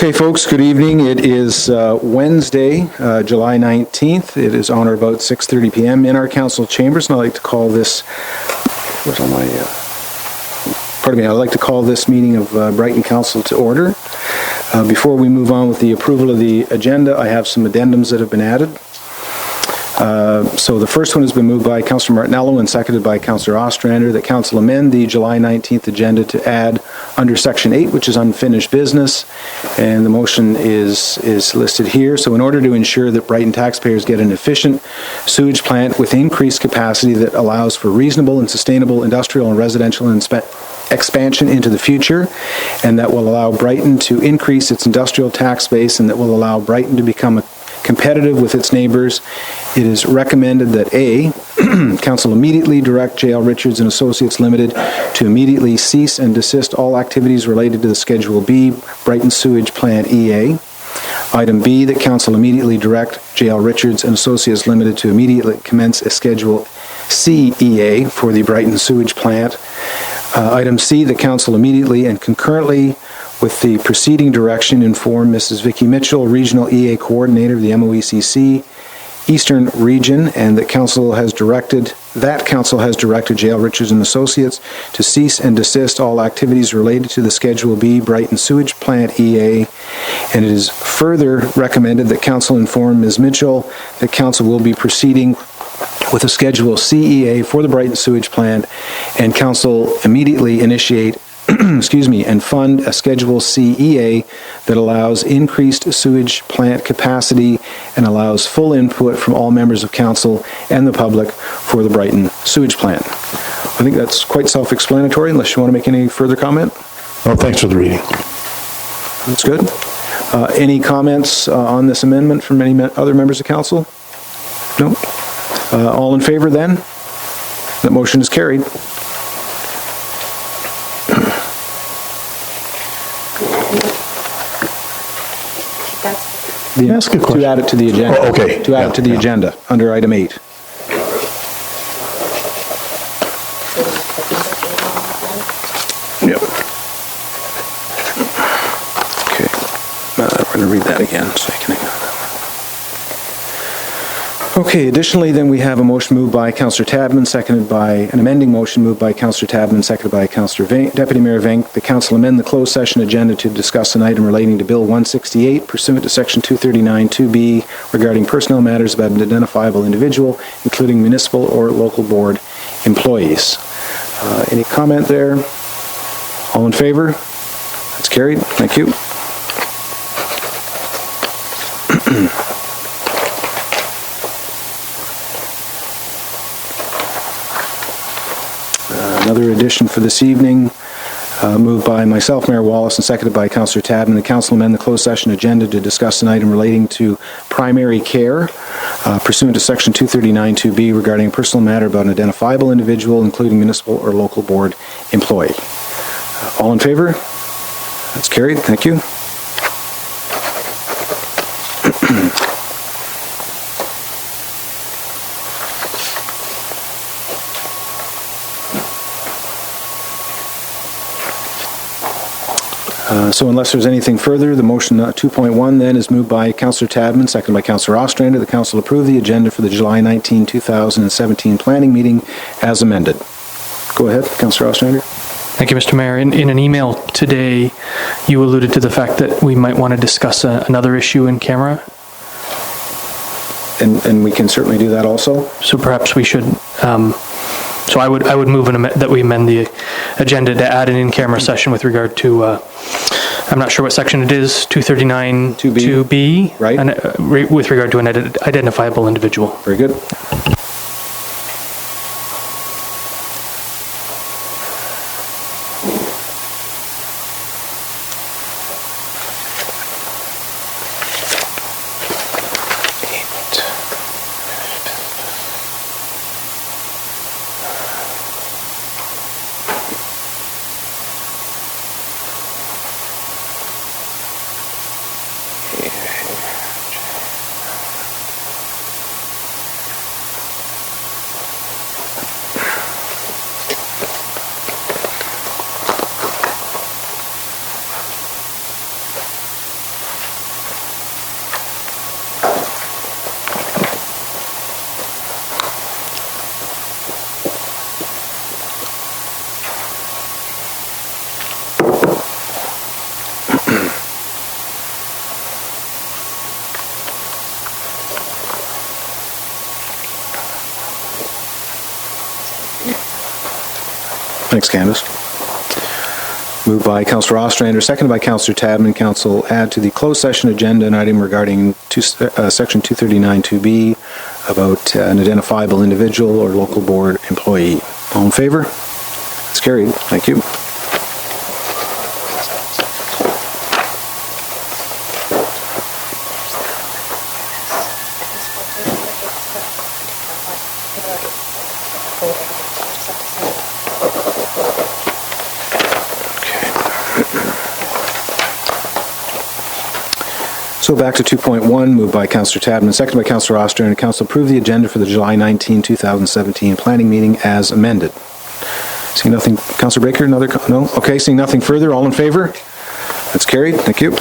Okay, folks, good evening. It is Wednesday, July 19th. It is on or about 6:30 p.m. in our council chambers, and I'd like to call this, I'd like to call this meeting of Brighton Council to order. Before we move on with the approval of the agenda, I have some addendums that have been added. So the first one has been moved by Councillor Martinello and seconded by Councillor Ostrander, that Council amend the July 19th agenda to add under Section 8, which is unfinished business, and the motion is listed here. So in order to ensure that Brighton taxpayers get an efficient sewage plant with increased capacity that allows for reasonable and sustainable industrial and residential expansion into the future, and that will allow Brighton to increase its industrial tax base, and that will allow Brighton to become competitive with its neighbors, it is recommended that A, Council immediately direct J.L. Richards and Associates Limited to immediately cease and desist all activities related to the Schedule B Brighton Sewage Plant EA. Item B, that Council immediately direct J.L. Richards and Associates Limited to immediately commence a Schedule C EA for the Brighton Sewage Plant. Item C, that Council immediately and concurrently with the preceding direction inform Mrs. Vicki Mitchell, Regional EA Coordinator of the MOECC Eastern Region, and that Council has directed J.L. Richards and Associates to cease and desist all activities related to the Schedule B Brighton Sewage Plant EA. And it is further recommended that Council inform Ms. Mitchell that Council will be proceeding with a Schedule CEA for the Brighton Sewage Plant, and Council immediately initiate and fund a Schedule CEA that allows increased sewage plant capacity and allows full input from all members of Council and the public for the Brighton Sewage Plant. I think that's quite self-explanatory, unless you want to make any further comment. Well, thanks for the reading. That's good. Any comments on this amendment from any other members of Council? No? All in favor then? That motion is carried. Ask a question. To add it to the agenda. Oh, okay. To add it to the agenda under item 8. Yep. Okay. We're going to read that again so I can ignore that. Okay, additionally, then we have a motion moved by Councillor Tadman, seconded by an amending motion moved by Councillor Tadman, seconded by Councillor Deputy Mayor Venk. The Council amend the closed session agenda to discuss an item relating to Bill 168 pursuant to Section 239 2B regarding personnel matters about an identifiable individual, including municipal or local board employees. Any comment there? All in favor? That's carried. Thank you. Another addition for this evening, moved by myself, Mayor Wallace, and seconded by Councillor Tadman. The Council amend the closed session agenda to discuss an item relating to primary care pursuant to Section 239 2B regarding a personal matter about an identifiable individual, including municipal or local board employee. All in favor? That's carried. Thank you. So unless there's anything further, the motion 2.1 then is moved by Councillor Tadman, seconded by Councillor Ostrander. The Council approve the agenda for the July 19, 2017 planning meeting as amended. Go ahead, Councillor Ostrander. Thank you, Mr. Mayor. In an email today, you alluded to the fact that we might want to discuss another issue in camera. And we can certainly do that also. So perhaps we should... So I would move that we amend the agenda to add an in-camera session with regard to, I'm not sure what section it is, 239 2B, right? And, with regard to an identifiable individual. Very good. Thanks, Candace. Moved by Councillor Ostrander, seconded by Councillor Tadman. Council add to the closed session agenda an item regarding Section 239(2)B about an identifiable individual or local board employee. All in favor? It's carried. Thank you. So back to 2.1, moved by Councillor Tadman, seconded by Councillor Ostrander. Council approve the agenda for the July 19, 2017 planning meeting as amended. Seeing nothing, Councillor Baker, no? Okay, seeing nothing further, all in favor? That's carried. Thank you.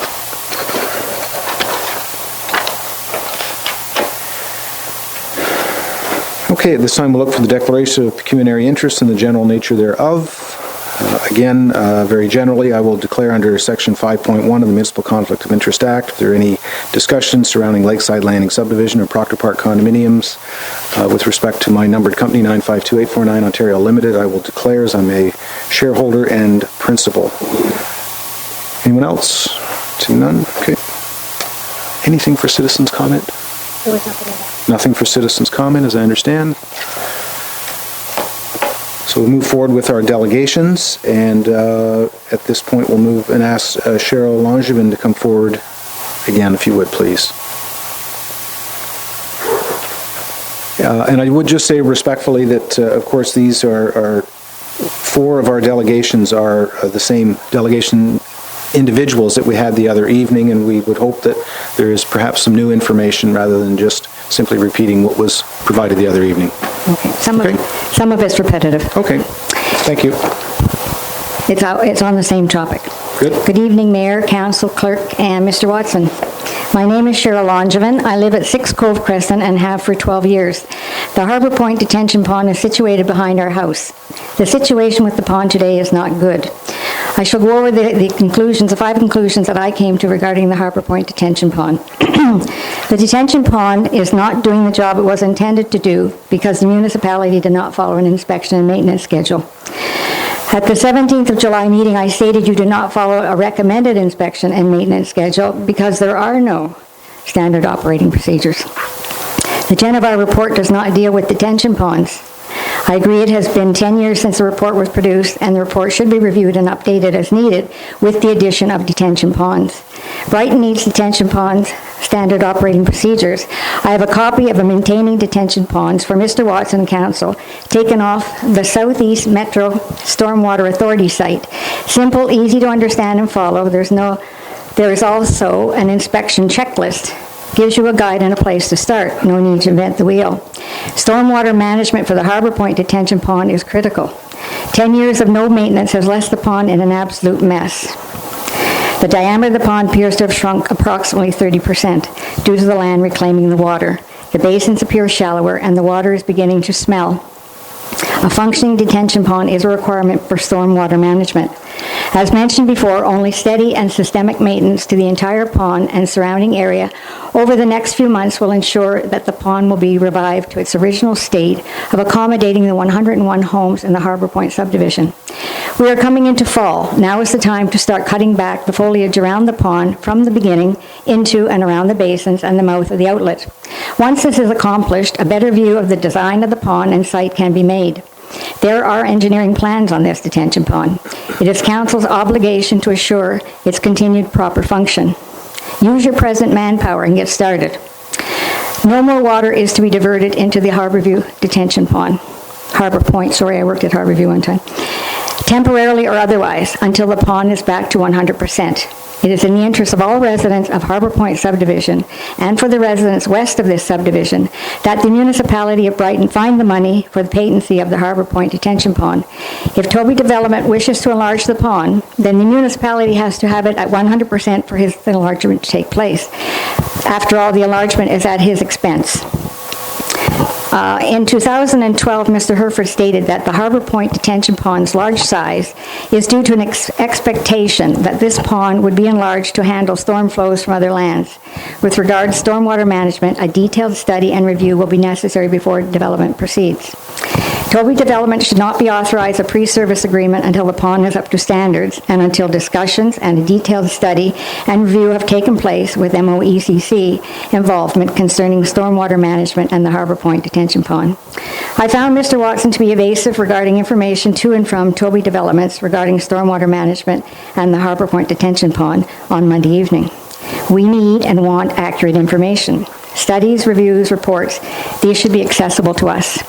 Okay, at this time we'll look for the declaration of pecuniary interest and the general nature thereof. Again, very generally, I will declare under Section 5.1 of the Municipal Conflict of Interest Act, if there are any discussions surrounding Lakeside Landing subdivision or Proctor Park condominiums with respect to my numbered company 952-849 Ontario Limited, I will declare as I'm a shareholder and principal. Anyone else? Seeing none? Okay. Anything for citizens' comment? There was nothing in that. Nothing for citizens' comment, as I understand. So we'll move forward with our delegations, and at this point we'll move and ask Cheryl Langevin to come forward again, if you would, please. And I would just say respectfully that, of course, these are 4 of our delegations are the same delegation individuals that we had the other evening, and we would hope that there is perhaps some new information rather than just simply repeating what was provided the other evening. Okay. Some of it's repetitive. Okay. Thank you. It's on the same topic. Good. Good evening, Mayor, Council, Clerk, and Mr. Watson. My name is Cheryl Langevin. I live at 6 Cove Crescent and have for 12 years. The Harbour Point Detention Pond is situated behind our house. The situation with the pond today is not good. I shall go over the 5 conclusions that I came to regarding the Harbour Point Detention Pond. The detention pond is not doing the job it was intended to do because the municipality did not follow an inspection and maintenance schedule. At the 17th of July meeting, I stated you do not follow a recommended inspection and maintenance schedule because there are no standard operating procedures. The Geneva report does not deal with detention ponds. I agree it has been 10 years since the report was produced, and the report should be reviewed and updated as needed with the addition of detention ponds. Brighton needs detention ponds, standard operating procedures. I have a copy of a maintaining detention ponds for Mr. Watson Council, taken off the Southeast Metro Stormwater Authority site. Simple, easy to understand and follow. There is also an inspection checklist. Gives you a guide and a place to start. No need to invent the wheel. Stormwater management for the Harbour Point Detention Pond is critical. 10 years of no maintenance has left the pond in an absolute mess. The diameter of the pond appears to have shrunk approximately 30% due to the land reclaiming the water. The basins appear shallower and the water is beginning to smell. A functioning detention pond is a requirement for stormwater management. As mentioned before, only steady and systemic maintenance to the entire pond and surrounding area over the next few months will ensure that the pond will be revived to its original state of accommodating the 101 homes in the Harbour Point subdivision. We are coming into fall. Now is the time to start cutting back the foliage around the pond from the beginning into and around the basins and the mouth of the outlet. Once this is accomplished, a better view of the design of the pond and site can be made. There are engineering plans on this detention pond. It is Council's obligation to assure its continued proper function. Use your present manpower and get started. No more water is to be diverted into the Harbourview detention pond. Harbour Point, sorry, I worked at Harbourview one time. Temporarily or otherwise, until the pond is back to 100%. It is in the interest of all residents of Harbour Point subdivision and for the residents west of this subdivision that the municipality of Brighton find the money for the patency of the Harbour Point detention pond. If Toby Development wishes to enlarge the pond, then the municipality has to have it at 100% for his enlargement to take place. After all, the enlargement is at his expense. In 2012, Mr. Herford stated that the Harbour Point detention pond's large size is due to an expectation that this pond would be enlarged to handle storm flows from other lands. With regard to stormwater management, a detailed study and review will be necessary before development proceeds. Toby Development should not be authorized a pre-service agreement until the pond is up to standards and until discussions and a detailed study and review have taken place with MOECC involvement concerning stormwater management and the Harbour Point Detention Pond. I found Mr. Watson to be evasive regarding information to and from Toby Developments regarding stormwater management and the Harbour Point Detention Pond on Monday evening. We need and want accurate information. Studies, reviews, reports, these should be accessible to us.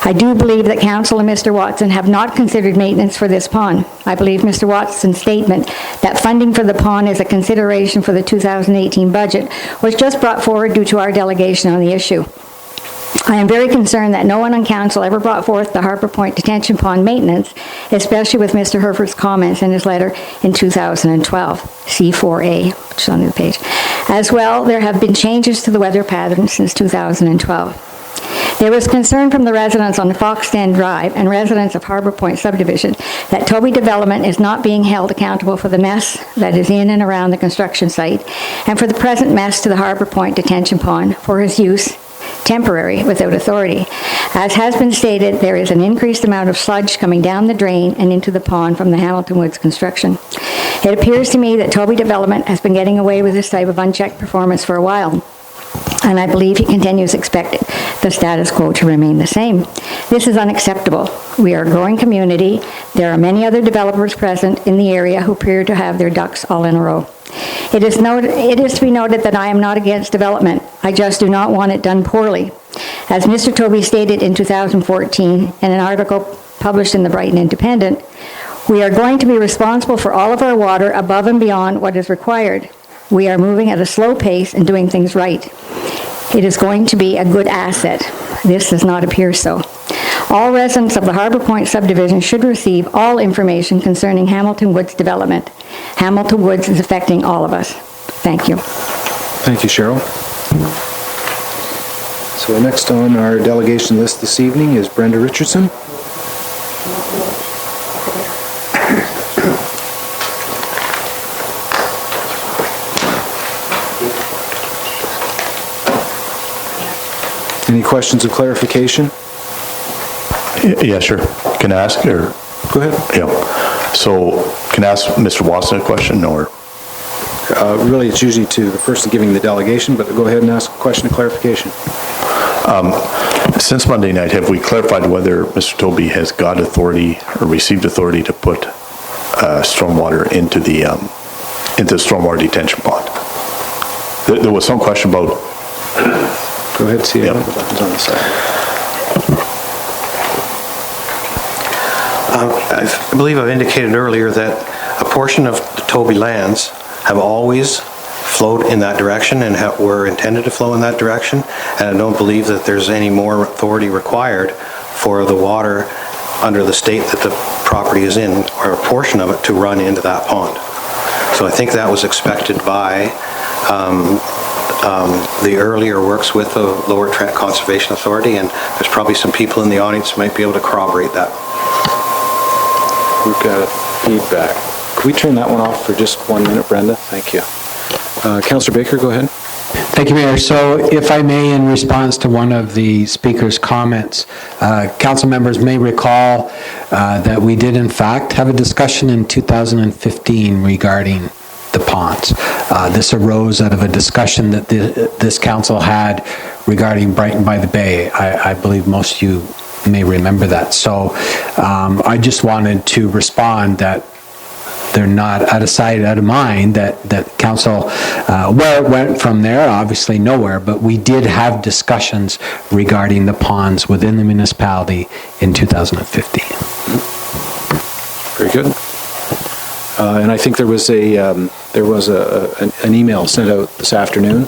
I do believe that Council and Mr. Watson have not considered maintenance for this pond. I believe Mr. Watson's statement that funding for the pond is a consideration for the 2018 budget was just brought forward due to our delegation on the issue. I am very concerned that no one on Council ever brought forth the Harbour Point Detention Pond maintenance, especially with Mr. Herford's comments in his letter in 2012, C4A, which is on the page. As well, there have been changes to the weather pattern since 2012. There was concern from the residents on Foxden Drive and residents of Harbour Point subdivision that Toby Development is not being held accountable for the mess that is in and around the construction site and for the present mess to the Harbour Point Detention Pond for his use temporary without authority. As has been stated, there is an increased amount of sludge coming down the drain and into the pond from the Hamilton Woods construction. It appears to me that Toby Development has been getting away with this type of unchecked performance for a while, and I believe he continues to expect the status quo to remain the same. This is unacceptable. We are a growing community. There are many other developers present in the area who appear to have their ducks all in a row. It is to be noted that I am not against development. I just do not want it done poorly. As Mr. Toby stated in 2014 in an article published in the Brighton Independent, we are going to be responsible for all of our water above and beyond what is required. We are moving at a slow pace and doing things right. It is going to be a good asset. This does not appear so. All residents of the Harbour Point subdivision should receive all information concerning Hamilton Woods development. Hamilton Woods is affecting all of us. Thank you. Thank you, Cheryl. So next on our delegation list this evening is Brenda Richardson. Any questions of clarification? Yeah, sure. Can I ask, or? Go ahead. Yeah. So, can I ask Mr. Watson a question, or? Really, it's usually to the person giving the delegation, but go ahead and ask a question of clarification. Since Monday night, have we clarified whether Mr. Toby has got authority or received authority to put stormwater into the stormwater detention pond? There was some question about. Go ahead, see yep. The buttons on the side. I believe I've indicated earlier that a portion of the Toby lands have always flowed in that direction and were intended to flow in that direction, and I don't believe that there's any more authority required for the water under the state that the property is in, or a portion of it, to run into that pond. So I think that was expected by the earlier works with the Lower Trent Conservation Authority, and there's probably some people in the audience who might be able to corroborate that. We've got feedback. Can we turn that one off for just 1 minute, Brenda? Thank you. Councillor Baker, go ahead. Thank you, Mayor. So if I may, in response to one of the speaker's comments, council members may recall that we did in fact have a discussion in 2015 regarding the ponds. This arose out of a discussion that this council had regarding Brighton by the Bay. I believe most of you may remember that. So I just wanted to respond that they're not out of sight, out of mind, that council, where it went from there, obviously nowhere, but we did have discussions regarding the ponds within the municipality in 2015. Very good. And I think there was an email sent out this afternoon.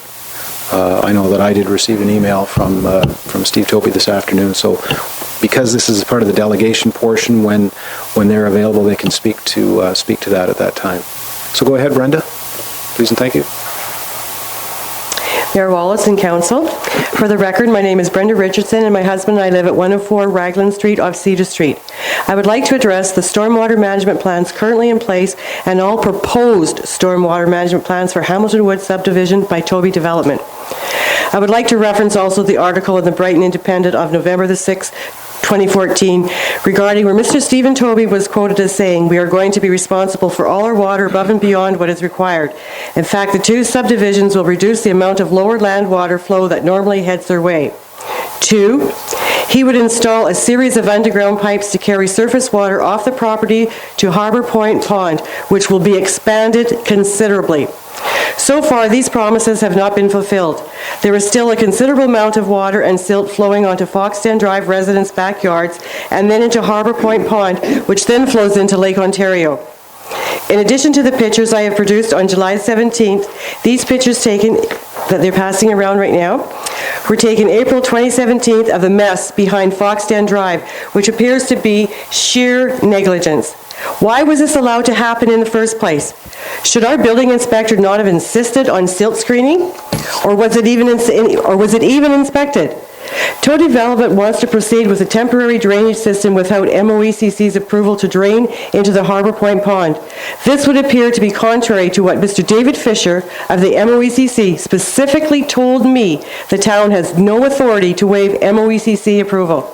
I know that I did receive an email from Steve Toby this afternoon. So because this is part of the delegation portion, when they're available, they can speak to that at that time. So go ahead, Brenda, please and thank you. Mayor Wallace and Council. For the record, my name is Brenda Richardson, and my husband and I live at 104 Raglan Street off Cedar Street. I would like to address the stormwater management plans currently in place and all proposed stormwater management plans for Hamilton Woods subdivision by Toby Development. I would like to reference also the article in the Brighton Independent of November the 6th, 2014, regarding where Mr. Stephen Toby was quoted as saying, "We are going to be responsible for all our water above and beyond what is required. In fact, the two subdivisions will reduce the amount of lower land water flow that normally heads their way." 2, he would install a series of underground pipes to carry surface water off the property to Harbor Point Pond, which will be expanded considerably. So far, these promises have not been fulfilled. There is still a considerable amount of water and silt flowing onto Foxden Drive residents' backyards and then into Harbor Point Pond, which then flows into Lake Ontario. In addition to the pictures I have produced on July 17th, these pictures taken, that they're passing around right now, were taken April 2017 of the mess behind Foxden Drive, which appears to be sheer negligence. Why was this allowed to happen in the first place? Should our building inspector not have insisted on silt screening? Or was it even inspected? Toad Development wants to proceed with a temporary drainage system without MOECC's approval to drain into the Harbor Point Pond. This would appear to be contrary to what Mr. David Fisher of the MOECC specifically told me the town has no authority to waive MOECC approval.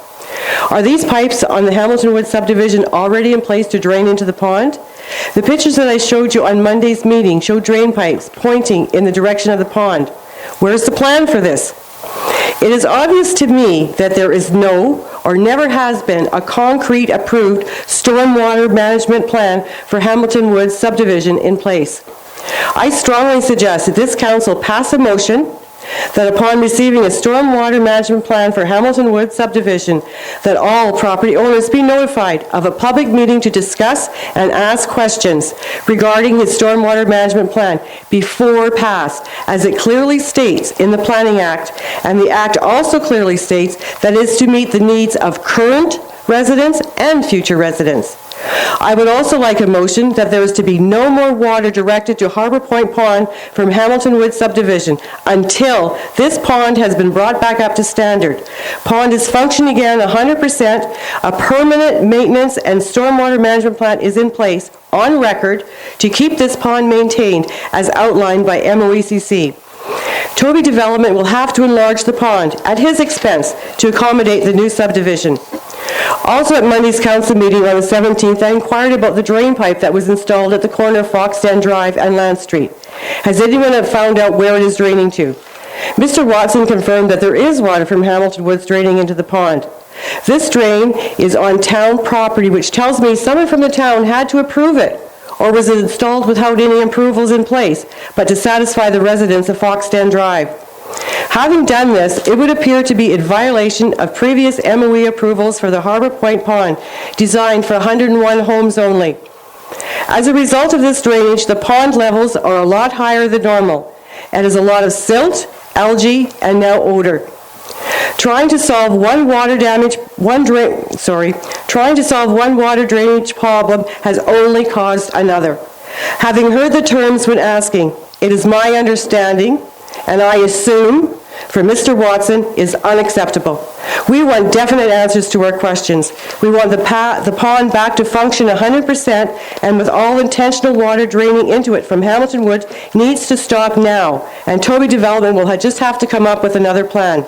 Are these pipes on the Hamilton Woods subdivision already in place to drain into the pond? The pictures that I showed you on Monday's meeting show drain pipes pointing in the direction of the pond. Where's the plan for this? It is obvious to me that there is no, or never has been, a concrete approved stormwater management plan for Hamilton Woods subdivision in place. I strongly suggest that this council pass a motion that upon receiving a stormwater management plan for Hamilton Woods subdivision, that all property owners be notified of a public meeting to discuss and ask questions regarding his stormwater management plan before passed, as it clearly states in the Planning Act, and the Act also clearly states that it is to meet the needs of current residents and future residents. I would also like a motion that there is to be no more water directed to Harbor Point Pond from Hamilton Woods subdivision until this pond has been brought back up to standard. Pond is functioning again 100%. A permanent maintenance and stormwater management plan is in place on record to keep this pond maintained as outlined by MOECC. Toby Development will have to enlarge the pond at his expense to accommodate the new subdivision. Also at Monday's council meeting on the 17th, I inquired about the drain pipe that was installed at the corner of Foxden Drive and Land Street. Has anyone found out where it is draining to? Mr. Watson confirmed that there is water from Hamilton Woods draining into the pond. This drain is on town property, which tells me someone from the town had to approve it. Or was it installed without any approvals in place, but to satisfy the residents of Foxden Drive? Having done this, it would appear to be in violation of previous MOE approvals for the Harbor Point Pond, designed for 101 homes only. As a result of this drainage, the pond levels are a lot higher than normal, and there's a lot of silt, algae, and now odor. Trying to solve one water drainage problem has only caused another. Having heard the terms when asking, it is my understanding, and I assume, for Mr. Watson, is unacceptable. We want definite answers to our questions. We want the pond back to function 100%, and with all intentional water draining into it from Hamilton Woods needs to stop now, and Toby Development will just have to come up with another plan.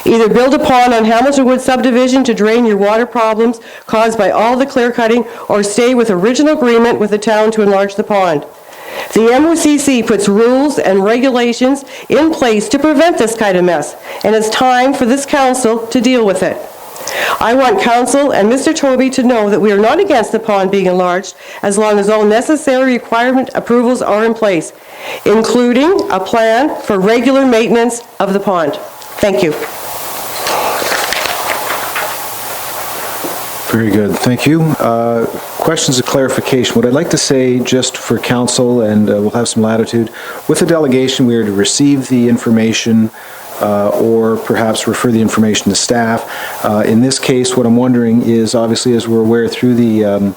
Either build a pond on Hamilton Woods subdivision to drain your water problems caused by all the clear cutting, or stay with original agreement with the town to enlarge the pond. The MOCC puts rules and regulations in place to prevent this kind of mess, and it's time for this council to deal with it. I want council and Mr. Toby to know that we are not against the pond being enlarged as long as all necessary requirement approvals are in place, including a plan for regular maintenance of the pond. Thank you. Very good, thank you. Questions of clarification. What I'd like to say, just for council, and we'll have some latitude, with the delegation, we are to receive the information or perhaps refer the information to staff. In this case, what I'm wondering is, obviously, as we're aware through the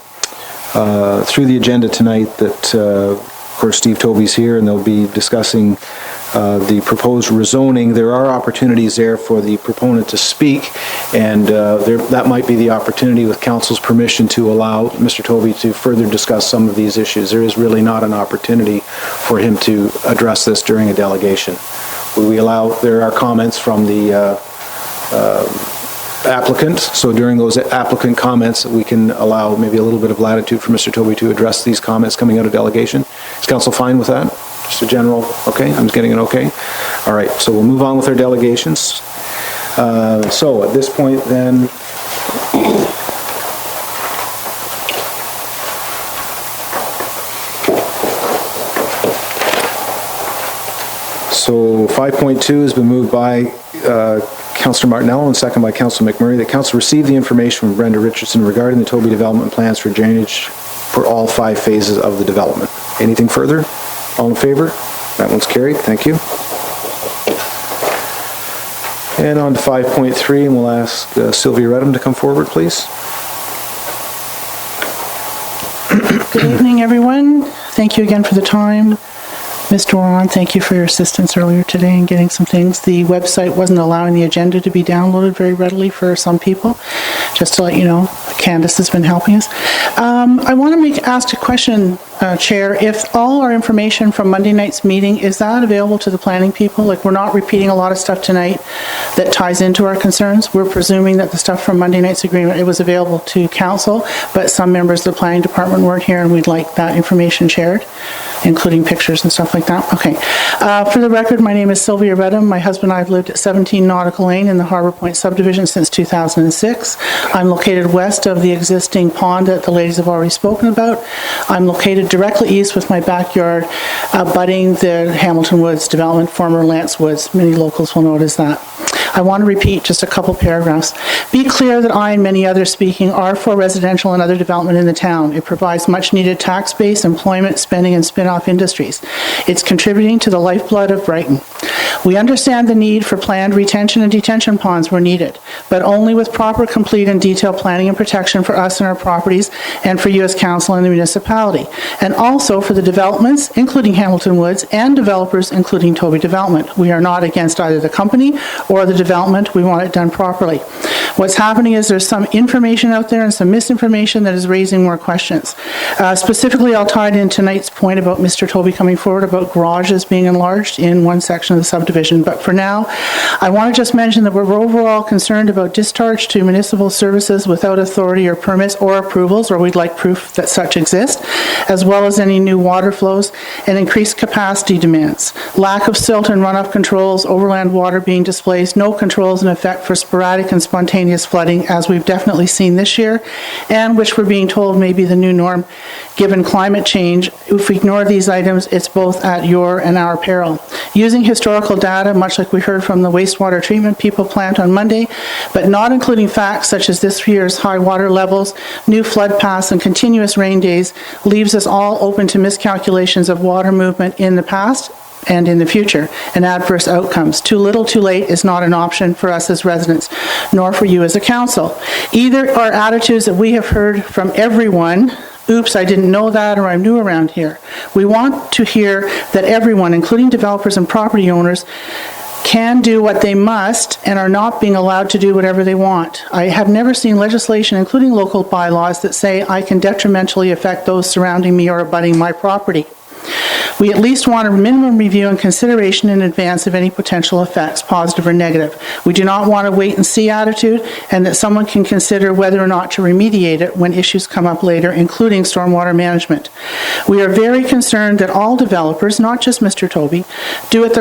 agenda tonight, that of course Steve Toby's here and they'll be discussing the proposed rezoning. There are opportunities there for the proponent to speak, and that might be the opportunity, with council's permission, to allow Mr. Toby to further discuss some of these issues. There is really not an opportunity for him to address this during a delegation. There are comments from the applicant, so during those applicant comments, we can allow maybe a little bit of latitude for Mr. Toby to address these comments coming out of delegation. Is council fine with that? Just a general, okay? I'm getting an okay? All right, so we'll move on with our delegations. So at this point then, so 5.2 has been moved by Councillor Martinello and second by Councillor McMurray that council receive the information from Brenda Richardson regarding the Toby development plans for drainage for all 5 phases of the development. Anything further? All in favor? That one's carried. Thank you. And on to 5.3, and we'll ask Sylvia Redham to come forward, please. Good evening, everyone. Thank you again for the time. Mr. Oran, thank you for your assistance earlier today in getting some things. The website wasn't allowing the agenda to be downloaded very readily for some people. Just to let you know, Candace has been helping us. I want to ask a question, Chair. If all our information from Monday night's meeting, is that available to the planning people? Like, we're not repeating a lot of stuff tonight that ties into our concerns. We're presuming that the stuff from Monday night's agreement, it was available to council, but some members of the planning department weren't here, and we'd like that information shared, including pictures and stuff like that. Okay. For the record, my name is Sylvia Redham. My husband and I have lived at 17 Nautical Lane in the Harbour Point subdivision since 2006. I'm located west of the existing pond that the ladies have already spoken about. I'm located directly east with my backyard abutting the Hamilton Woods development, former Lance Woods. Many locals will know it as that. I want to repeat just a couple paragraphs. Be clear that I and many others speaking are for residential and other development in the town. It provides much needed tax base, employment, spending, and spin-off industries. It's contributing to the lifeblood of Brighton. We understand the need for planned retention and detention ponds where needed, but only with proper, complete, and detailed planning and protection for us and our properties and for you as council and the municipality. And also for the developments, including Hamilton Woods, and developers, including Toby Development. We are not against either the company or the development. We want it done properly. What's happening is there's some information out there and some misinformation that is raising more questions. Specifically, I'll tie it in tonight's point about Mr. Toby coming forward about garages being enlarged in one section of the subdivision. But for now, I want to just mention that we're overall concerned about discharge to municipal services without authority or permits or approvals, or we'd like proof that such exist, as well as any new water flows and increased capacity demands. Lack of silt and runoff controls, overland water being displaced, no controls in effect for sporadic and spontaneous flooding, as we've definitely seen this year, and which we're being told may be the new norm given climate change. If we ignore these items, it's both at your and our peril. Using historical data, much like we heard from the wastewater treatment people plant on Monday, but not including facts such as this year's high water levels, new flood paths, and continuous rain days, leaves us all open to miscalculations of water movement in the past and in the future, and adverse outcomes. Too little, too late is not an option for us as residents, nor for you as a council. Either are attitudes that we have heard from everyone, oops, I didn't know that, or I'm new around here. We want to hear that everyone, including developers and property owners, can do what they must and are not being allowed to do whatever they want. I have never seen legislation, including local bylaws, that say I can detrimentally affect those surrounding me or abutting my property. We at least want a minimum review and consideration in advance of any potential effects, positive or negative. We do not want a wait-and-see attitude, and that someone can consider whether or not to remediate it when issues come up later, including stormwater management. We are very concerned that all developers, not just Mr. Toby, do it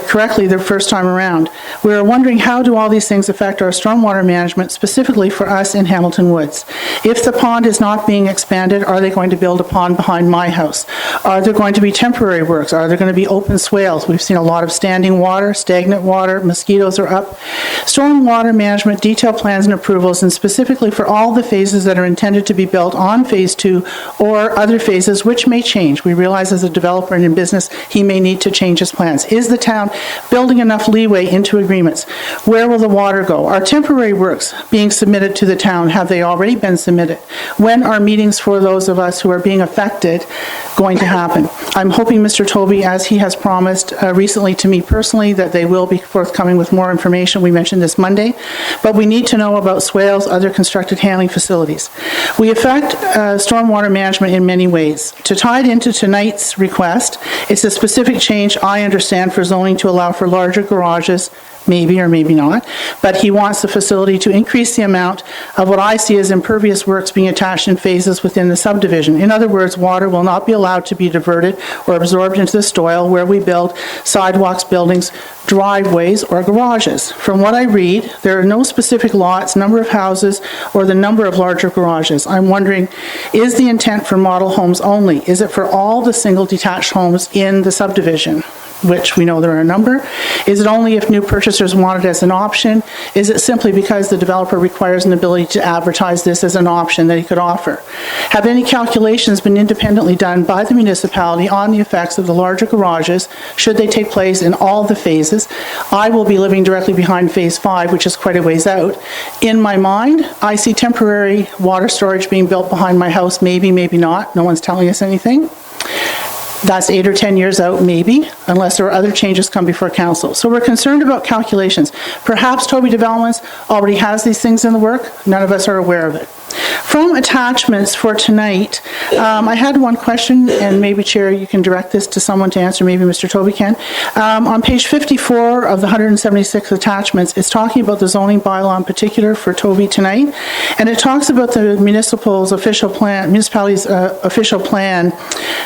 correctly their first time around. We are wondering, how do all these things affect our stormwater management, specifically for us in Hamilton Woods? If the pond is not being expanded, are they going to build a pond behind my house? Are there going to be temporary works? Are there going to be open swales? We've seen a lot of standing water, stagnant water, mosquitoes are up. Stormwater management, detailed plans and approvals, and specifically for all the phases that are intended to be built on phase 2 or other phases which may change. We realize as a developer and in business, he may need to change his plans. Is the town building enough leeway into agreements? Where will the water go? Are temporary works being submitted to the town? Have they already been submitted? When are meetings for those of us who are being affected going to happen? I'm hoping Mr. Toby, as he has promised recently to me personally, that they will be forthcoming with more information. We mentioned this Monday, but we need to know about swales, other constructed handling facilities. We affect stormwater management in many ways. To tie it into tonight's request, it's a specific change I understand for zoning to allow for larger garages maybe or maybe not, but he wants the facility to increase the amount of what I see as impervious works being attached in phases within the subdivision. In other words, water will not be allowed to be diverted or absorbed into the soil where we build sidewalks, buildings, driveways, or garages. From what I read, there are no specific lots, number of houses, or the number of larger garages. I'm wondering, is the intent for model homes only? Is it for all the single detached homes in the subdivision, which we know there are a number? Is it only if new purchasers want it as an option? Is it simply because the developer requires an ability to advertise this as an option that he could offer? Have any calculations been independently done by the municipality on the effects of the larger garages, should they take place in all the phases? I will be living directly behind Phase 5, which is quite a ways out. In my mind, I see temporary water storage being built behind my house, maybe, maybe not. No one's telling us anything. That's 8 or 10 years out, maybe, unless there are other changes come before council. So we're concerned about calculations. Perhaps Toby Developments already has these things in the work. None of us are aware of it. From attachments for tonight, I had one question, and maybe, Chair, you can direct this to someone to answer, maybe Mr. Toby can. On page 54 of the 176 attachments, it's talking about the zoning bylaw in particular for Toby tonight, and it talks about the municipality's official plan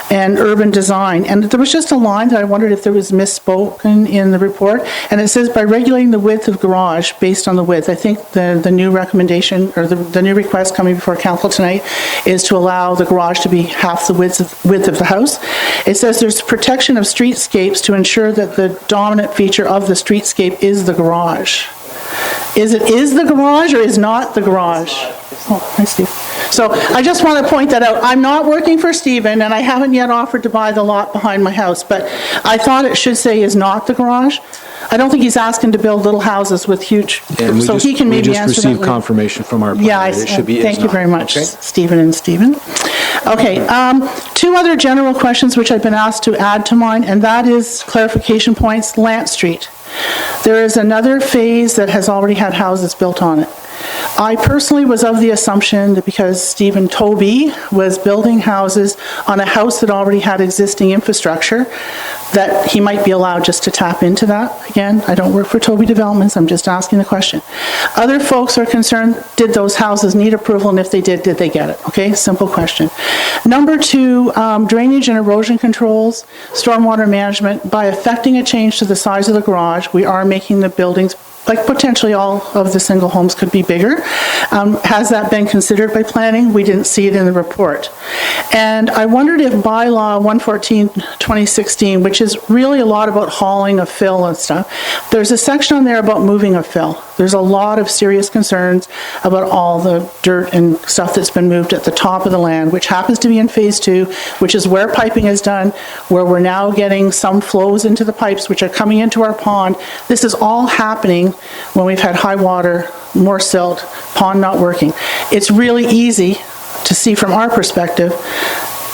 and urban design. And there was just a line that I wondered if there was misspoken in the report, and it says, by regulating the width of garage based on the width. I think the new recommendation, or the new request coming before council tonight is to allow the garage to be half the width of the house. It says there's protection of streetscapes to ensure that the dominant feature of the streetscape is the garage. Is the garage or is not the garage? Oh, hi, Steve. So I just want to point that out. I'm not working for Stephen, and I haven't yet offered to buy the lot behind my house, but I thought it should say is not the garage. I don't think he's asking to build little houses with huge, And so he can maybe answer that. We just received later. confirmation from our Yeah, planner. It should be is thank you not. very much, Okay. Stephen and Stephen. Okay, two other general questions which I've been asked to add to mine, and that is clarification points, Lant Street. There is another phase that has already had houses built on it. I personally was of the assumption that because Stephen Toby was building houses on a house that already had existing infrastructure, that he might be allowed just to tap into that. Again, I don't work for Toby Developments, I'm just asking the question. Other folks are concerned, did those houses need approval, and if they did they get it? Okay, simple question. Number two, drainage and erosion controls, stormwater management. By effecting a change to the size of the garage, we are making the buildings, like potentially all of the single homes could be bigger. Has that been considered by planning? We didn't see it in the report. And I wondered if bylaw 114-2016, which is really a lot about hauling of fill and stuff, there's a section on there about moving of fill. There's a lot of serious concerns about all the dirt and stuff that's been moved at the top of the land, which happens to be in phase 2, which is where piping is done, where we're now getting some flows into the pipes which are coming into our pond. This is all happening when we've had high water, more silt, pond not working. It's really easy to see from our perspective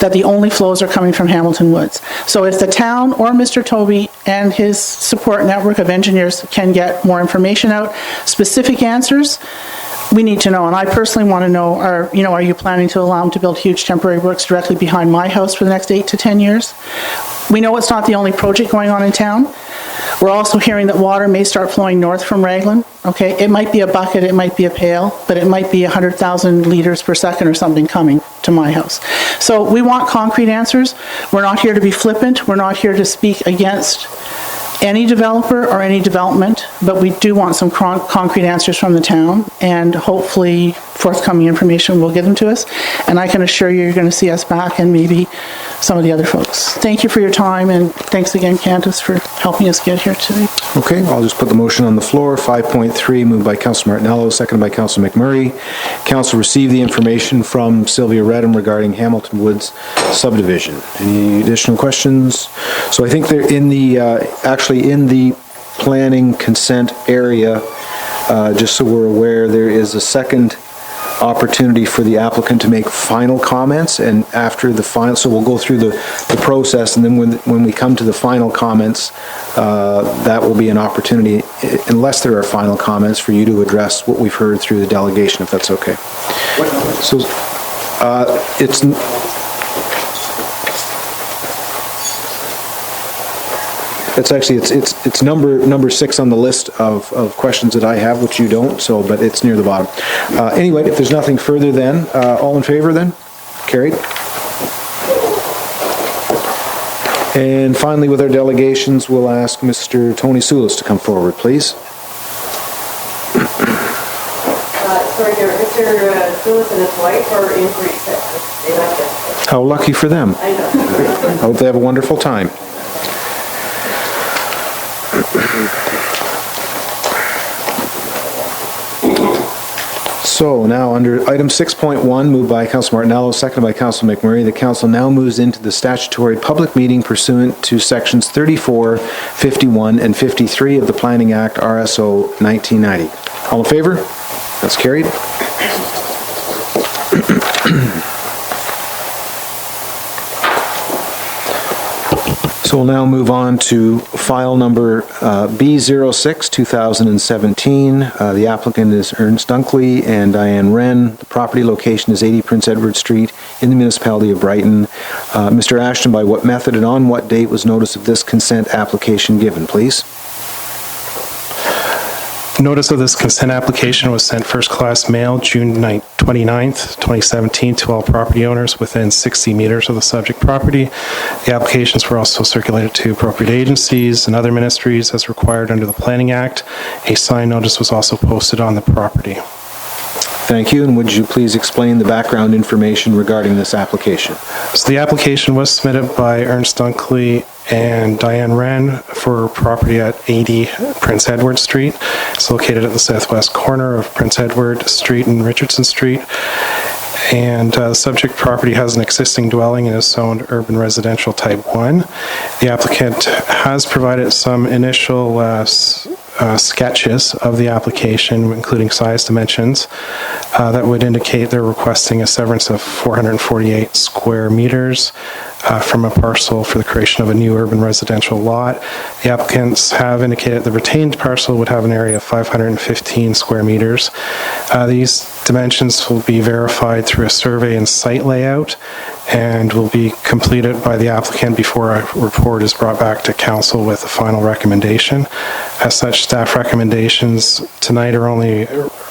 that the only flows are coming from Hamilton Woods. So if the town or Mr. Toby and his support network of engineers can get more information out, specific answers, we need to know. And I personally want to know, are you planning to allow them to build huge temporary works directly behind my house for the next 8 to 10 years? We know it's not the only project going on in town. We're also hearing that water may start flowing north from Raglan. Okay, it might be a bucket, it might be a pail, but it might be 100,000 liters per second or something coming to my house. So we want concrete answers. We're not here to be flippant. We're not here to speak against any developer or any development, but we do want some concrete answers from the town, and hopefully forthcoming information will give them to us. And I can assure you, you're going to see us back, and maybe some of the other folks. Thank you for your time, and thanks again, Candace, for helping us get here today. Okay, I'll just put the motion on the floor. 5.3, moved by Councilor Martinello, seconded by Councilor McMurray. Council received the information from Sylvia Redham regarding Hamilton Woods subdivision. Any additional questions? So I think they're in the, actually in the planning consent area, just so we're aware, there is a second opportunity for the applicant to make final comments, and after the final, so we'll go through the process, and then when we come to the final comments, that will be an opportunity, unless there are final comments, for you to address what we've heard through the delegation, if that's okay. So It's actually, it's number 6 on the list of questions that I have, which you don't, so, but it's near the bottom. Anyway, if there's nothing further then, all in favor then? Carried. And finally, with our delegations, we'll ask Mr. Tony Soulis to come forward, please. Sorry, Mr. Soulis and his wife are in Greece. They left yesterday. How lucky for them. I know. I hope they have a wonderful time. So now, under item 6.1, moved by Council Martinello, seconded by Council McMurray, the council now moves into the statutory public meeting pursuant to sections 34, 51, and 53 of the Planning Act, RSO 1990. All in favor? That's carried. So we'll now move on to file number B06, 2017. The applicant is Ernst Dunkley and Diane Wren. The property location is 80 Prince Edward Street in the municipality of Brighton. Mr. Ashton, by what method and on what date was notice of this consent application given, please? Notice of this consent application was sent first-class mail June 29th, 2017 to all property owners within 60 meters of the subject property. The applications were also circulated to appropriate agencies and other ministries as required under the Planning Act. A signed notice was also posted on the property. Thank you, and would you please explain the background information regarding this application? So the application was submitted by Ernst Dunkley and Diane Wren for property at 80 Prince Edward Street. It's located at the southwest corner of Prince Edward Street and Richardson Street. And the subject property has an existing dwelling and is zoned urban residential type 1. The applicant has provided some initial sketches of the application, including size dimensions, that would indicate they're requesting a severance of 448 square meters from a parcel for the creation of a new urban residential lot. The applicants have indicated the retained parcel would have an area of 515 square meters. These dimensions will be verified through a survey and site layout and will be completed by the applicant before a report is brought back to council with a final recommendation. As such, staff recommendations tonight are only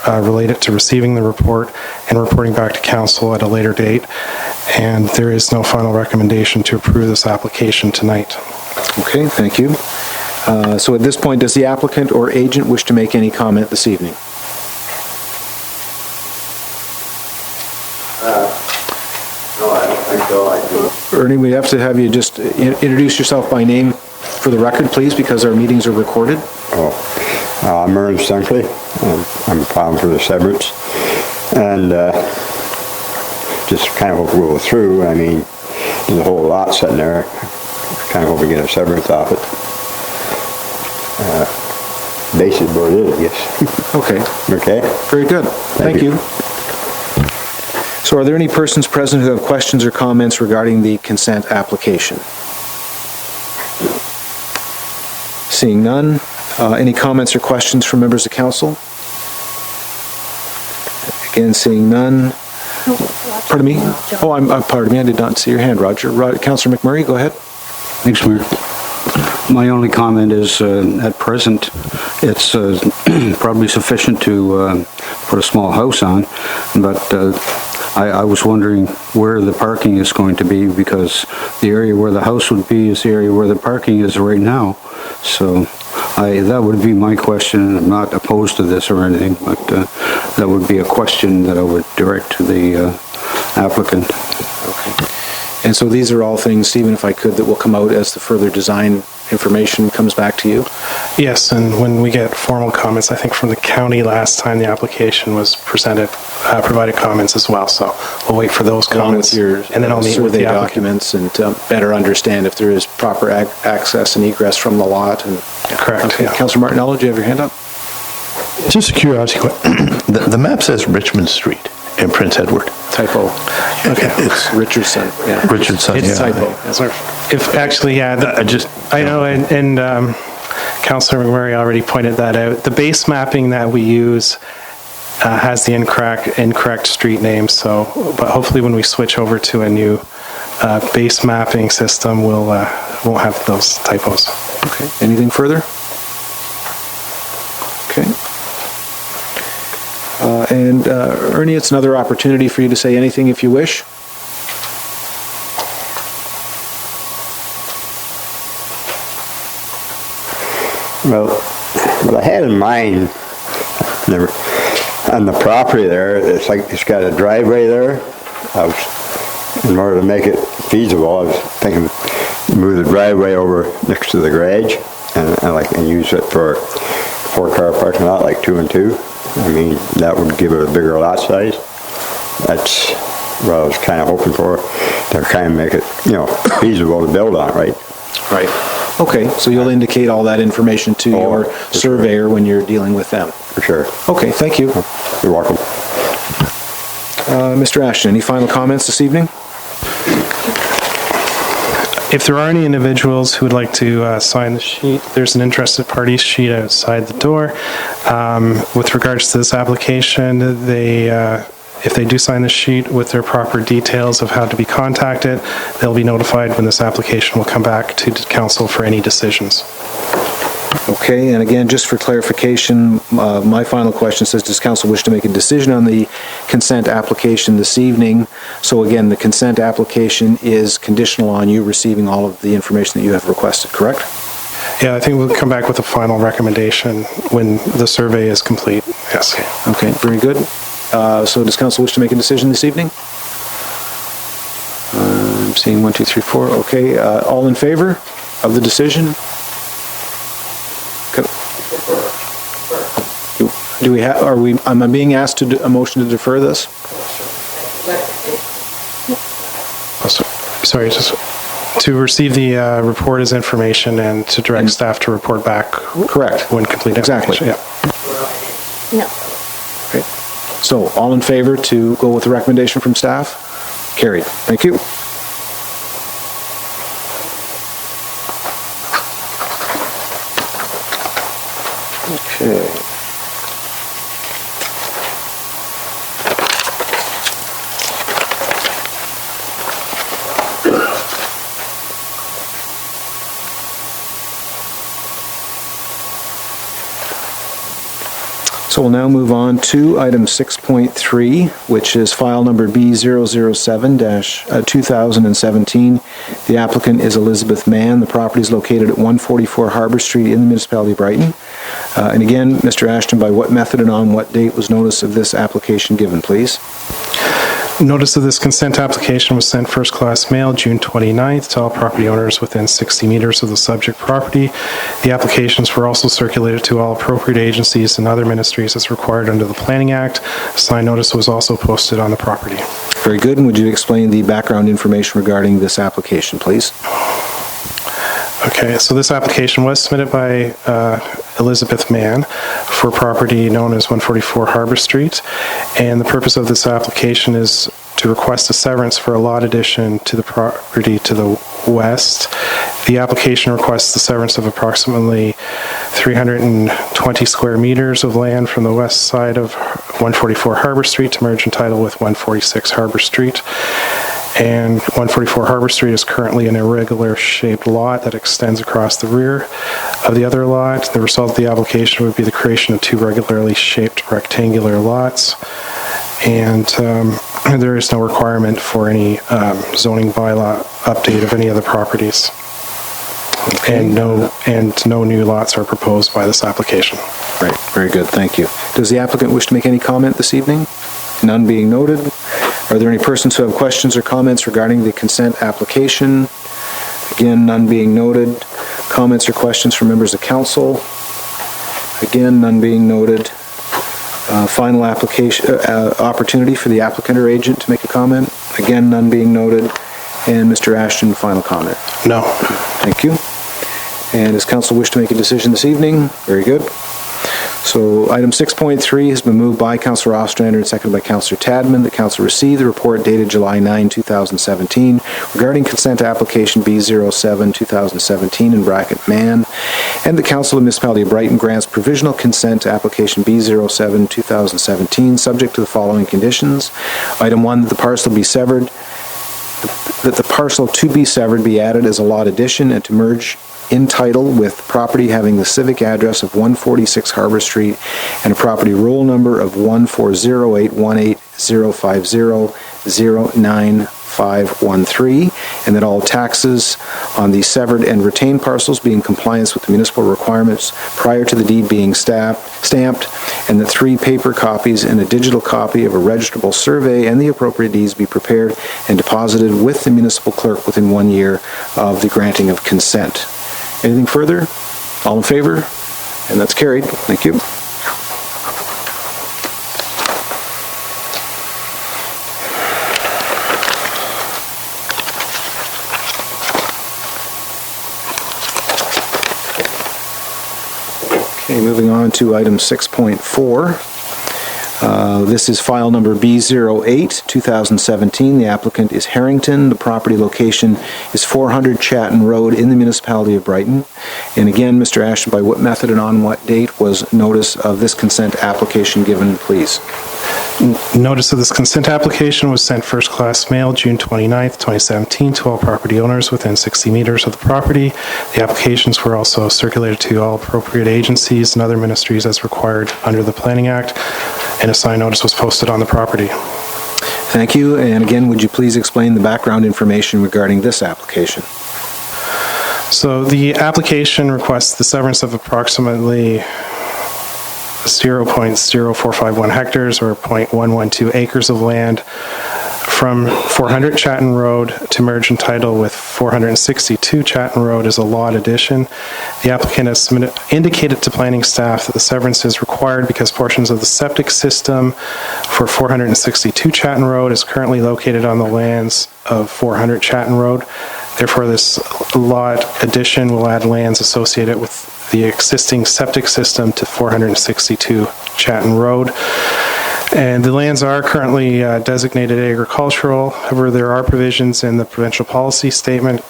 related to receiving the report and reporting back to council at a later date, and there is no final recommendation to approve this application tonight. Okay, thank you. So at this point, does the applicant or agent wish to make any comment this evening? No, I don't think so. I do. Ernie, we have to have you just introduce yourself by name for the record, please, because our meetings are recorded. I'm Ernst Dunkley. I'm filing for the severance. And just kind of hope we'll go through. I mean, there's a whole lot sitting there. Kind of hope we get a severance off it. Basically what it is, I guess. Okay. Okay? Very good. Thank you. So are there any persons present who have questions or comments regarding the consent application? Seeing none. Any comments or questions from members of council? Again, seeing none. Pardon me? Oh, pardon me. I did not see your hand, Roger. Councillor McMurray, go ahead. Thanks, Mayor. My only comment is, at present, it's probably sufficient to put a small house on, but I was wondering where the parking is going to be, because the area where the house would be is the area where the parking is right now. So that would be my question. I'm not opposed to this or anything, but that would be a question that I would direct to the applicant. Okay. And so these are all things, Stephen, if I could, that will come out as the further design information comes back to you? Yes, and when we get formal comments, I think from the county last time the application was presented, provided comments as well, so we'll wait for those comments. Along with your and then I'll meet with the applicant. documents and better understand if there is proper access and egress from the lot. And Correct. Okay. Yeah. Councillor Martinello, do you have your hand up? Just a curiosity question. The map says Richmond Street in Prince Edward. Typo. Okay. It's Richardson. Yeah. Richardson, It's yeah. typo. If actually, yeah, I know, and Councillor McMurray already pointed that out. The base mapping that we use has the incorrect street name, so, but hopefully when we switch over to a new base mapping system won't have those typos. Okay, anything further? Okay. And Ernie, it's another opportunity for you to say anything if you wish. Well, what I had in mind, on the property there, it's like it's got a driveway there. In order to make it feasible, I was thinking move the driveway over next to the garage and use it for 4-car parking lot, like 2 and 2. I mean, that would give it a bigger lot size. That's what I was kind of hoping for, to kind of make it, feasible to build on, right? Right. Okay, so you'll indicate all that information to your surveyor when you're dealing with them? For sure. Okay, thank you. You're welcome. Mr. Ashton, any final comments this evening? If there are any individuals who would like to sign the sheet, there's an interested parties sheet outside the door. With regards to this application, if they do sign the sheet with their proper details of how to be contacted, they'll be notified when this application will come back to council for any decisions. Okay, and again, just for clarification, my final question says, does council wish to make a decision on the consent application this evening? So again, the consent application is conditional on you receiving all of the information that you have requested, correct? Yeah, I think we'll come back with a final recommendation when the survey is complete, yes. Okay, very good. So does council wish to make a decision this evening? I'm seeing 1, 2, 3, 4. Okay, all in favor of the decision? Do we have, am I being asked to do a motion to defer this? Sorry, just to receive the report as information and to direct staff to report back. Correct. When complete. Exactly. Yeah. No. Okay. So, all in favor to go with the recommendation from staff? Carried. Thank you. Okay. So we'll now move on to item 6.3, which is file number B007-2017. The applicant is Elizabeth Mann. The property is located at 144 Harbor Street in the municipality of Brighton. And again, Mr. Ashton, by what method and on what date was notice of this application given, please? Notice of this consent application was sent first-class mail June 29th to all property owners within 60 meters of the subject property. The applications were also circulated to all appropriate agencies and other ministries as required under the Planning Act. A signed notice was also posted on the property. Very good. And would you explain the background information regarding this application, please? Okay, so this application was submitted by Elizabeth Mann for property known as 144 Harbor Street, and the purpose of this application is to request a severance for a lot addition to the property to the west. The application requests the severance of approximately 320 square meters of land from the west side of 144 Harbor Street to merge in title with 146 Harbor Street. And 144 Harbor Street is currently an irregular shaped lot that extends across the rear of the other lot. The result of the application would be the creation of 2 regularly shaped rectangular lots. And there is no requirement for any zoning bylaw update of any other properties. Okay. And no new lots are proposed by this application. Right, very good, thank you. Does the applicant wish to make any comment this evening? None being noted. Are there any persons who have questions or comments regarding the consent application? Again, none being noted. Comments or questions from members of council? Again, none being noted. Final application opportunity for the applicant or agent to make a comment? Again, none being noted. And Mr. Ashton, final comment? No. Thank you. And does council wish to make a decision this evening? Very good. So item 6.3 has been moved by Councillor Ostrander and seconded by Councillor Tadman. The council received the report dated July 9, 2017 regarding consent application B07-2017 in bracket Mann, and the Council of Municipality of Brighton grants provisional consent to application B07-2017 subject to the following conditions. Item 1, that the parcel be severed that the parcel to be severed be added as a lot addition and to merge in title with property having the civic address of 146 Harbor Street and a property roll number of 140818050095513, and that all taxes on the severed and retained parcels be in compliance with the municipal requirements prior to the deed being stamped, and that 3 paper copies and a digital copy of a registrable survey and the appropriate deeds be prepared and deposited with the municipal clerk within 1 year of the granting of consent. Anything further? All in favor? And that's carried. Thank you. Okay, moving on to item 6.4. This is file number B08, 2017. The applicant is Harrington. The property location is 400 Chatton Road in the municipality of Brighton. And again, Mr. Ashton, by what method and on what date was notice of this consent application given, please? Notice of this consent application was sent first class mail June 29th, 2017 to all property owners within 60 meters of the property. The applications were also circulated to all appropriate agencies and other ministries as required under the Planning Act, and a signed notice was posted on the property. Thank you. And again, would you please explain the background information regarding this application? So the application requests the severance of approximately 0.0451 hectares or 0.112 acres of land from 400 Chatton Road to merge in title with 462 Chatton Road as a lot addition. The applicant has indicated to planning staff that the severance is required because portions of the septic system for 462 Chatton Road is currently located on the lands of 400 Chatton Road. Therefore, this lot addition will add lands associated with the existing septic system to 462 Chatton Road. And the lands are currently designated agricultural. However, there are provisions in the provincial policy statement,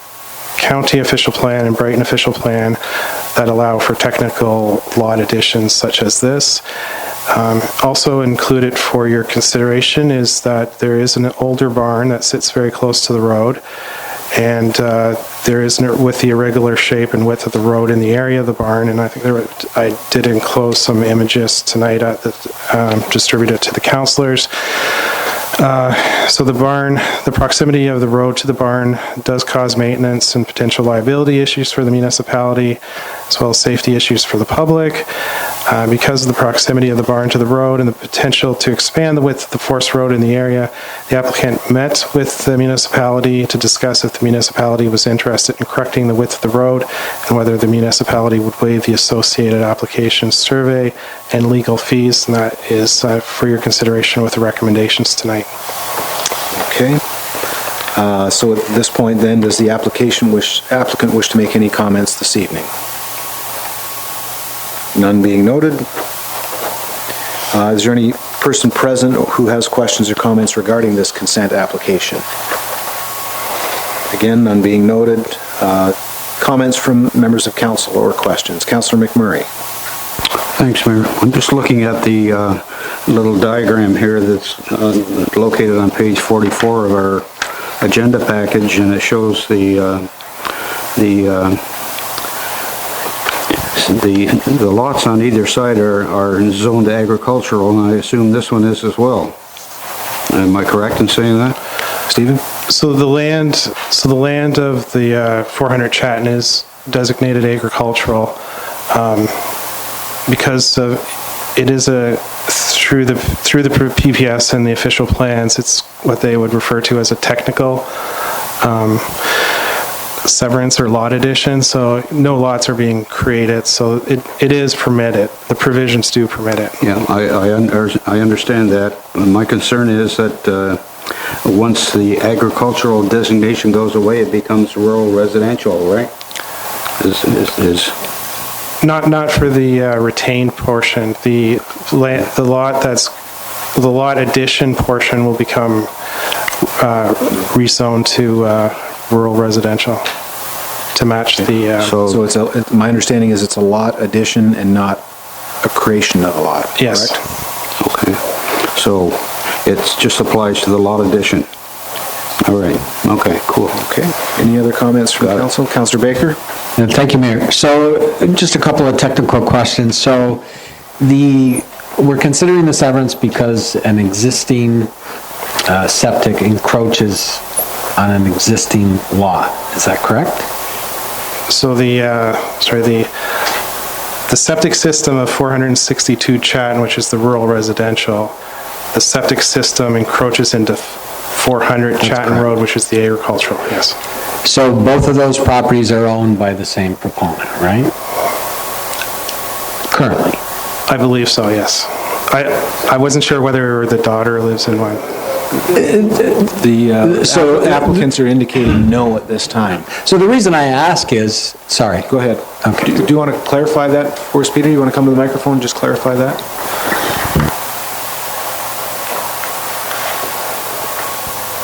county official plan, and Brighton official plan that allow for technical lot additions such as this. Also included for your consideration is that there is an older barn that sits very close to the road. And there is, with the irregular shape and width of the road in the area of the barn, and I think I did enclose some images tonight distributed to the councillors. So the proximity of the road to the barn does cause maintenance and potential liability issues for the municipality, as well as safety issues for the public. Because of the proximity of the barn to the road and the potential to expand the width of the forced road in the area, the applicant met with the municipality to discuss if the municipality was interested in correcting the width of the road and whether the municipality would waive the associated application survey and legal fees, and that is for your consideration with the recommendations tonight. Okay. So at this point then, does the applicant wish to make any comments this evening? None being noted. Is there any person present who has questions or comments regarding this consent application? Again, none being noted. Comments from members of council or questions? Councillor McMurray. Thanks, Mayor. I'm just looking at the little diagram here that's located on page 44 of our agenda package, and it shows the lots on either side are zoned agricultural, and I assume this one is as well. Am I correct in saying that? Stephen? So the land of the 400 Chatton is designated agricultural because it is through the PPS and the official plans. It's what they would refer to as a technical severance or lot addition, so no lots are being created, so it is permitted. The provisions do permit it. Yeah, I understand that. My concern is that once the agricultural designation goes away, it becomes rural residential, right? Not for the retained portion. The lot addition portion will become rezoned to rural residential to match the. So it's my understanding is it's a lot addition and not a creation of a lot. Yes. Correct? Okay. So it just applies to the lot addition. All right, okay, cool. Okay. Any other comments from council? Councillor Baker? Thank you, Mayor. So just a couple of technical questions. So we're considering the severance because an existing septic encroaches on an existing lot. Is that correct? So the septic system of 462 Chatton, which is the rural residential, the septic system encroaches into 400 Chatton correct. Road, which is the agricultural, yes. So both of those properties are owned by the same proponent, right? Currently? I believe so, yes. I wasn't sure whether the daughter lives in one. So applicants are indicating no at this time. So the reason I ask is, sorry. Go ahead. Okay. Do you want to clarify that for us, Peter? You want to come to the microphone and just clarify that?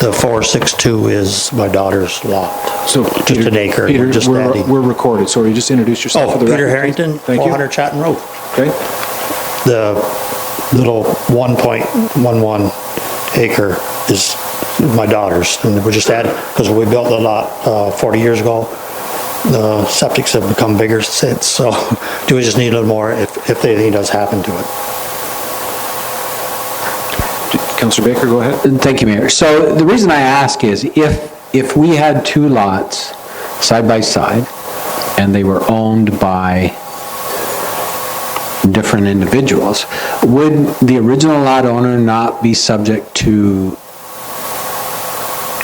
The 462 is my daughter's lot. So Just an acre. Peter, Just adding. we're recorded, so you just introduce yourself Oh, for the Peter record, Harrington, please. Thank you. 400 Chatton Road. Okay. The little 1.11 acre is my daughter's, and we're just adding, because we built the lot 40 years ago. The septics have become bigger since, so do we just need a little more if anything does happen to it. Councillor Baker, go ahead. Thank you, Mayor. So the reason I ask is if we had two lots side by side and they were owned by different individuals, would the original lot owner not be subject to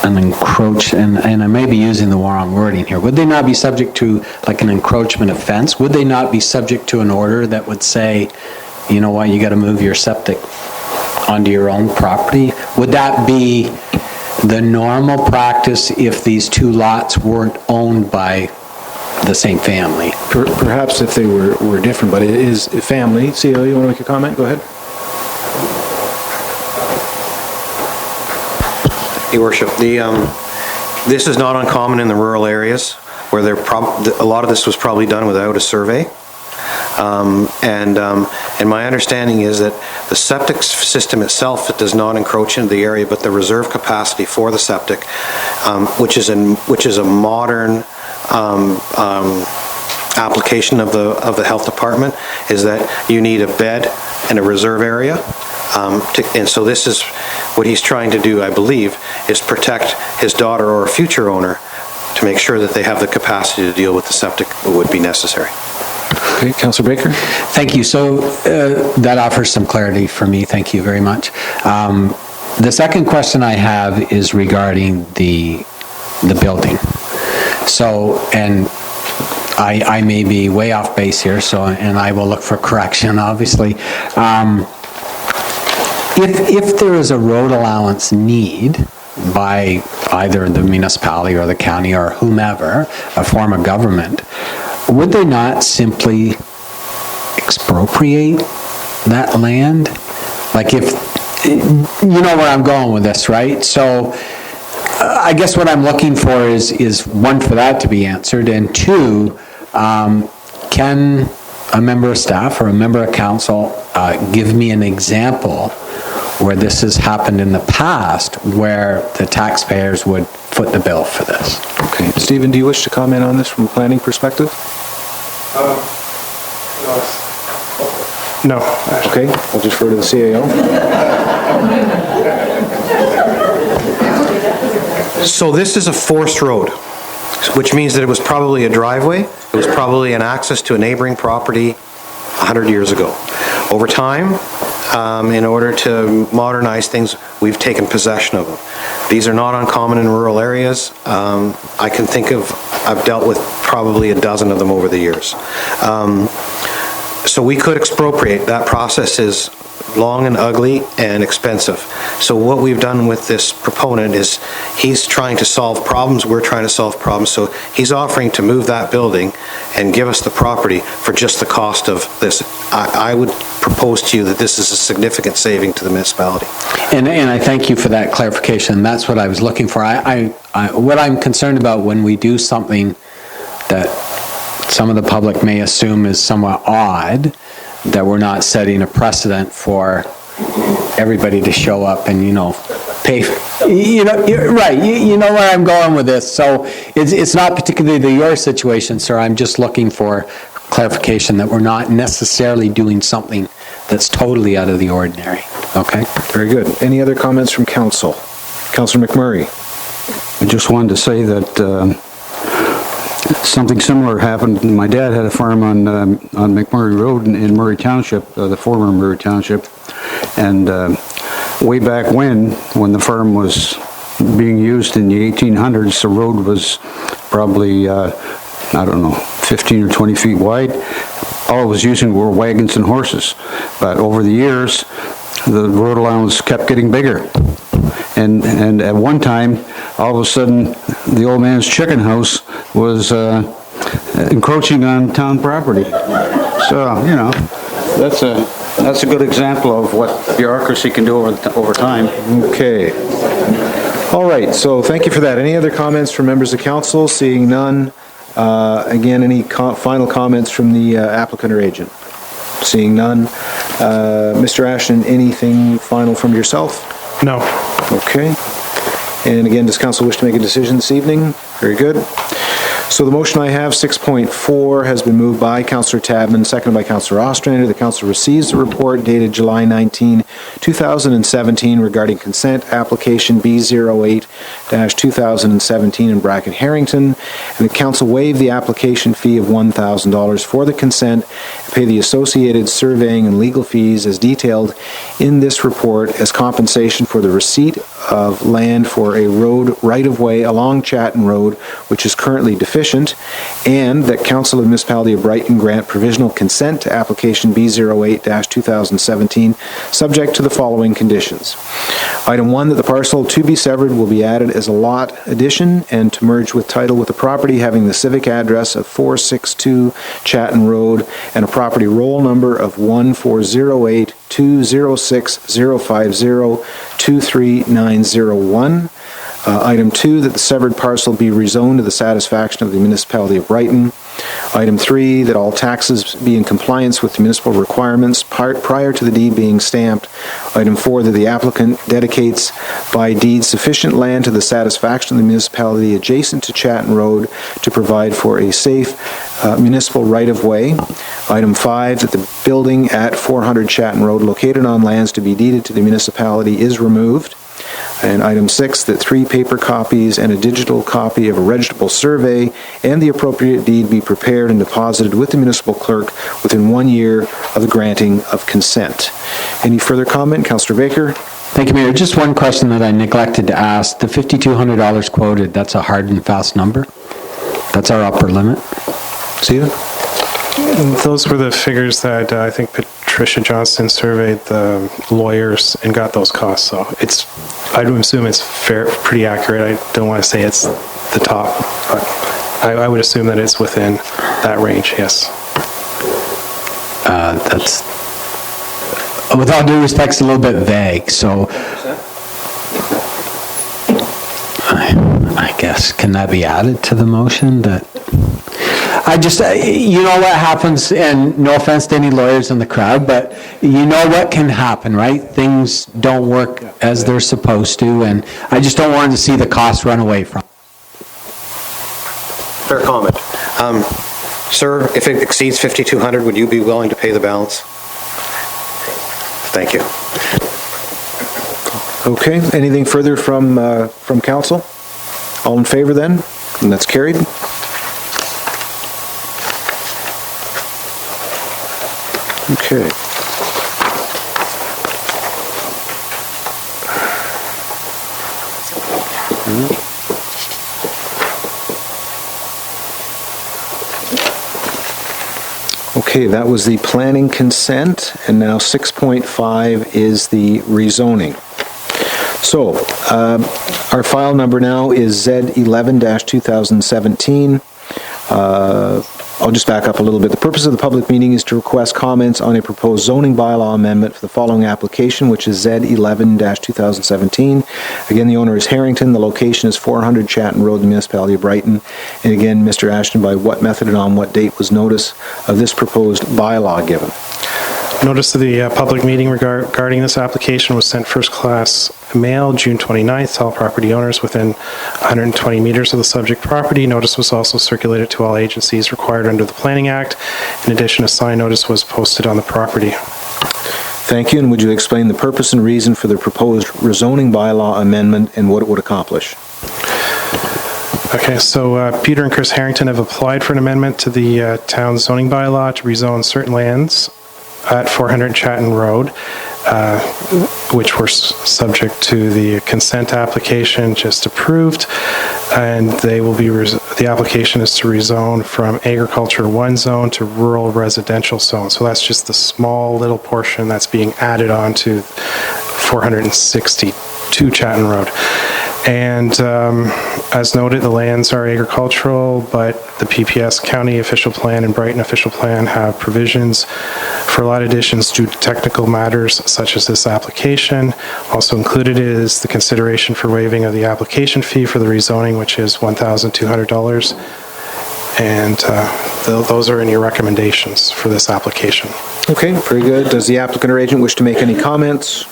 an and I may be using the wrong wording here, would they not be subject to like an encroachment offense? Would they not be subject to an order that would say, you know what, you got to move your septic onto your own property? Would that be the normal practice if these two lots weren't owned by the same family? Perhaps if they were different, but it is a family. CEO, you want to make a comment? Go ahead. Your Worship, this is not uncommon in the rural areas where a lot of this was probably done without a survey. And my understanding is that the septic system itself does not encroach into the area, but the reserve capacity for the septic, which is a modern application of the health department, is that you need a bed and a reserve area. And so this is what he's trying to do, I believe, is protect his daughter or a future owner to make sure that they have the capacity to deal with the septic that would be necessary. Okay, Councillor Baker. Thank you. So that offers some clarity for me. Thank you very much. The second question I have is regarding the building. So, and I may be way off base here, and I will look for correction, obviously. If there is a road allowance need by either the municipality or the county or whomever, a form of government, would they not simply expropriate that land? Like if, you know where I'm going with this, right? So I guess what I'm looking for is one, for that to be answered, and two, can a member of staff or a member of council give me an example where this has happened in the past where the taxpayers would foot the bill for this? Okay. Stephen, do you wish to comment on this from a planning perspective? No. Okay, I'll defer to the CAO. So this is a forced road, which means that it was probably a driveway. It was probably an access to a neighboring property 100 years ago. Over time, in order to modernize things, we've taken possession of them. These are not uncommon in rural areas. I can think of, I've dealt with probably a dozen of them over the years. So we could expropriate. That process is long and ugly and expensive. So what we've done with this proponent is he's trying to solve problems, we're trying to solve problems. So he's offering to move that building and give us the property for just the cost of this. I would propose to you that this is a significant saving to the municipality. And I thank you for that clarification. That's what I was looking for. What I'm concerned about when we do something that some of the public may assume is somewhat odd, that we're not setting a precedent for everybody to show up and, pay, you know, you're right, you know where I'm going with this. So it's not particularly your situation, sir. I'm just looking for clarification that we're not necessarily doing something that's totally out of the ordinary. Okay? Very good. Any other comments from council? Councillor McMurray. I just wanted to say that something similar happened. My dad had a farm on McMurray Road in Murray Township, the former Murray Township, and way back when the farm was being used in the 1800s, the road was probably, I don't know, 15 or 20 feet wide. All it was using were wagons and horses. But over the years, the road allowance kept getting bigger. And at one time, all of a sudden, the old man's chicken house was encroaching on town property. So, you know, that's a good example of what bureaucracy can do over time. Okay. All right, so thank you for that. Any other comments from members of council? Seeing none. Again, any final comments from the applicant or agent? Seeing none. Mr. Ashton, anything final from yourself? No. Okay. And again, does council wish to make a decision this evening? Very good. So the motion I have, 6.4, has been moved by Councillor Tabman, seconded by Councillor Ostrander. The council receives the report dated July 19, 2017 regarding consent application B08-2017 in bracket Harrington. And the council waive the application fee of $1,000 for the consent and pay the associated surveying and legal fees as detailed in this report as compensation for the receipt of land for a road right-of-way along Chatton Road, which is currently deficient, and that Council of the Municipality of Brighton grant provisional consent to application B08-2017, subject to the following conditions. Item 1, that the parcel to be severed will be added as a lot addition and to merge with title with the property having the civic address of 462 Chatton Road and a property roll number of 140820605023901. Item 2, that the severed parcel be rezoned to the satisfaction of the municipality of Brighton. Item 3, that all taxes be in compliance with the municipal requirements prior to the deed being stamped. Item 4, that the applicant dedicates by deed sufficient land to the satisfaction of the municipality adjacent to Chatton Road to provide for a safe municipal right-of-way. Item 5, that the building at 400 Chatton Road located on lands to be deeded to the municipality is removed. And item 6, that 3 paper copies and a digital copy of a registrable survey and the appropriate deed be prepared and deposited with the municipal clerk within 1 year of the granting of consent. Any further comment? Councillor Baker? Thank you, Mayor. Just one question that I neglected to ask. The $5,200 quoted, that's a hard and fast number? That's our upper limit? Stephen? Those were the figures that I think Patricia Johnston surveyed the lawyers and got those costs. So I would assume it's pretty accurate. I don't want to say it's the top, but I would assume that it's within that range, yes. That's, with all due respect, it's a little bit vague, so I guess, can that be added to the motion? That I just, you know what happens, and no offense to any lawyers in the crowd, but you know what can happen, right? Things don't work as they're supposed to, and I just don't want to see the cost run away from. Fair comment. Sir, if it exceeds $5,200, would you be willing to pay the balance? Thank you. Okay, anything further from council? All in favor then? And that's carried. Okay. Okay, that was the planning consent, and now 6.5 is the rezoning. So, our file number now is Z11-2017. I'll just back up a little bit. The purpose of the public meeting is to request comments on a proposed zoning bylaw amendment for the following application, which is Z11-2017. Again, the owner is Harrington. The location is 400 Chatton Road, the municipality of Brighton. And again, Mr. Ashton, by what method and on what date was notice of this proposed bylaw given? Notice of the public meeting regarding this application was sent first-class mail June 29th to all property owners within 120 meters of the subject property. Notice was also circulated to all agencies required under the Planning Act. In addition, a sign notice was posted on the property. Thank you, and would you explain the purpose and reason for the proposed rezoning bylaw amendment and what it would accomplish? Okay, so Peter and Chris Harrington have applied for an amendment to the town zoning bylaw to rezone certain lands at 400 Chatton Road, which were subject to the consent application just approved, and they will be, the application is to rezone from agriculture 1 zone to rural residential zone. So that's just the small little portion that's being added on to 462 Chatton Road. And as noted, the lands are agricultural, but the PPS County Official Plan and Brighton Official Plan have provisions for lot additions due to technical matters such as this application. Also included is the consideration for waiving of the application fee for the rezoning, which is $1,200. And those are in your recommendations for this application. Okay, very good. Does the applicant or agent wish to make any comments?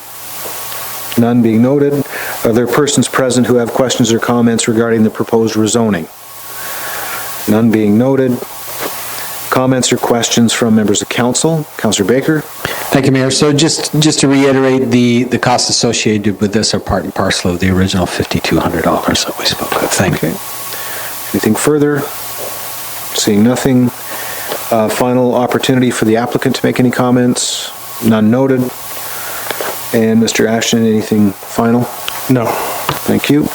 None being noted. Are there persons present who have questions or comments regarding the proposed rezoning? None being noted. Comments or questions from members of council? Councillor Baker? Thank you, Mayor. So just to reiterate, the costs associated with this are part and parcel of the original $5,200 that we spoke of. Thank you. Anything further? Seeing nothing. Final opportunity for the applicant to make any comments? None noted. And Mr. Ashton, anything final? No. Thank you.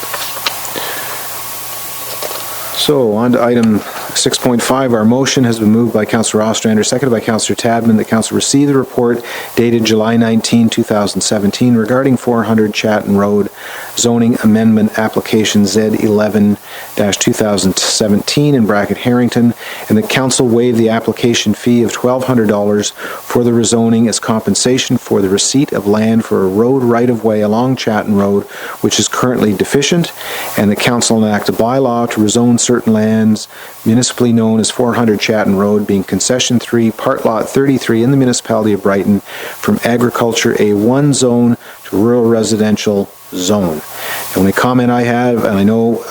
So on to item 6.5, our motion has been moved by Councillor Ostrander, seconded by Councillor Tadman, that Council receive the report dated July 19, 2017 regarding 400 Chatton Road zoning amendment application Z11-2017 in bracket Harrington, and that Council waive the application fee of $1,200 for the rezoning as compensation for the receipt of land for a road right-of-way along Chatton Road, which is currently deficient, and the Council enact a bylaw to rezone certain lands municipally known as 400 Chatton Road, being Concession 3, Part Lot 33 in the municipality of Brighton, from agriculture A1 zone to rural residential zone. The only comment I have, and I know,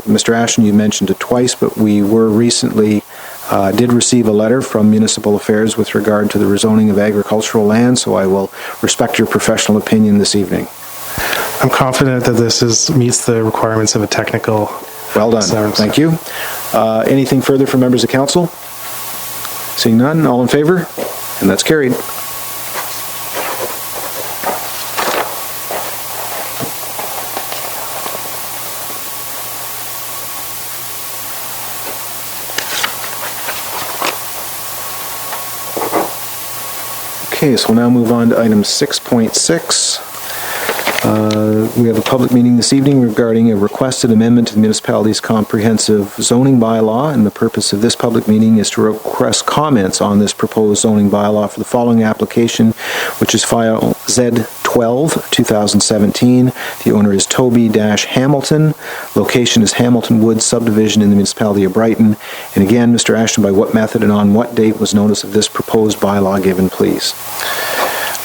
Mr. Ashton, you mentioned it twice, but we were recently did receive a letter from Municipal Affairs with regard to the rezoning of agricultural land, so I will respect your professional opinion this evening. I'm confident that this meets the requirements of a technical. Well done. Thank you. Anything further from members of council? Seeing none, all in favor? And that's carried. Okay, so we'll now move on to item 6.6. We have a public meeting this evening regarding a requested amendment to the municipality's comprehensive zoning bylaw, and the purpose of this public meeting is to request comments on this proposed zoning bylaw for the following application, which is file Z12, 2017. The owner is Toby-Hamilton. Location is Hamilton Woods subdivision in the municipality of Brighton. And again, Mr. Ashton, by what method and on what date was notice of this proposed bylaw given, please?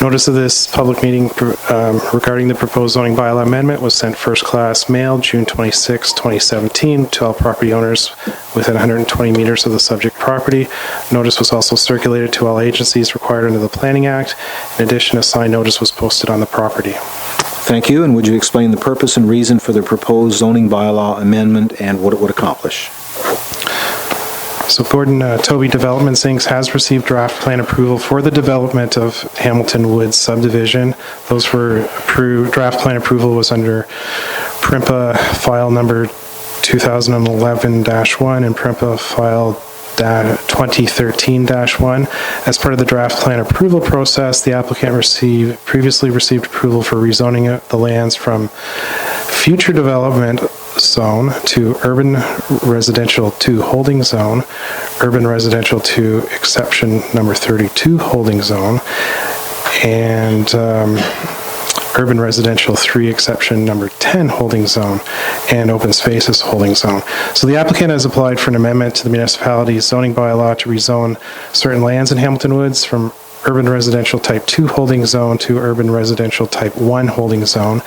Notice of this public meeting regarding the proposed zoning bylaw amendment was sent first-class mail June 26, 2017 to all property owners within 120 meters of the subject property. Notice was also circulated to all agencies required under the Planning Act. In addition, a signed notice was posted on the property. Thank you, and would you explain the purpose and reason for the proposed zoning bylaw amendment and what it would accomplish? So Gordon Toby Developments Inc. has received draft plan approval for the development of Hamilton Woods subdivision. Those were approved, draft plan approval was under PRIMPA file number 2011-1 and PRIMPA file 2013-1. As part of the draft plan approval process, the applicant previously received approval for rezoning the lands from future development zone to urban residential 2 holding zone, urban residential 2 exception number 32 holding zone, and urban residential 3 exception number 10 holding zone, and open spaces holding zone. So the applicant has applied for an amendment to the municipality's zoning bylaw to rezone certain lands in Hamilton Woods from urban residential type 2 holding zone to urban residential type 1 holding zone.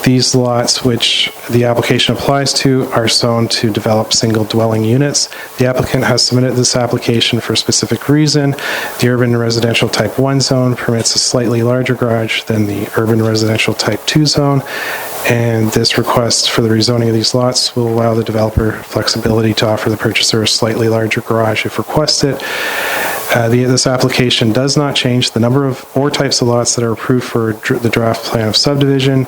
These lots, which the application applies to, are zoned to develop single dwelling units. The applicant has submitted this application for a specific reason. The urban residential type 1 zone permits a slightly larger garage than the urban residential type 2 zone, and this request for the rezoning of these lots will allow the developer flexibility to offer the purchaser a slightly larger garage if requested. This application does not change the number of or types of lots that are approved for the draft plan of subdivision,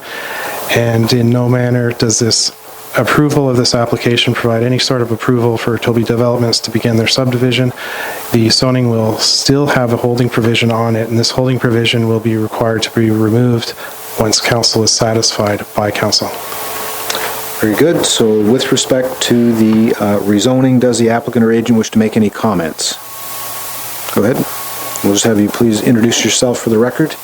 and in no manner does this approval of this application provide any sort of approval for Toby Developments to begin their subdivision. The zoning will still have a holding provision on it, and this holding provision will be required to be removed once council is satisfied by council. Very good. So with respect to the rezoning, does the applicant or agent wish to make any comments? Go ahead. We'll just have you please introduce yourself for the record.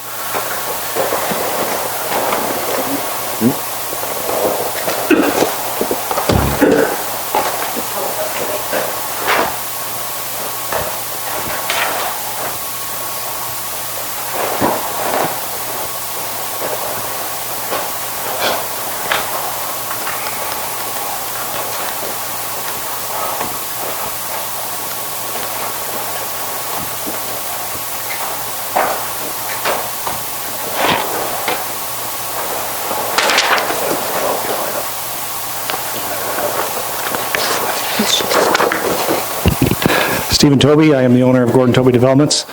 Stephen Toby, I am the owner of Gordon Toby Developments.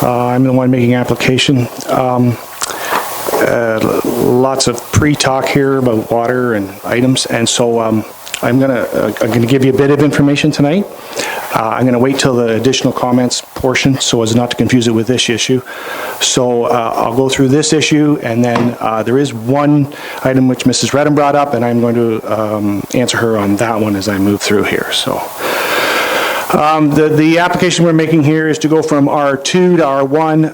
I'm the one making application. Lots of pre-talk here about water and items, and so I'm gonna give you a bit of information tonight. I'm gonna wait till the additional comments portion so as not to confuse it with this issue. So I'll go through this issue, and then there is one item which Mrs. Redden brought up, and I'm going to answer her on that one as I move through here. So. The application we're making here is to go from R2 to R1.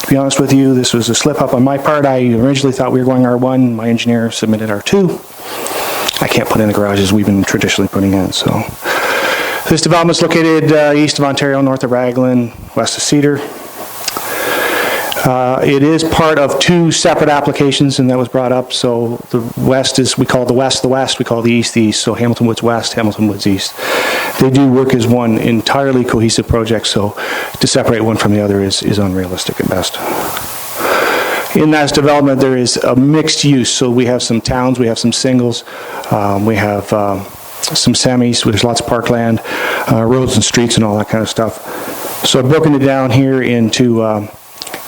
To be honest with you, this was a slip up on my part. I originally thought we were going R1. My engineer submitted R2. I can't put in the garages we've been traditionally putting in. So this development is located east of Ontario, north of Raglan, west of Cedar. It is part of two separate applications, and that was brought up. So the west is, we call the west, we call the east. So Hamilton Woods West, Hamilton Woods East. They do work as one entirely cohesive project, so to separate one from the other is unrealistic at best. In that development, there is a mixed use. So we have some towns, we have some singles, we have some semis, there's lots of parkland, roads and streets and all that kind of stuff. So I've broken it down here into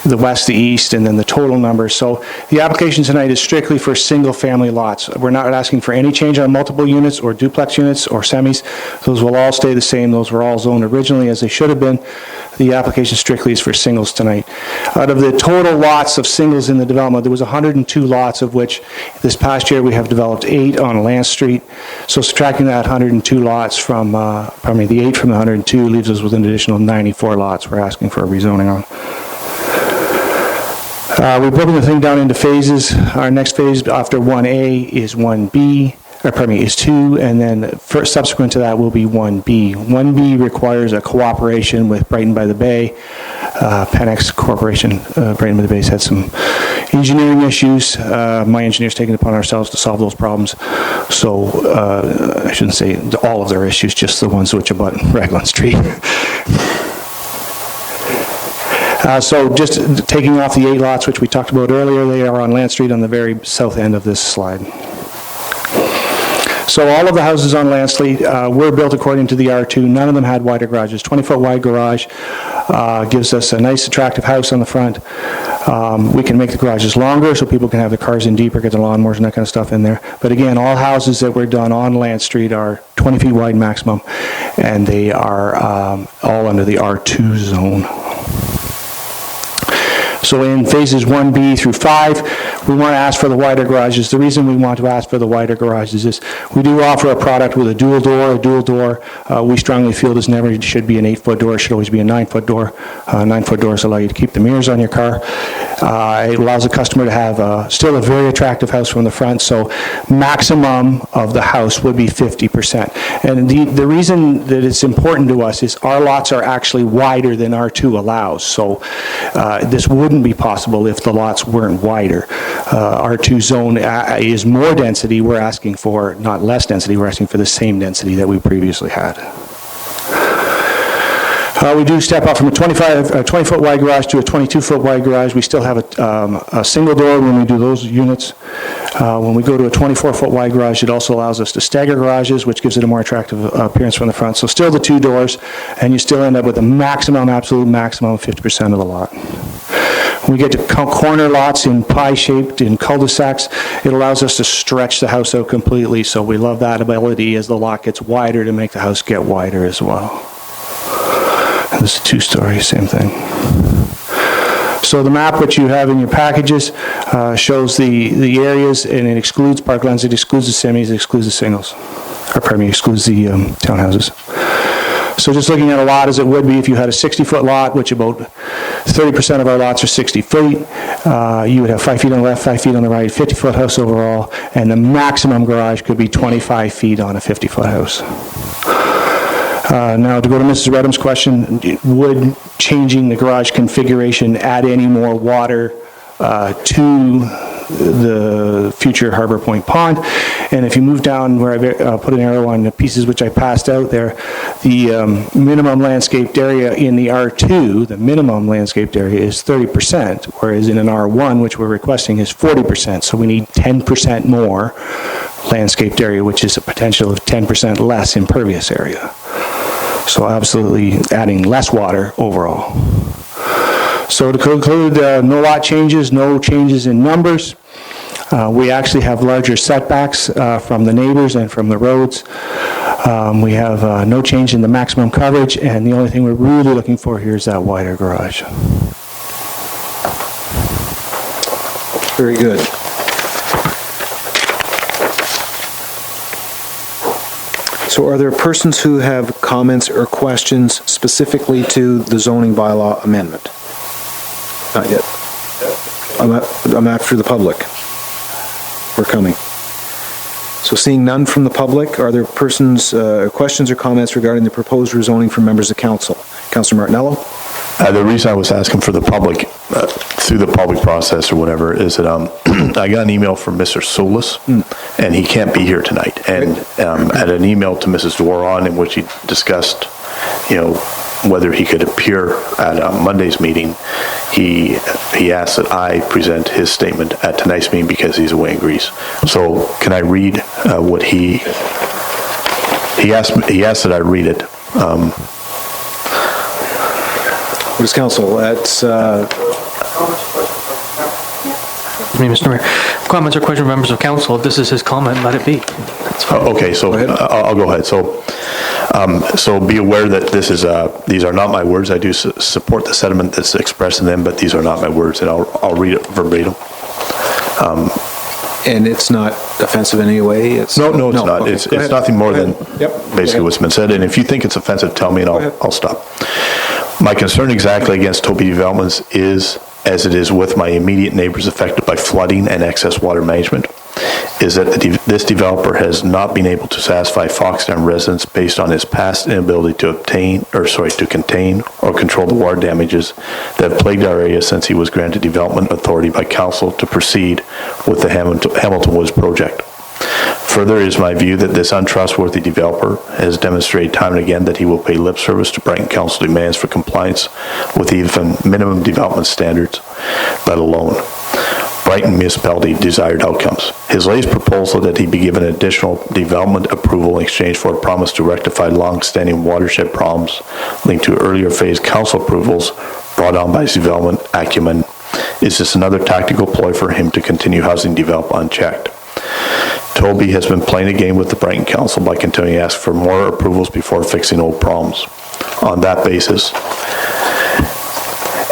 the west, the east, and then the total number. So the application tonight is strictly for single-family lots. We're not asking for any change on multiple units or duplex units or semis. Those will all stay the same. Those were all zoned originally as they should have been. The application strictly is for singles tonight. Out of the total lots of singles in the development, there was 102 lots, of which this past year we have developed 8 on Lance Street. So subtracting that 102 lots from, the 8 from the 102 leaves us with an additional 94 lots we're asking for a rezoning on. We've broken the thing down into phases. Our next phase after 1A is 1B, is 2, and then subsequent to that will be 1B. 1B requires a cooperation with Brighton by the Bay. Penex Corporation, Brighton by the Bay's had some engineering issues. My engineer's taken it upon ourselves to solve those problems. So I shouldn't say all of their issues, just the ones which abut Raglan Street. So just taking off the 8 lots, which we talked about earlier, they are on Lance Street on the very south end of this slide. So all of the houses on Lance Street were built according to the R2. None of them had wider garages. 20-foot wide garage gives us a nice, attractive house on the front. We can make the garages longer so people can have their cars in deeper, get their lawnmowers and that kind of stuff in there. But again, all houses that were done on Lance Street are 20 feet wide maximum, and they are all under the R2 zone. So in phases 1B through 5, we want to ask for the wider garages. The reason we want to ask for the wider garages is we do offer a product with a dual door. A dual door, we strongly feel this never should be an 8-foot door. It should always be a 9-foot door. 9-foot doors allow you to keep the mirrors on your car. It allows the customer to have still a very attractive house from the front, so maximum of the house would be 50%. And the reason that it's important to us is our lots are actually wider than R2 allows, so this wouldn't be possible if the lots weren't wider. R2 zone is more density. We're asking for not less density, we're asking for the same density that we previously had. We do step up from a 20-foot wide garage to a 22-foot wide garage. We still have a single door when we do those units. When we go to a 24-foot wide garage, it also allows us to stagger garages, which gives it a more attractive appearance from the front. So still the 2 doors, and you still end up with a maximum, absolute maximum of 50% of the lot. When we get to corner lots in pie-shaped, in cul-de-sacs, it allows us to stretch the house out completely. So we love that ability as the lot gets wider to make the house get wider as well. And this is a 2-story, same thing. So the map which you have in your packages shows the areas, and it excludes parklands, it excludes the semis, it excludes the singles. Or pardon me, excludes the townhouses. So just looking at a lot as it would be if you had a 60-foot lot, which about 30% of our lots are 60 feet, you would have 5 feet on the left, 5 feet on the right, 50-foot house overall, and the maximum garage could be 25 feet on a 50-foot house. Now, to go to Mrs. Redham's question, would changing the garage configuration add any more water to the future Harbor Point Pond? And if you move down where I put an arrow on the pieces which I passed out there, the minimum landscaped area in the R2, the minimum landscaped area is 30%, whereas in an R1, which we're requesting, is 40%. So we need 10% more landscaped area, which is a potential of 10% less impervious area. So absolutely adding less water overall. So to conclude, no lot changes, no changes in numbers. We actually have larger setbacks from the neighbors and from the roads. We have no change in the maximum coverage, and the only thing we're really looking for here is that wider garage. Very good. So are there persons who have comments or questions specifically to the zoning bylaw amendment? Not yet. I'm after the public. We're coming. So seeing none from the public, are there persons, questions or comments regarding the proposed rezoning from members of council? Councillor Martinello? The reason I was asking for the public, through the public process or whatever, is that I got an email from Mr. Solis, and he can't be here tonight. And at an email to Mrs. Doran in which he discussed, whether he could appear at Monday's meeting, he asked that I present his statement at tonight's meeting because he's away in Greece. So can I read what he asked that I read it. What is council? That's... Me, Mr. Mayor. Comments or questions from members of council, if this is his comment, let it be. Okay, so I'll go ahead. So be aware that these are not my words. I do support the sentiment that's expressed in them, but these are not my words, and I'll read it verbatim. And it's not offensive in any way? No, it's not. Okay, it's nothing more than basically what's been said, and if you think it's offensive, tell me and I'll stop. My concern exactly against Toby Developments is, as it is with my immediate neighbors affected by flooding and excess water management, is that this developer has not been able to satisfy Foxtown residents based on his past inability to contain or control the water damages that have plagued our area since he was granted development authority by council to proceed with the Hamilton Woods project. Further, it is my view that this untrustworthy developer has demonstrated time and again that he will pay lip service to Brighton Council demands for compliance with even minimum development standards, let alone Brighton municipality desired outcomes. His latest proposal that he be given additional development approval in exchange for a promise to rectify long-standing watershed problems linked to earlier phase council approvals brought on by his development acumen is just another tactical ploy for him to continue housing development unchecked. Toby has been playing a game with the Brighton Council by continuing to ask for more approvals before fixing old problems. On that basis,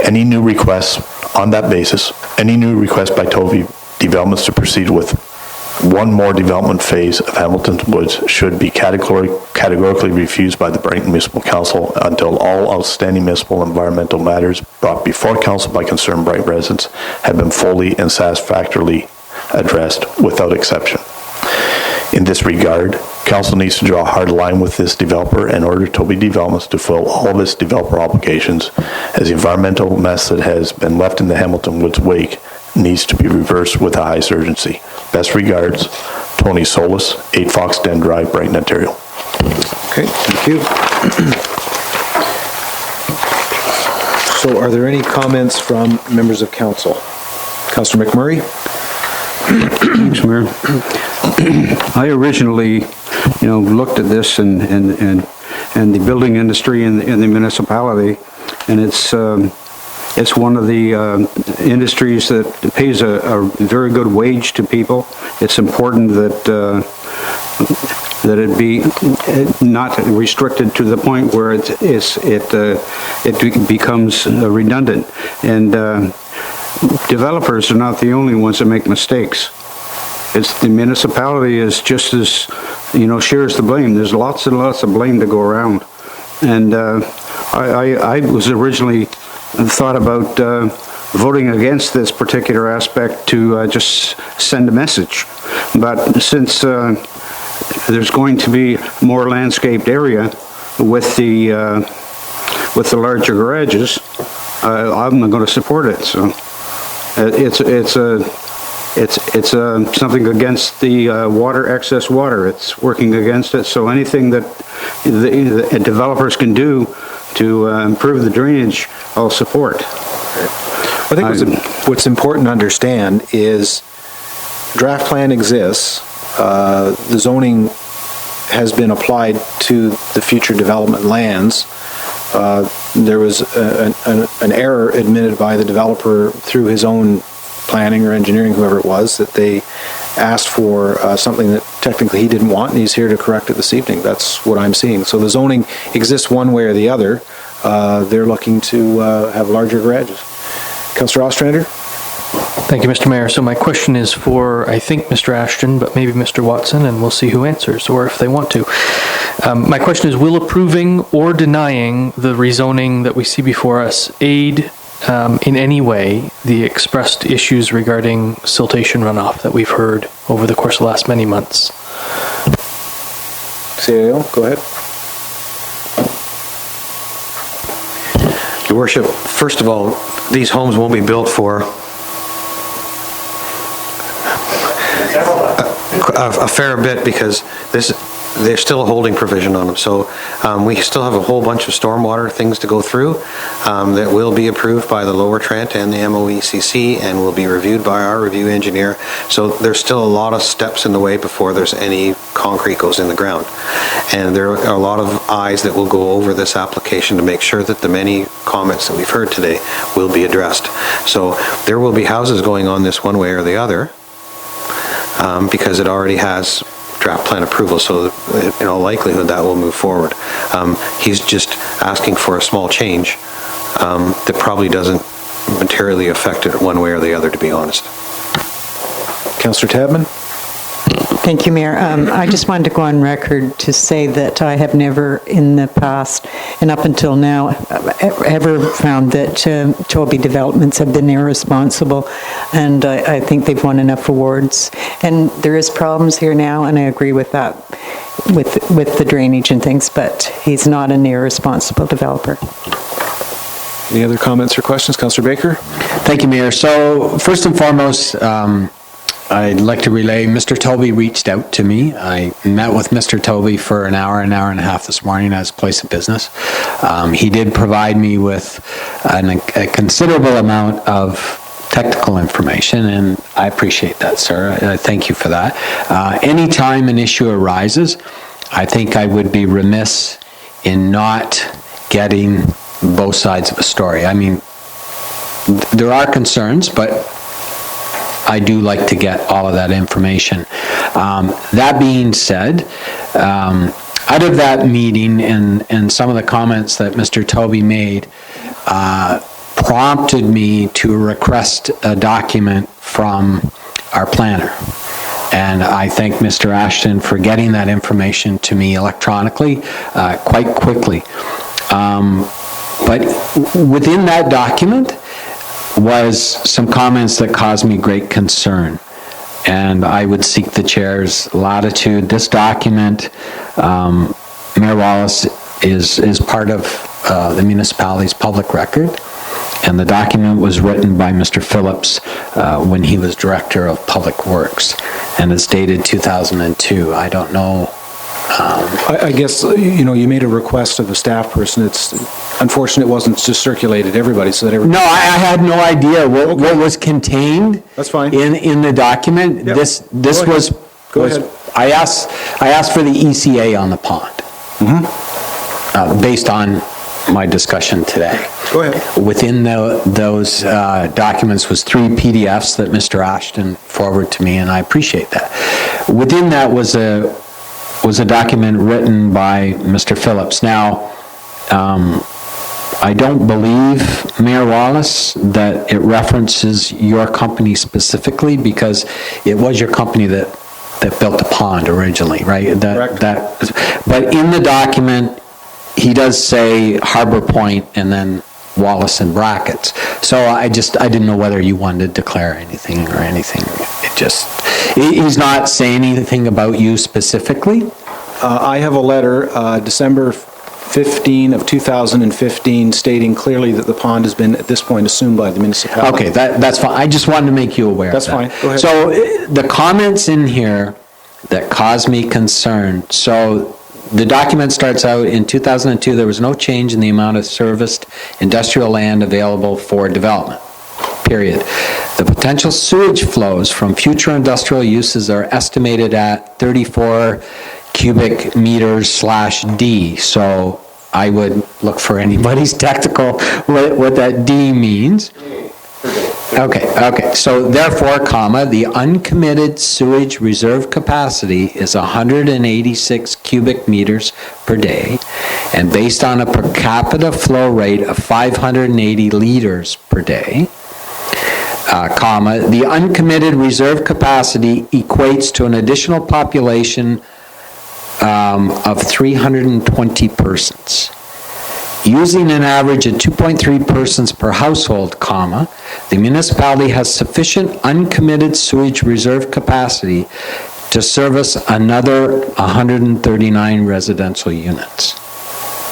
any new requests On that basis, any new request by Toby Developments to proceed with one more development phase of Hamilton Woods should be categorically refused by the Brighton Municipal Council until all outstanding municipal environmental matters brought before council by concerned Brighton residents have been fully and satisfactorily addressed without exception. In this regard, council needs to draw a hard line with this developer and order Toby Developments to fulfill all of its developer obligations, as the environmental mess that has been left in the Hamilton Woods wake needs to be reversed with the highest urgency. Best regards, Tony Solis, 8 Foxden Drive, Brighton, Ontario. Okay, thank you. So are there any comments from members of council? Councillor McMurray? Thanks, Mayor. I originally, looked at this and the building industry in the municipality, and it's one of the industries that pays a very good wage to people. It's important that it be not restricted to the point where it becomes redundant. And developers are not the only ones that make mistakes. It's the municipality is just as, shares the blame. There's lots and lots of blame to go around. And I was originally thought about voting against this particular aspect to just send a message. But since there's going to be more landscaped area with the larger garages, I'm going to support it. So it's something against the excess water. It's working against it. So anything that the developers can do to improve the drainage, I'll support. I think what's important to understand is draft plan exists. The zoning has been applied to the future development lands. There was an error admitted by the developer through his own planning or engineering, whoever it was, that they asked for something that technically he didn't want, and he's here to correct it this evening. That's what I'm seeing. So the zoning exists one way or the other. They're looking to have larger garages. Councillor Ostrander? Thank you, Mr. Mayor. So my question is for, I think, Mr. Ashton, but maybe Mr. Watson, and we'll see who answers, or if they want to. My question is, will approving or denying the rezoning that we see before us aid in any way the expressed issues regarding siltation runoff that we've heard over the course of the last many months? CAO, go ahead. Your Worship, first of all, these homes won't be built for a fair bit, because there's still a holding provision on them. So we still have a whole bunch of stormwater things to go through that will be approved by the Lower Trent and the MOECC and will be reviewed by our review engineer. So there's still a lot of steps in the way before there's any concrete goes in the ground. And there are a lot of eyes that will go over this application to make sure that the many comments that we've heard today will be addressed. So there will be houses going on this one way or the other, because it already has draft plan approval, so in all likelihood that will move forward. He's just asking for a small change that probably doesn't materially affect it one way or the other, to be honest. Councillor Tabman? Thank you, Mayor. I just wanted to go on record to say that I have never in the past and up until now ever found that Toby Developments have been irresponsible, and I think they've won enough awards. And there is problems here now, and I agree with that, with the drainage and things, but he's not an irresponsible developer. Any other comments or questions? Councillor Baker? Thank you, Mayor. So first and foremost, I'd like to relay, Mr. Toby reached out to me. I met with Mr. Toby for an hour and a half this morning as a place of business. He did provide me with a considerable amount of technical information, and I appreciate that, sir. I thank you for that. Anytime an issue arises, I think I would be remiss in not getting both sides of a story. I mean, there are concerns, but I do like to get all of that information. That being said, out of that meeting and some of the comments that Mr. Toby made, prompted me to request a document from our planner. And I thank Mr. Ashton for getting that information to me electronically quite quickly. But within that document was some comments that caused me great concern. And I would seek the chair's latitude. This document, Mayor Wallace, is part of the municipality's public record. And the document was written by Mr. Phillips when he was Director of Public Works, and it's dated 2002. I don't know. I guess, you know, you made a request of a staff person. It's unfortunate it wasn't just circulated to everybody so that everybody... No, I had no idea what was contained. That's fine. In the document. Yep. This Go ahead. I asked for the ECA on the pond. Based on my discussion today. Go ahead. Within those documents was 3 PDFs that Mr. Ashton forwarded to me, and I appreciate that. Within that was a document written by Mr. Phillips. Now, I don't believe, Mayor Wallace, that it references your company specifically, because it was your company that built the pond originally, right? Correct. But in the document, he does say Harbor Point and then Wallace in brackets. So I didn't know whether you wanted to declare anything or anything. He's not saying anything about you specifically. I have a letter, December 15 of 2015, stating clearly that the pond has been, at this point, assumed by the municipality. Okay, that's fine. I just wanted to make you aware of that. That's fine. Go ahead. So the comments in here that caused me concern, so the document starts out, in 2002, there was no change in the amount of serviced industrial land available for development, period. The potential sewage flows from future industrial uses are estimated at 34 cubic meters /D. So I would look for anybody's technical, what that D means. Okay, so therefore, comma, the uncommitted sewage reserve capacity is 186 cubic meters per day, and based on a per capita flow rate of 580 liters per day, comma, the uncommitted reserve capacity equates to an additional population of 320 persons. Using an average of 2.3 persons per household, comma, the municipality has sufficient uncommitted sewage reserve capacity to service another 139 residential units.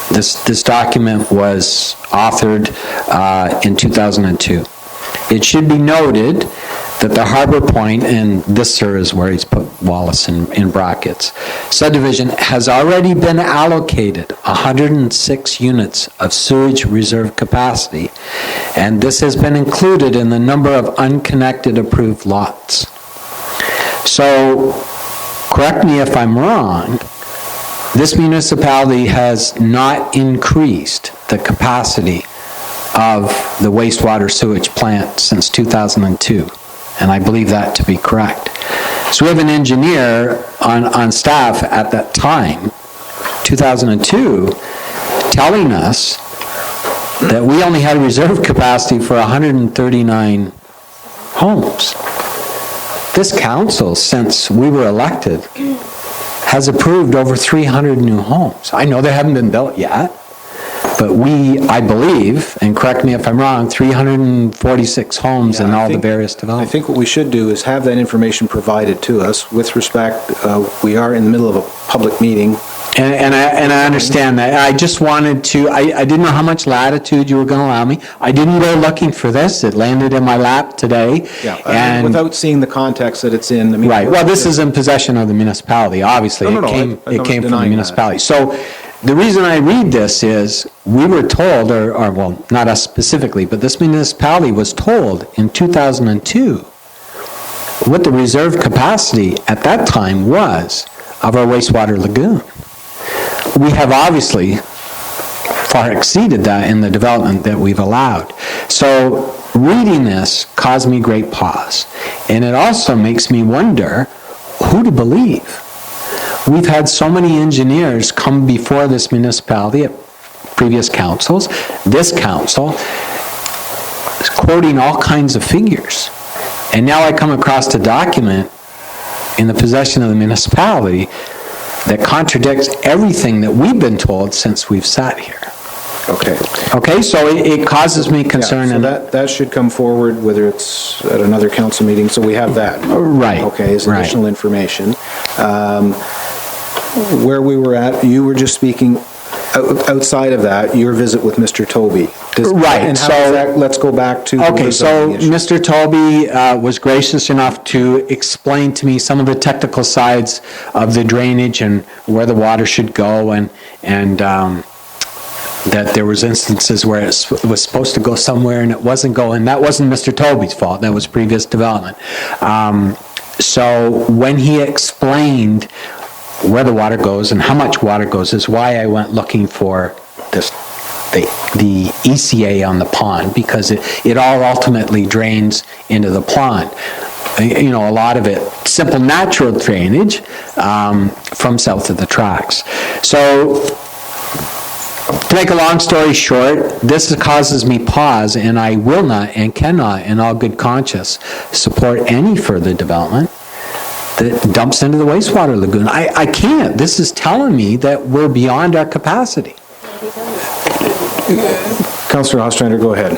This document was authored in 2002. It should be noted that the Harbor Point, and this, sir, is where he's put Wallace in brackets, subdivision has already been allocated 106 units of sewage reserve capacity, and this has been included in the number of unconnected approved lots. So, correct me if I'm wrong, this municipality has not increased the capacity of the wastewater sewage plant since 2002. And I believe that to be correct. So we have an engineer on staff at that time, 2002, telling us that we only had reserve capacity for 139 homes. This council, since we were elected, has approved over 300 new homes. I know they haven't been built yet, but I believe, and correct me if I'm wrong, 346 homes in all the various I developments. think what we should do is have that information provided to us. With respect, we are in the middle of a public meeting. And I understand that. I just wanted to, I didn't know how much latitude you were going to allow me. I didn't go looking for this. It landed in my lap today. Yeah, And without seeing the context that it's in. I mean, right. Well, this is in possession of the municipality, obviously. No, It came from the denying municipality. So the reason I read this is we were told, or well, not us specifically, but this municipality was told in 2002 what the reserve capacity at that time was of our wastewater lagoon. We have obviously far exceeded that in the development that we've allowed. So reading this caused me great pause. And it also makes me wonder who to believe. We've had so many engineers come before this municipality at previous councils, this council, quoting all kinds of figures. And now I come across a document in the possession of the municipality that contradicts everything that we've been told since we've sat here. Okay. Okay, so it causes me concern. Yeah, so that should come forward, whether it's at another council meeting, so we have that. Right. Okay, as right. additional information. Where we were at, you were just speaking, outside of that, your visit with Mr. Toby. Right, And how so- does that, let's go back to. the Okay, so zoning issue. Mr. Toby was gracious enough to explain to me some of the technical sides of the drainage and where the water should go, and that there was instances where it was supposed to go somewhere and it wasn't going. That wasn't Mr. Toby's fault, that was previous development. So when he explained where the water goes and how much water goes is why I went looking for the ECA on the pond, because it all ultimately drains into the pond. You know, a lot of it, simple natural drainage from south of the tracks. So, to make a long story short, this causes me pause, and I will not and cannot, in all good conscience, support any further development that dumps into the wastewater lagoon. I can't. This is telling me that we're beyond our capacity. Councillor Ostrander, go ahead.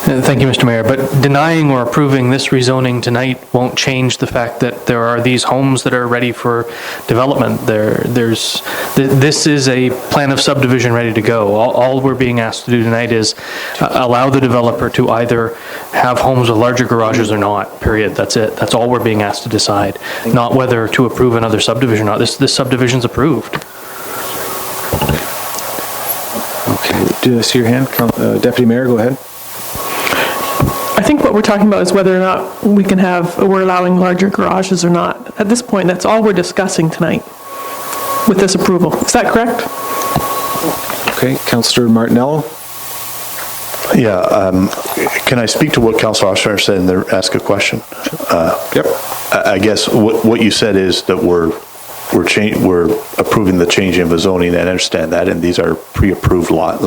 Thank you, Mr. Mayor, but denying or approving this rezoning tonight won't change the fact that there are these homes that are ready for development. This is a plan of subdivision ready to go. All we're being asked to do tonight is allow the developer to either have homes with larger garages or not, period. That's it. That's all we're being asked to decide, not whether to approve another subdivision or not. This subdivision's approved. Okay, do I see your hand? Deputy Mayor, go ahead. I think what we're talking about is whether or not we're allowing larger garages or not. At this point, that's all we're discussing tonight with this approval. Is that correct? Okay, Councillor Martinello? Yeah, can I speak to what Councillor Ostrander said and then ask a question? Yep. I guess what you said is that we're approving the change in the zoning, and I understand that, and these are pre-approved lot,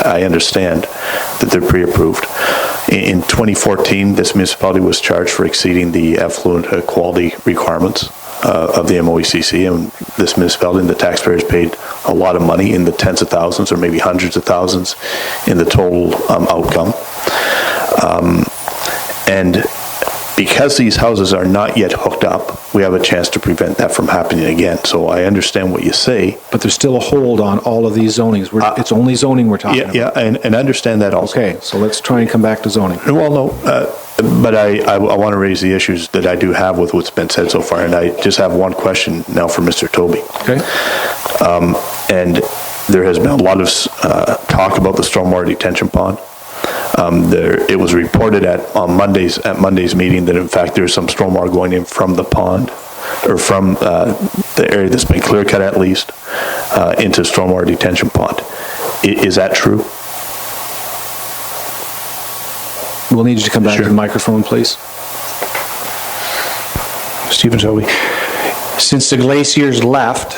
I understand that they're pre-approved. In 2014, this municipality was charged for exceeding the effluent quality requirements of the MOECC, and this municipality and the taxpayers paid a lot of money, in the tens of thousands or maybe hundreds of thousands in the total outcome. And because these houses are not yet hooked up, we have a chance to prevent that from happening again. So I understand what you say. But there's still a hold on all of these zonings. It's only zoning we're talking about. Yeah, and I understand that also. Okay, so let's try and come back to zoning. Well, no, but I want to raise the issues that I do have with what's been said so far, and I just have one question now for Mr. Toby. Okay. And there has been a lot of talk about the stormwater detention pond. It was reported at Monday's meeting that in fact there's some stormwater going in from the pond, or from the area that's been clear cut at least, into stormwater detention pond. Is that true? We'll need you to come back to the microphone, please. Stephen Toby. Since the glaciers left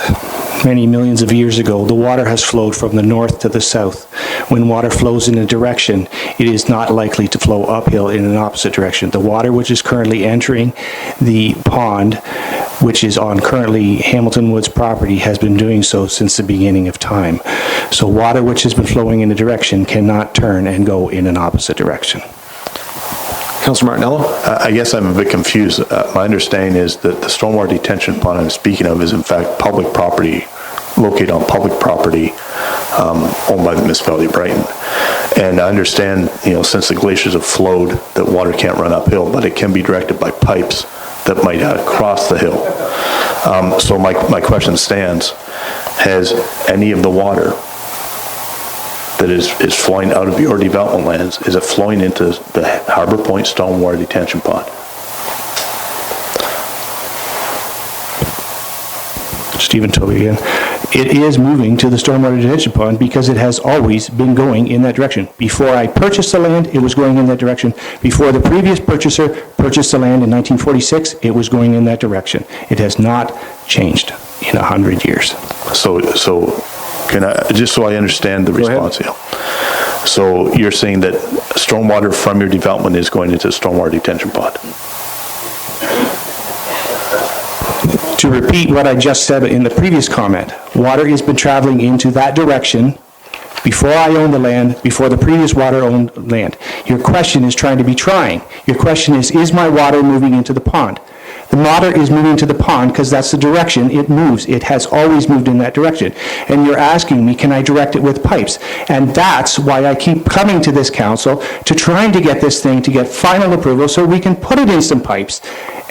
many millions of years ago, the water has flowed from the north to the south. When water flows in a direction, it is not likely to flow uphill in an opposite direction. The water which is currently entering the pond, which is on currently Hamilton Woods property, has been doing so since the beginning of time. So water which has been flowing in a direction cannot turn and go in an opposite direction. Councillor Martinello? I guess I'm a bit confused. My understanding is that the stormwater detention pond I'm speaking of is in fact public property, located on public property owned by the municipality of Brighton. And I understand, since the glaciers have flowed, that water can't run uphill, but it can be directed by pipes that might cross the hill. So my question stands, has any of the water that is flowing out of your development lands, is it flowing into the Harbor Point stormwater detention pond? Stephen Toby again. It is moving to the stormwater detention pond because it has always been going in that direction. Before I purchased the land, it was going in that direction. Before the previous purchaser purchased the land in 1946, it was going in that direction. It has not changed in 100 years. So can I, just so I understand the response here. So you're saying that stormwater from your development is going into the stormwater detention pond? To repeat what I just said in the previous comment, water has been traveling into that direction before I owned the land, before the previous water owned land. Your question is Your question is my water moving into the pond? The water is moving to the pond because that's the direction it moves. It has always moved in that direction. And you're asking me, can I direct it with pipes? And that's why I keep coming to this council to trying to get this thing to get final approval so we can put it in some pipes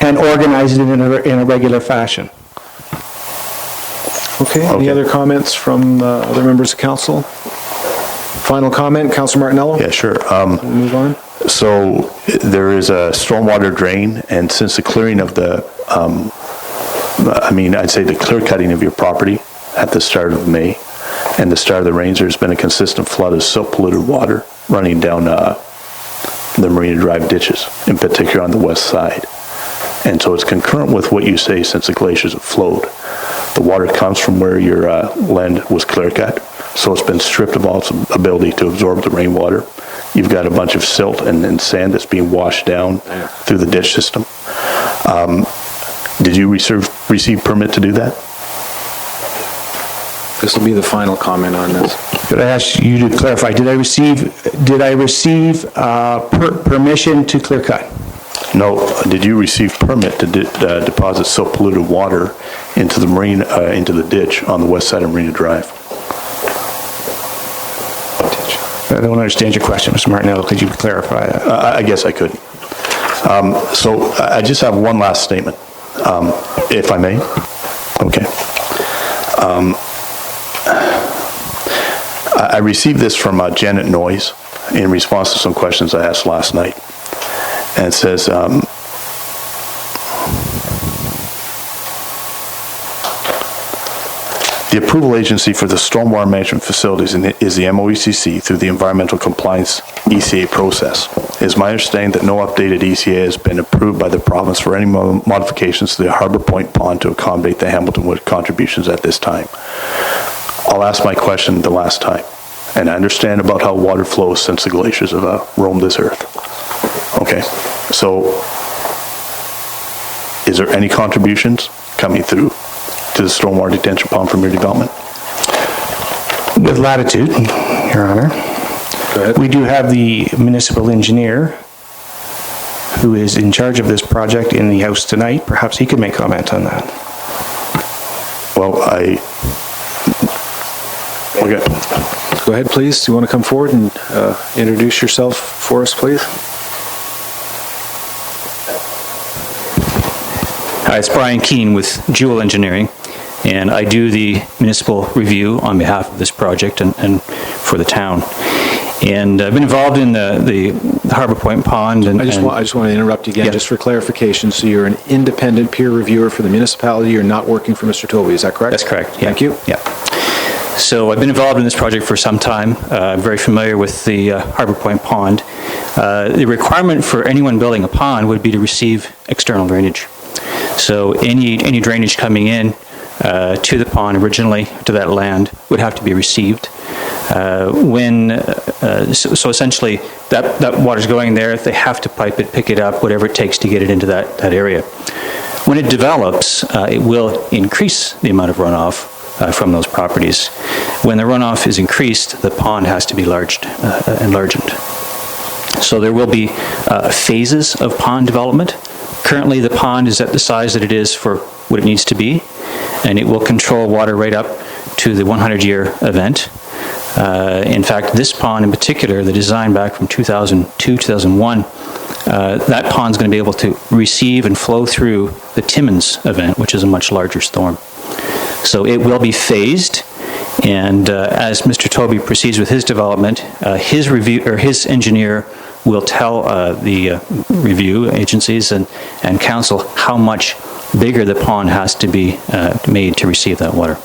and organize it in a regular fashion. Okay, any other comments from other members of council? Final comment, Councilor Martinello? Yeah, sure. Move on. So there is a stormwater drain, and since the clearing of the, I'd say the clear cutting of your property at the start of May and the start of the rains, there's been a consistent flood of silt polluted water running down the Marina Drive ditches, in particular on the west side. And so it's concurrent with what you say since the glaciers have flowed. The water comes from where your land was clear cut, so it's been stripped of all its ability to absorb the rainwater. You've got a bunch of silt and sand that's being washed down through the ditch system. Did you receive permit to do that? This will be the final comment on this. Could I ask you to clarify, did I receive permission to clear cut? No. Did you receive permit to deposit silt polluted water into the into the ditch on the west side of Marina Drive? I don't understand your question, Mr. Martinello. Could you clarify that? I guess I could. So I just have one last statement, if I may. Okay. I received this from Janet Noyes in response to some questions I asked last night. And it says, the approval agency for the stormwater management facilities is the MOECC through the Environmental Compliance ECA process. It is my understanding that no updated ECA has been approved by the province for any modifications to the Harbour Point Pond to accommodate the Hamilton Wood contributions at this time. I'll ask my question the last time, and I understand about how water flows since the glaciers have roamed this earth. Okay, so is there any contributions coming through to the stormwater detention pond from your development? With latitude, Your Honor. Go ahead. We do have the municipal engineer who is in charge of this project in the House tonight. Perhaps he could make comment on that. Well, okay. Go ahead, please. Do you want to come forward and introduce yourself for us, please? Hi, it's Brian Keane with Jewel Engineering, and I do the municipal review on behalf of this project and for the town. And I've been involved in the Harbour Point Pond. And I just want to interrupt you again, just for clarification. So you're an independent peer reviewer for the municipality. You're not working for Mr. Toby. Is that correct? That's correct. Yeah. Thank you. Yeah. So I've been involved in this project for some time. I'm very familiar with the Harbour Point Pond. The requirement for anyone building a pond would be to receive external drainage. So any drainage coming in to the pond originally, to that land, would have to be received. So essentially, that water's going there, they have to pipe it, pick it up, whatever it takes to get it into that area. When it develops, it will increase the amount of runoff from those properties. When the runoff is increased, the pond has to be enlarged. So there will be phases of pond development. Currently, the pond is at the size that it is for what it needs to be, and it will control water right up to the 100-year event. In fact, this pond in particular, the design back from 2002, 2001, that pond's going to be able to receive and flow through the Timmins event, which is a much larger storm. So it will be phased, and as Mr. Toby proceeds with his development, his engineer will tell the review agencies and council how much bigger the pond has to be made to receive that water.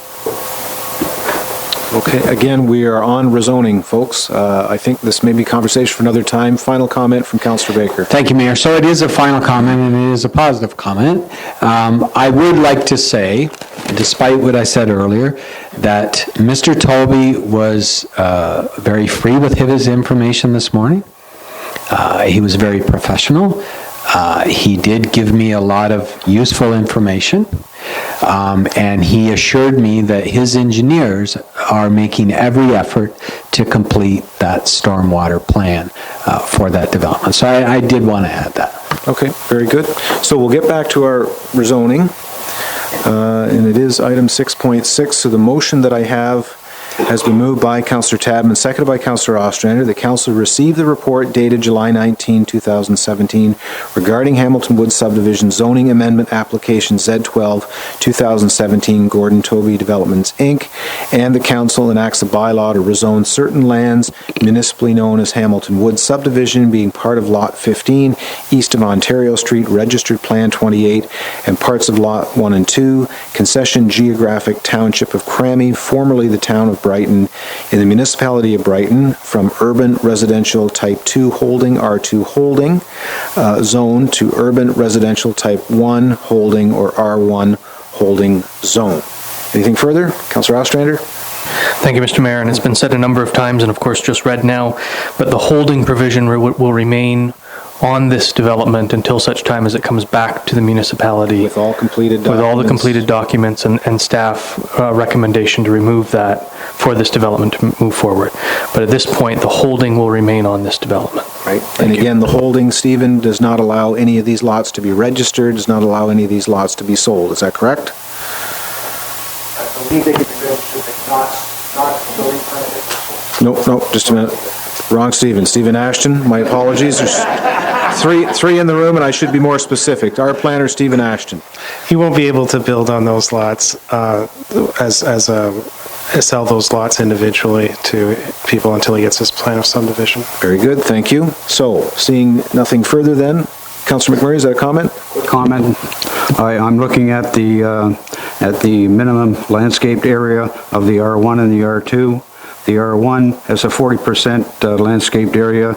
Okay, again, we are on rezoning, folks. I think this may be conversation for another time. Final comment from Councillor Baker. Thank you, Mayor. So it is a final comment, and it is a positive comment. I would like to say, despite what I said earlier, that Mr. Toby was very free with his information this morning. He was very professional. He did give me a lot of useful information, and he assured me that his engineers are making every effort to complete that stormwater plan for that development. So I did want to add that. Okay, very good. So we'll get back to our rezoning, and it is item 6.6. So the motion that I have has been moved by Councillor Tadman, seconded by Councillor Ostrander. The council received the report dated July 19, 2017 regarding Hamilton Woods subdivision zoning amendment application Z12 2017 Gordon Toby Developments Inc. and the council enacts a bylaw to rezone certain lands municipally known as Hamilton Woods subdivision being part of Lot 15 east of Ontario Street, Registered Plan 28, and parts of Lot 1 and 2, Concession Geographic Township of Crammy, formerly the town of Brighton, in the municipality of Brighton, from urban residential type 2 holding, R2 holding, zone to urban residential type 1 holding or R1 holding zone. Anything further? Councillor Ostrander? Thank you, Mr. Mayor, and it's been said a number of times, and of course just read now, but the holding provision will remain on this development until such time as it comes back to the municipality. With all completed documents? With all the completed documents and staff recommendation to remove that for this development to move forward. But at this point, the holding will remain on this development. Right. And again, the holding, Stephen, does not allow any of these lots to be registered, does not allow any of these lots to be sold. Is that correct? I believe they could be registered, but not building permit. Nope, just a minute. Wrong Stephen. Stephen Ashton, my apologies. There's three in the room, and I should be more specific. Our planner, Stephen Ashton. He won't be able to build on those lots sell those lots individually to people until he gets his plan of subdivision. Very good, thank you. So, seeing nothing further then, Councillor McMurray, is that a comment? Comment. I'm looking at the minimum landscaped area of the R1 and the R2. The R1 has a 40% landscaped area,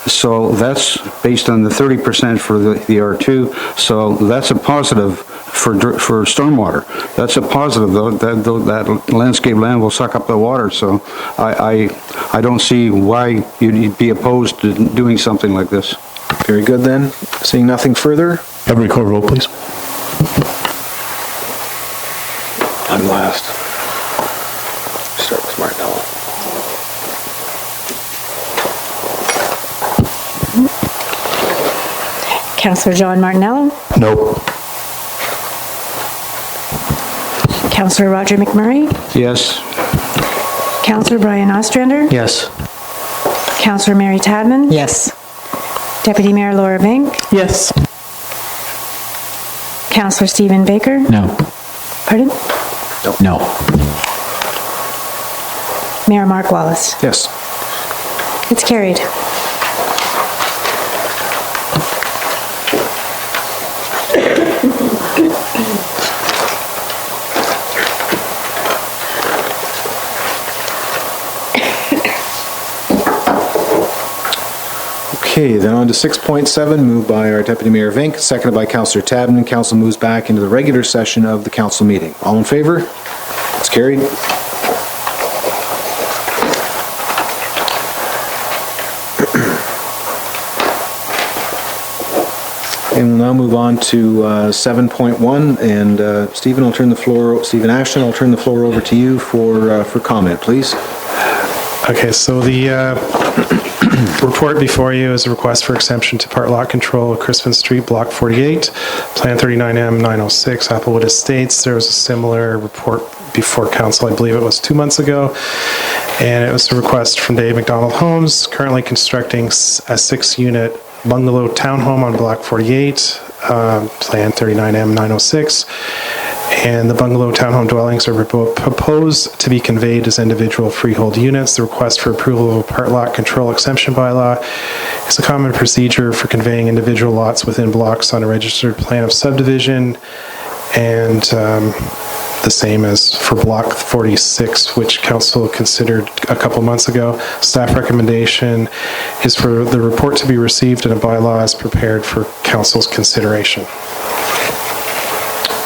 so that's based on the 30% for the R2, so that's a positive for stormwater. That's a positive, though, that landscape land will suck up the water, so I don't see why you'd be opposed to doing something like this. Very good then. Seeing nothing further? Have a record roll, please. I'm last. Start with Martinello. Councillor John Martinello. No. Councillor Roger McMurray. Yes. Councillor Brian Ostrander. Yes. Councillor Mary Tadman. Yes. Deputy Mayor Laura Bank. Yes. Councillor Stephen Baker. No. Pardon? No. Mayor Mark Wallace. Yes. It's carried. Okay, then on to 6.7, moved by our Deputy Mayor Vink, seconded by Councillor Tadman. Council moves back into the regular session of the council meeting. All in favor? It's carried. And we'll now move on to 7.1, and Stephen Ashton, I'll turn the floor over to you for comment, please. Okay, so the report before you is a request for exemption to part lot control of Crispin Street, Block 48, Plan 39M 906, Applewood Estates. There was a similar report before council, I believe it was 2 months ago, and it was a request from Dave McDonald Homes, currently constructing a 6-unit bungalow townhome on Block 48, Plan 39M 906. And the bungalow townhome dwellings are proposed to be conveyed as individual freehold units. The request for approval of a part lot control exemption bylaw is a common procedure for conveying individual lots within blocks on a registered plan of subdivision, and the same as for Block 46, which council considered a couple months ago. Staff recommendation is for the report to be received and a bylaw is prepared for council's consideration.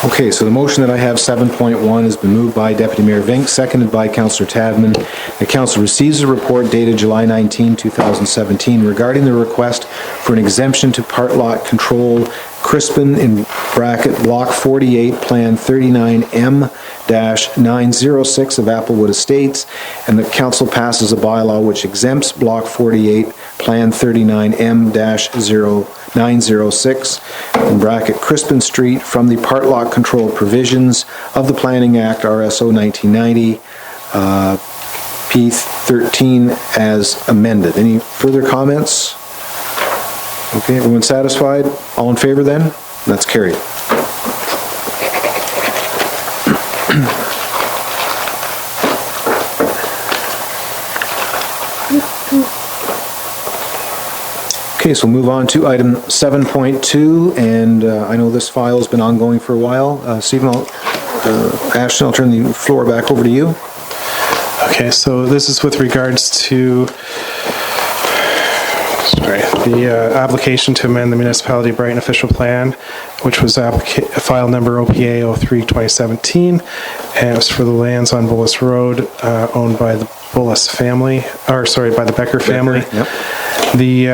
Okay, so the motion that I have, 7.1, has been moved by Deputy Mayor Vink, seconded by Councillor Tadman. The council receives a report dated July 19, 2017 regarding the request for an exemption to part lot control Crispin in bracket Block 48, Plan 39M-906 of Applewood Estates, and the council passes a bylaw which exempts Block 48, Plan 39M-906 in bracket Crispin Street from the part lot control provisions of the Planning Act, RSO 1990, P13 as amended. Any further comments? Okay, everyone satisfied? All in favor then? That's carried. Okay, so we'll move on to item 7.2, and I know this file has been ongoing for a while. Stephen, Ashton, I'll turn the floor back over to you. Okay, so this is with regards to the application to amend the Municipality of Brighton official plan, which was file number OPA 03-2017, and it was for the lands on Bullis Road owned by the Bullis family, by the Becker family. Yep. The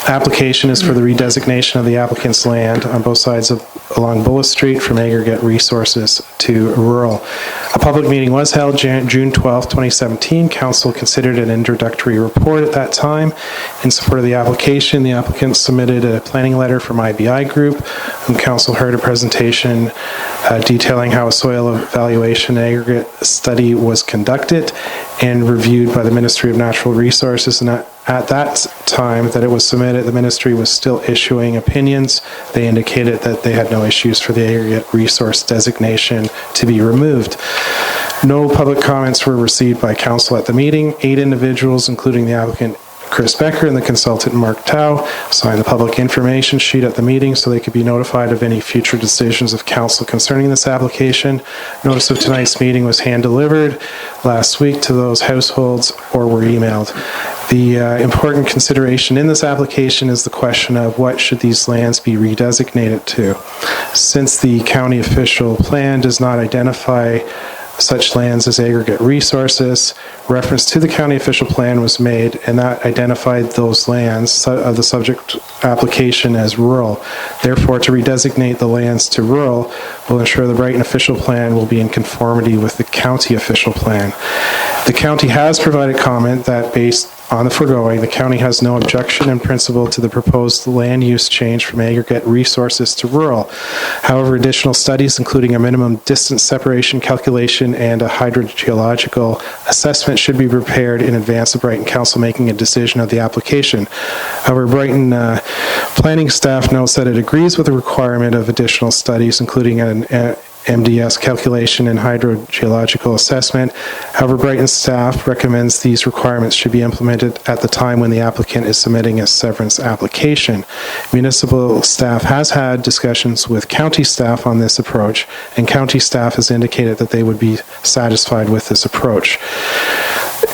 application is for the redesignation of the applicant's land on both sides along Bullis Street from aggregate resources to rural. A public meeting was held June 12, 2017. Council considered an introductory report at that time. In support of the application, the applicant submitted a planning letter from IBI Group, whom Council heard a presentation detailing how a soil evaluation aggregate study was conducted and reviewed by the Ministry of Natural Resources, and at that time that it was submitted, the ministry was still issuing opinions. They indicated that they had no issues for the aggregate resource designation to be removed. No public comments were received by council at the meeting. 8 individuals, including the applicant Chris Becker and the consultant Mark Tao, signed the public information sheet at the meeting so they could be notified of any future decisions of council concerning this application. Notice of tonight's meeting was hand-delivered last week to those households or were emailed. The important consideration in this application is the question of what should these lands be redesignated to. Since the county official plan does not identify such lands as aggregate resources, reference to the county official plan was made, and that identified those lands of the subject application as rural. Therefore, to redesignate the lands to rural will ensure the Brighton official plan will be in conformity with the county official plan. The county has provided comment that based on the foregoing, the county has no objection in principle to the proposed land use change from aggregate resources to rural. However, additional studies, including a minimum distance separation calculation and a hydrogeological assessment, should be prepared in advance of Brighton Council making a decision of the application. However, Brighton planning staff notes that it agrees with the requirement of additional studies, including an MDS calculation and hydrogeological assessment. However, Brighton staff recommends these requirements should be implemented at the time when the applicant is submitting a severance application. Municipal staff has had discussions with county staff on this approach, and county staff has indicated that they would be satisfied with this approach.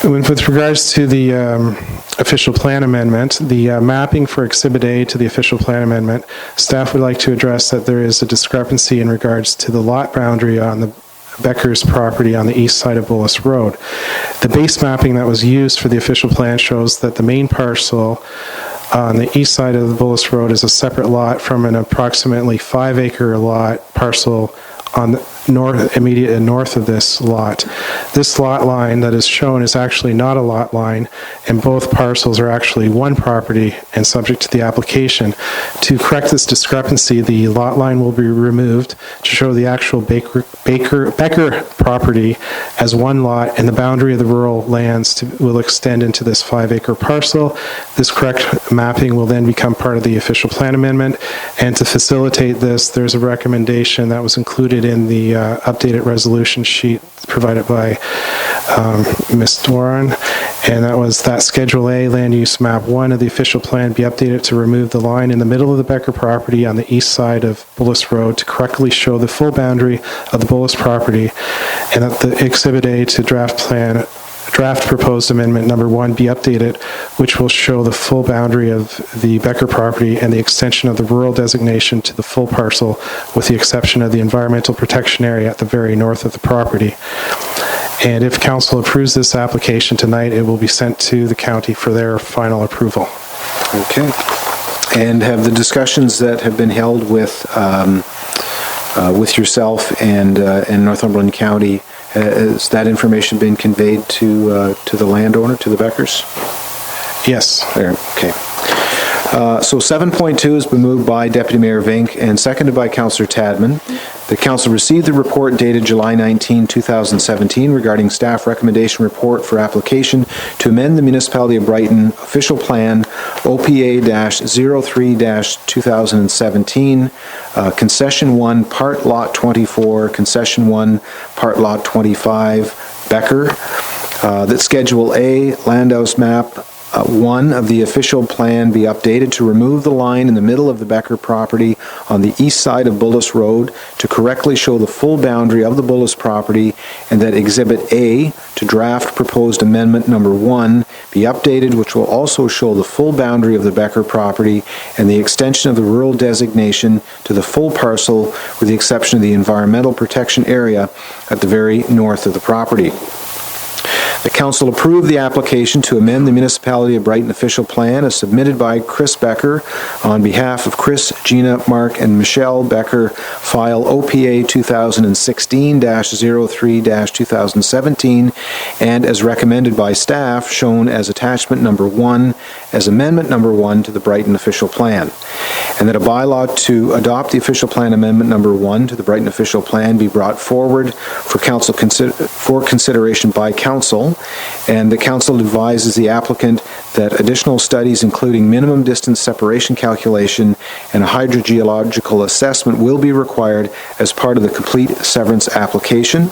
With regards to the official plan amendment, the mapping for Exhibit A to the official plan amendment, staff would like to address that there is a discrepancy in regards to the lot boundary on the Becker's property on the east side of Bullis Road. The base mapping that was used for the official plan shows that the main parcel on the east side of the Bullis Road is a separate lot from an approximately 5-acre lot parcel on the immediate north of this lot. This lot line that is shown is actually not a lot line, and both parcels are actually one property and subject to the application. To correct this discrepancy, the lot line will be removed to show the actual Becker property as one lot, and the boundary of the rural lands will extend into this 5-acre parcel. This correct mapping will then become part of the official plan amendment, and to facilitate this, there's a recommendation that was included in the updated resolution sheet provided by Ms. Doran, and that was that Schedule A Land Use Map 1 of the official plan be updated to remove the line in the middle of the Becker property on the east side of Bullis Road to correctly show the full boundary of the Bullis property, and that the Exhibit A to draft draft proposed amendment number 1 be updated, which will show the full boundary of the Becker property and the extension of the rural designation to the full parcel, with the exception of the environmental protection area at the very north of the property. And if council approves this application tonight, it will be sent to the county for their final approval. Okay. And have the discussions that have been held with yourself and Northumberland County, has that information been conveyed to the landowner, to the Beckers? Yes. There, okay. So 7.2 has been moved by Deputy Mayor Vink and seconded by Councillor Tadman. The council received the report dated July 19, 2017 regarding staff recommendation report for application to amend the Municipality of Brighton official plan OPA-03-2017, Concession 1, Part Lot 24, Concession 1, Part Lot 25, Becker, that Schedule A, Landhouse Map 1 of the official plan be updated to remove the line in the middle of the Becker property on the east side of Bullis Road to correctly show the full boundary of the Bullis property, and that Exhibit A to draft proposed amendment number 1 be updated, which will also show the full boundary of the Becker property and the extension of the rural designation to the full parcel, with the exception of the environmental protection area at the very north of the property. The council approved the application to amend the Municipality of Brighton official plan as submitted by Chris Becker on behalf of Chris, Gina, Mark, and Michelle Becker, file OPA 2016-03-2017, and as recommended by staff, shown as attachment number 1, as amendment number 1 to the Brighton official plan. And that a bylaw to adopt the official plan amendment number 1 to the Brighton official plan be brought forward for council for consideration by council, and the council advises the applicant that additional studies, including minimum distance separation calculation and a hydrogeological assessment, will be required as part of the complete severance application.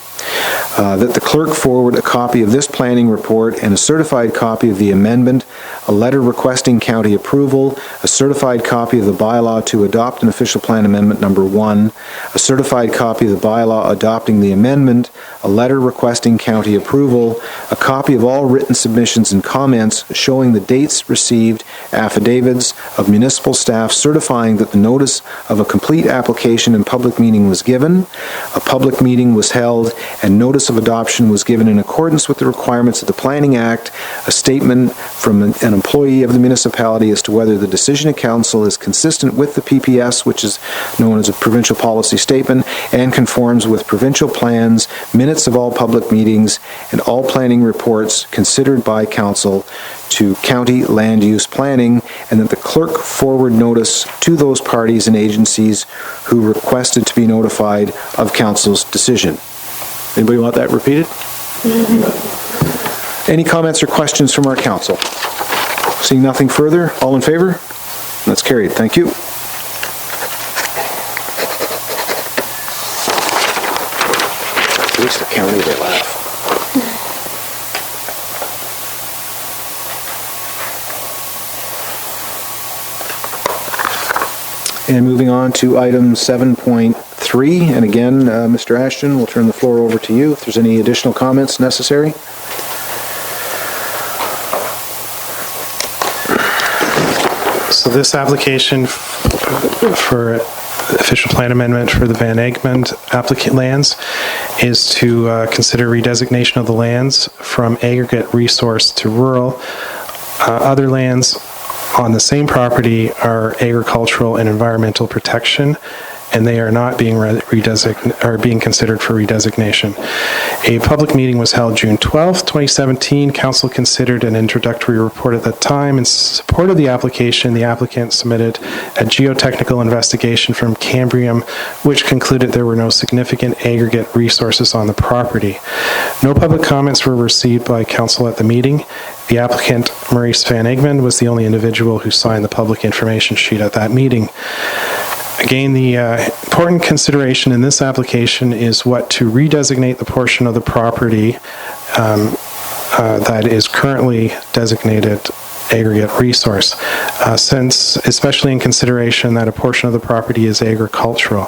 That the clerk forward a copy of this planning report and a certified copy of the amendment, a letter requesting county approval, a certified copy of the bylaw to adopt an official plan amendment number 1, a certified copy of the bylaw adopting the amendment, a letter requesting county approval, a copy of all written submissions and comments showing the dates received, affidavits of municipal staff certifying that the notice of a complete application and public meeting was given, a public meeting was held, and notice of adoption was given in accordance with the requirements of the Planning Act, a statement from an employee of the municipality as to whether the decision of council is consistent with the PPS, which is known as a provincial policy statement, and conforms with provincial plans, minutes of all public meetings, and all planning reports considered by council to county land use planning, and that the clerk forward notice to those parties and agencies who requested to be notified of council's decision. Anybody want that repeated? Any comments or questions from our council? Seeing nothing further, all in favor? That's carried. Thank you. At least the county, they laugh. And moving on to item 7.3, and again, Mr. Ashton, we'll turn the floor over to you if there's any additional comments necessary. So this application for official plan amendment for the Van Egmond applicant lands is to consider redesignation of the lands from aggregate resource to rural. Other lands on the same property are agricultural and environmental protection, and they are not being being considered for redesignation. A public meeting was held June 12th, 2017. Council considered an introductory report at that time. In support of the application, the applicant submitted a geotechnical investigation from Cambrium, which concluded there were no significant aggregate resources on the property. No public comments were received by council at the meeting. The applicant, Maurice Van Egmond, was the only individual who signed the public information sheet at that meeting. Again, the important consideration in this application is what to redesignate the portion of the property that is currently designated aggregate resource, since, especially in consideration that a portion of the property is agricultural.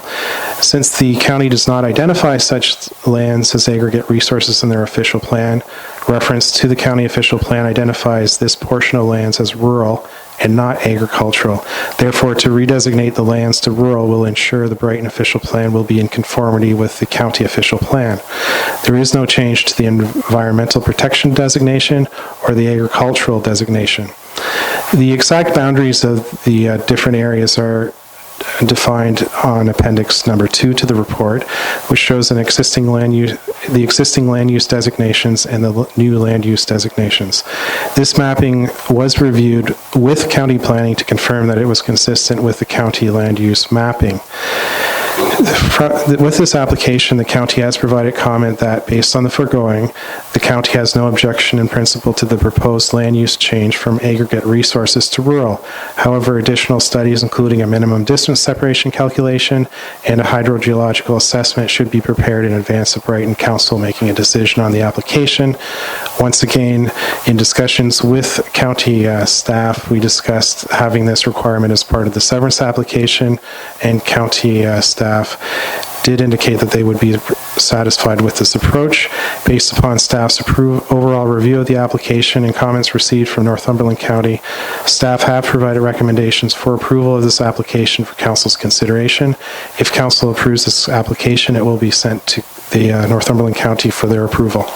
Since the county does not identify such lands as aggregate resources in their official plan, Reference to the county official plan identifies this portion of lands as rural and not agricultural. Therefore, to redesignate the lands to rural will ensure the Brighton official plan will be in conformity with the county official plan. There is no change to the environmental protection designation or the agricultural designation. The exact boundaries of the different areas are defined on appendix number 2 to the report, which shows the existing land use designations and the new land use designations. This mapping was reviewed with county planning to confirm that it was consistent with the county land use mapping. With this application, the county has provided comment that, based on the foregoing, the county has no objection in principle to the proposed land use change from aggregate resources to rural. However, additional studies, including a minimum distance separation calculation and a hydrogeological assessment, should be prepared in advance of Brighton Council making a decision on the application. Once again, in discussions with county staff, we discussed having this requirement as part of the severance application, and county staff did indicate that they would be satisfied with this approach. Based upon staff's overall review of the application and comments received from Northumberland County, staff have provided recommendations for approval of this application for council's consideration. If council approves this application, it will be sent to the Northumberland County for their approval.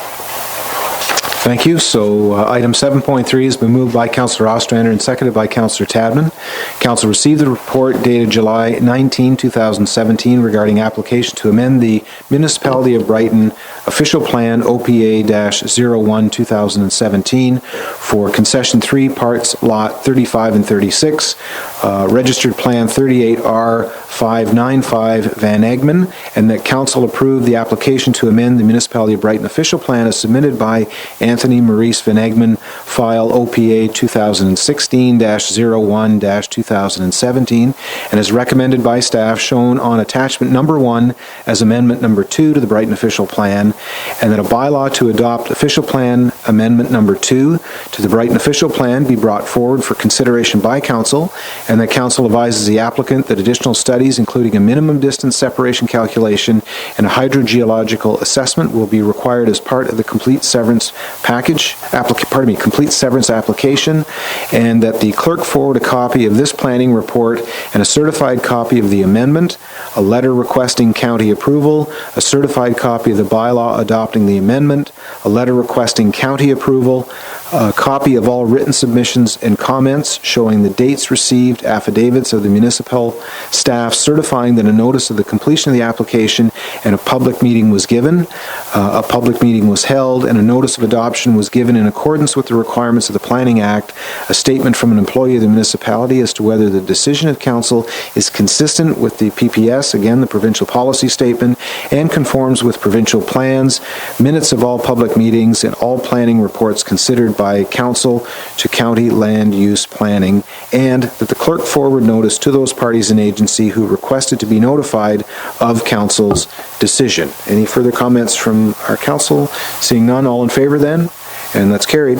Thank you. So item 7.3 has been moved by Councillor Ostrander and seconded by Councillor Tadman. Council received the report dated July 19, 2017 regarding application to amend the Municipality of Brighton Official Plan OPA-01 2017 for Concession 3 Parts Lot 35 and 36, Registered Plan 38R595 Van Egmond, and that Council approve the application to amend the Municipality of Brighton Official Plan as submitted by Anthony Maurice Van Egmond, file OPA 2016-01-2017, and is recommended by staff shown on attachment number 1 as amendment number 2 to the Brighton Official Plan, and that a bylaw to adopt Official Plan Amendment number 2 to the Brighton Official Plan be brought forward for consideration by Council, and that Council advises the applicant that additional studies, including a minimum distance separation calculation and a hydrogeological assessment, will be required as part of the complete severance complete severance application, and that the clerk forward a copy of this planning report and a certified copy of the amendment, a letter requesting county approval, a certified copy of the bylaw adopting the amendment, a letter requesting county approval, a copy of all written submissions and comments showing the dates received, affidavits of the municipal staff certifying that a notice of the completion of the application and a public meeting was given, a public meeting was held, and a notice of adoption was given in accordance with the requirements of the Planning Act, a statement from an employee of the municipality as to whether the decision of council is consistent with the PPS, again, the provincial policy statement, and conforms with provincial plans, minutes of all public meetings, and all planning reports considered by council to county land use planning, and that the clerk forward notice to those parties and agency who requested to be notified of council's decision. Any further comments from our council? Seeing none, all in favor then? And that's carried.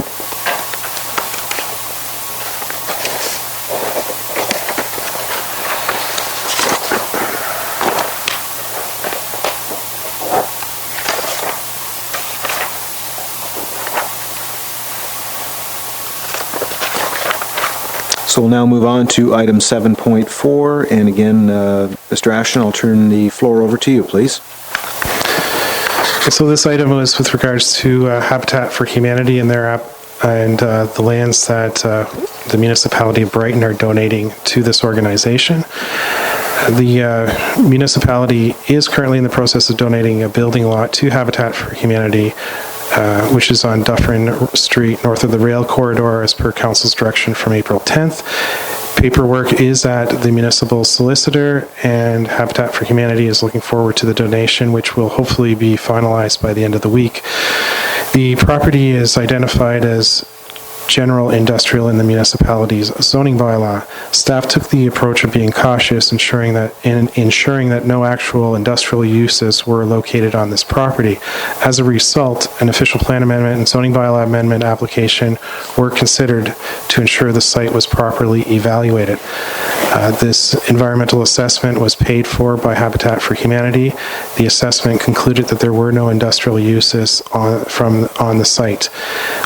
So we'll now move on to item 7.4, and again, Mr. Ashton, I'll turn the floor over to you, please. So this item was with regards to Habitat for Humanity and their the lands that the municipality of Brighton are donating to this organization. The municipality is currently in the process of donating a building lot to Habitat for Humanity, which is on Dufferin Street, north of the rail corridor, as per council's direction from April 10th. Paperwork is at the municipal solicitor, and Habitat for Humanity is looking forward to the donation, which will hopefully be finalized by the end of the week. The property is identified as general industrial in the municipality's zoning bylaw. Staff took the approach of being cautious, ensuring that no actual industrial uses were located on this property. As a result, an official plan amendment and zoning bylaw amendment application were considered to ensure the site was properly evaluated. This environmental assessment was paid for by Habitat for Humanity. The assessment concluded that there were no industrial uses on the site.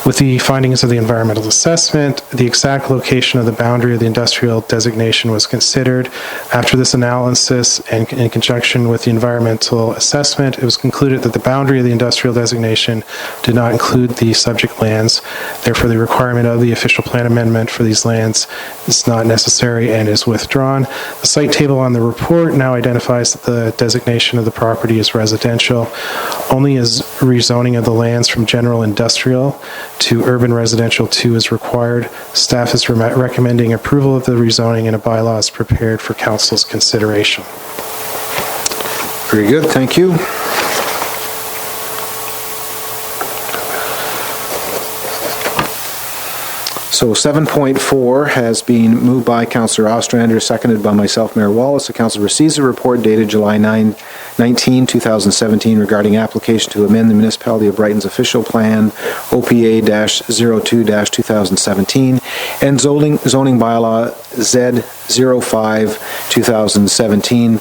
With the findings of the environmental assessment, the exact location of the boundary of the industrial designation was considered. After this analysis and in conjunction with the environmental assessment, it was concluded that the boundary of the industrial designation did not include the subject lands. Therefore, the requirement of the official plan amendment for these lands is not necessary and is withdrawn. The site table on the report now identifies that the designation of the property as residential. Only as rezoning of the lands from general industrial to urban residential 2 is required. Staff is recommending approval of the rezoning, and a bylaw is prepared for council's consideration. Very good, thank you. So 7.4 has been moved by Councillor Ostrander, seconded by myself, Mayor Wallace. The council receives a report dated July 19, 2017 regarding application to amend the Municipality of Brighton's official plan, OPA-02-2017, and zoning bylaw Z05, 2017,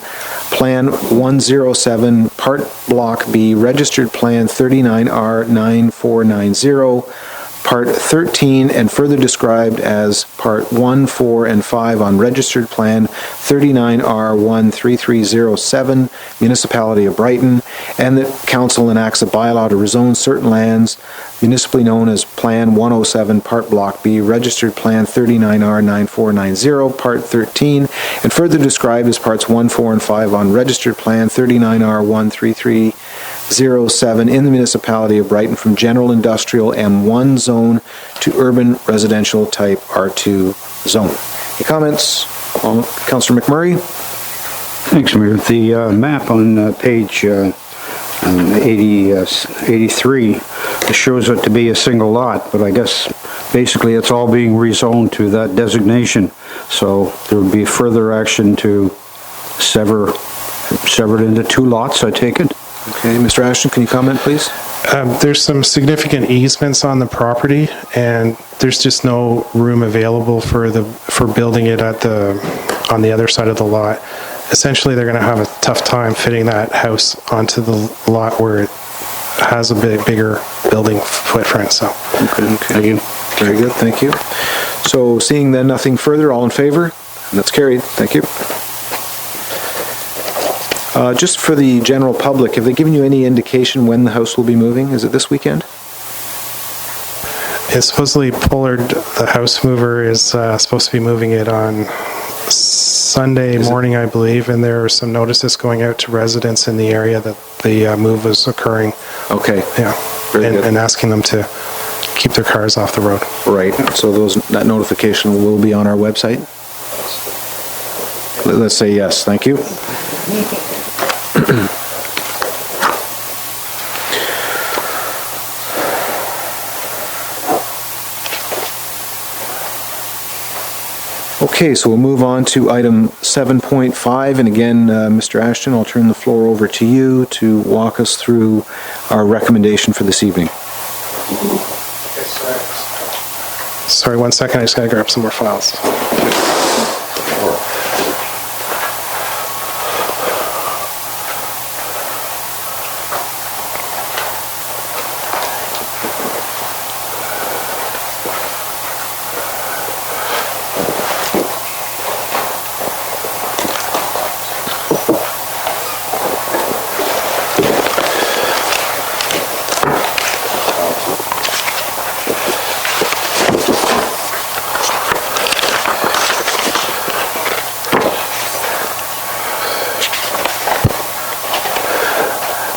Plan 107, Part Block B, Registered Plan 39R9490, Part 13, and further described as Part 1, 4, and 5 on Registered Plan 39R13307, Municipality of Brighton, and that Council enacts a bylaw to rezone certain lands, municipally known as Plan 107, Part Block B, Registered Plan 39R9490, Part 13, and further described as Parts 1, 4, and 5 on Registered Plan 39R13307 in the Municipality of Brighton from General Industrial M1 zone to Urban Residential Type R2 zone. Any comments? Councillor McMurray? Thanks, Mayor. The map on page 83 shows it to be a single lot, but I guess basically it's all being rezoned to that designation. So there would be further action to sever it into 2 lots, I take it. Okay, Mr. Ashton, can you comment, please? There's some significant easements on the property, and there's just no room available for building it on the other side of the lot. Essentially, they're going to have a tough time fitting that house onto the lot where it has a bit bigger building footprint. So, okay. Thank you. Very good, thank you. So, seeing then nothing further, all in favor? And that's carried. Thank you. Just for the general public, have they given you any indication when the house will be moving? Is it this weekend? It's supposedly Pollard, the house mover, is supposed to be moving it on Sunday morning, I believe, and there are some notices going out to residents in the area that the move is occurring. Okay. Yeah. And asking them to keep their cars off the road. Right. So that notification will be on our website? Let's say yes. Thank you. Okay, so we'll move on to item 7.5, and again, Mr. Ashton, I'll turn the floor over to you to walk us through our recommendation for this evening. Sorry, 1 second, I just gotta grab some more files.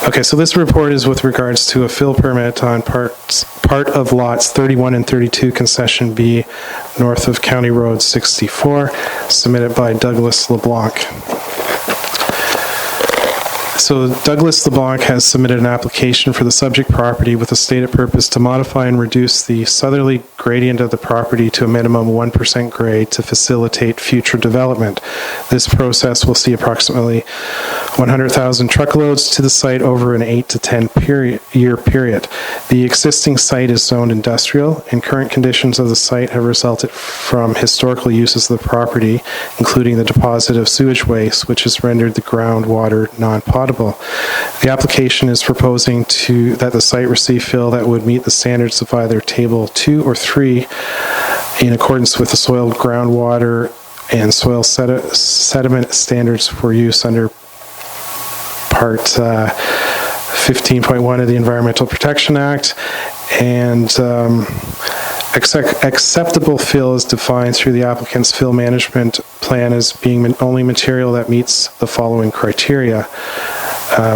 Okay, so this report is with regards to a fill permit on part of lots 31 and 32, concession B, north of County Road 64, submitted by Douglas LeBlanc. So Douglas LeBlanc has submitted an application for the subject property with a stated purpose to modify and reduce the southerly gradient of the property to a minimum 1% grade to facilitate future development. This process will see approximately 100,000 truckloads to the site over an 8 to 10 year period. The existing site is zoned industrial, and current conditions of the site have resulted from historical uses of the property, including the deposit of sewage waste, which has rendered the groundwater non-potable. The application is proposing that the site receive fill that would meet the standards of either Table 2 or 3 in accordance with the soil, groundwater, and soil sediment standards for use under Part 15.1 of the Environmental Protection Act. And acceptable fill is defined through the applicant's fill management plan as being only material that meets the following criteria,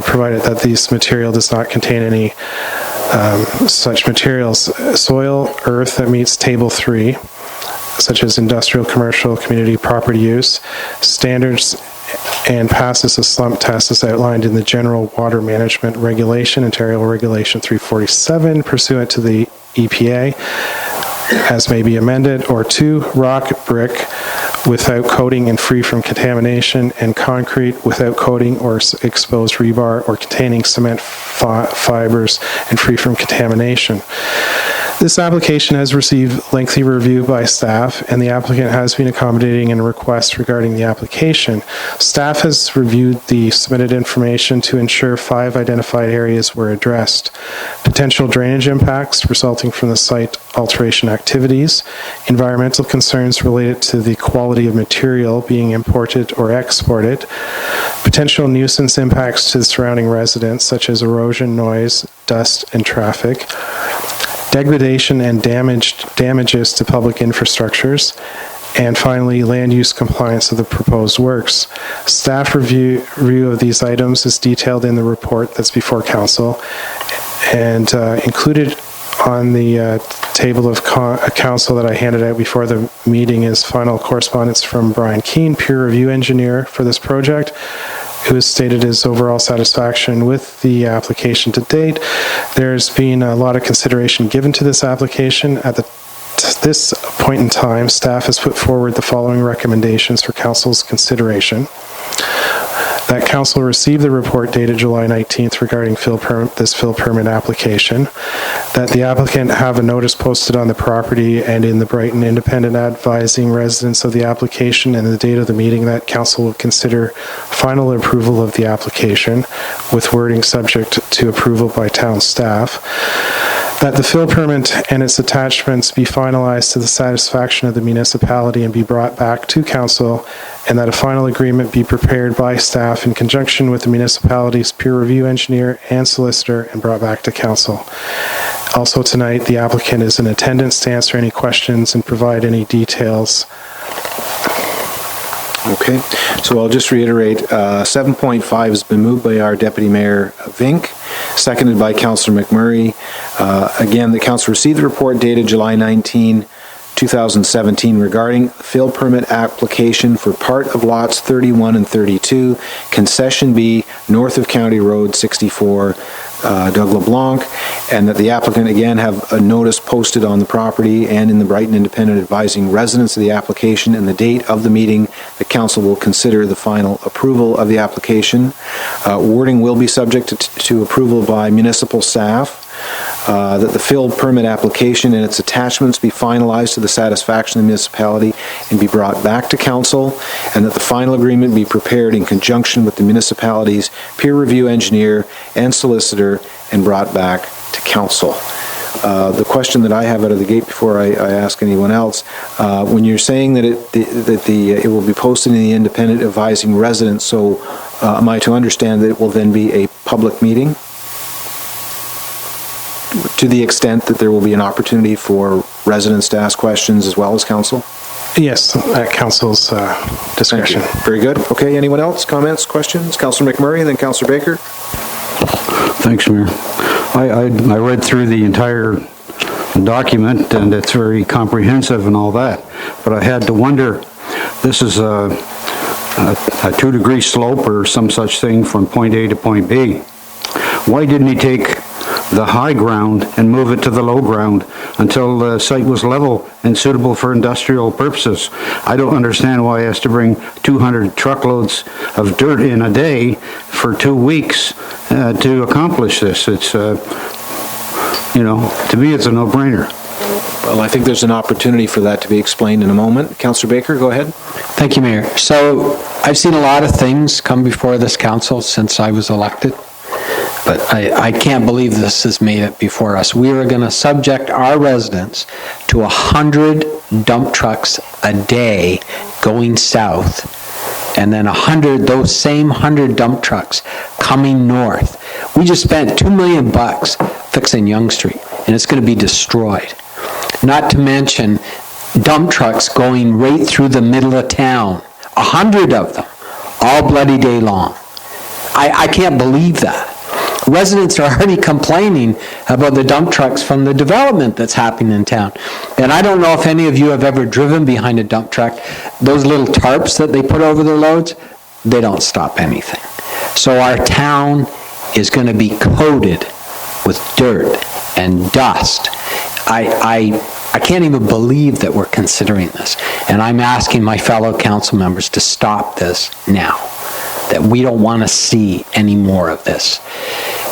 provided that this material does not contain any such materials: soil, earth that meets Table 3, such as industrial, commercial, community property use, standards, and passes a slump test as outlined in the General Water Management Regulation, Ontario Regulation 347, pursuant to the EPA, as may be amended, or 2, rock, brick, without coating and free from contamination, and concrete without coating or exposed rebar or containing cement fibers and free from contamination. This application has received lengthy review by staff, and the applicant has been accommodating in requests regarding the application. Staff has reviewed the submitted information to ensure 5 identified areas were addressed: potential drainage impacts resulting from the site alteration activities, environmental concerns related to the quality of material being imported or exported, potential nuisance impacts to the surrounding residents such as erosion, noise, dust, and traffic, degradation and damages to public infrastructures, and finally, land use compliance of the proposed works. Staff review of these items is detailed in the report that's before council, and included on the table of council that I handed out before the meeting is final correspondence from Brian Keane, peer review engineer for this project, who has stated his overall satisfaction with the application to date. There's been a lot of consideration given to this application. At this point in time, staff has put forward the following recommendations for council's consideration: that council receive the report dated July 19th regarding this fill permit application, that the applicant have a notice posted on the property and in the Brighton Independent advising residents of the application and the date of the meeting that council will consider final approval of the application with wording subject to approval by town staff, that the fill permit and its attachments be finalized to the satisfaction of the municipality and be brought back to council, and that a final agreement be prepared by staff in conjunction with the municipality's peer review engineer and solicitor and brought back to council. Also tonight, the applicant is in attendance to answer any questions and provide any details. Okay, so I'll just reiterate, 7.5 has been moved by our Deputy Mayor Vink, seconded by Councillor McMurray. Again, the council received the report dated July 19, 2017 regarding fill permit application for part of lots 31 and 32, Concession B, north of County Road 64, Doug LeBlanc, and that the applicant again have a notice posted on the property and in the Brighton Independent advising residents of the application and the date of the meeting. The council will consider the final approval of the application. Wording will be subject to approval by municipal staff. That the fill permit application and its attachments be finalized to the satisfaction of the municipality and be brought back to council, and that the final agreement be prepared in conjunction with the municipality's peer review engineer and solicitor and brought back to council. The question that I have out of the gate before I ask anyone else, when you're saying that it will be posted in the Independent advising residents, so am I to understand that it will then be a public meeting? To the extent that there will be an opportunity for residents to ask questions as well as council? Yes, at council's discretion. Very good. Okay, anyone else? Comments, questions? Councillor McMurray and then Councillor Baker. Thanks, Mayor. I read through the entire document, and it's very comprehensive and all that, but I had to wonder, this is a 2-degree slope or some such thing from point A to point B. Why didn't he take the high ground and move it to the low ground until the site was level and suitable for industrial purposes. I don't understand why he has to bring 200 truckloads of dirt in a day for 2 weeks to accomplish this. It's, to me, it's a no-brainer. Well, I think there's an opportunity for that to be explained in a moment. Councillor Baker, go ahead. Thank you, Mayor. So I've seen a lot of things come before this council since I was elected, but I can't believe this has made it before us. We are going to subject our residents to 100 dump trucks a day going south, and then those same 100 dump trucks coming north. We just spent $2 million fixing Yonge Street, and it's going to be destroyed. Not to mention dump trucks going right through the middle of town. 100 of them, all bloody day long. I can't believe that. Residents are already complaining about the dump trucks from the development that's happening in town. And I don't know if any of you have ever driven behind a dump truck. Those little tarps that they put over their loads, they don't stop anything. So our town is going to be coated with dirt and dust. I can't even believe that we're considering this. And I'm asking my fellow council members to stop this now, that we don't want to see any more of this.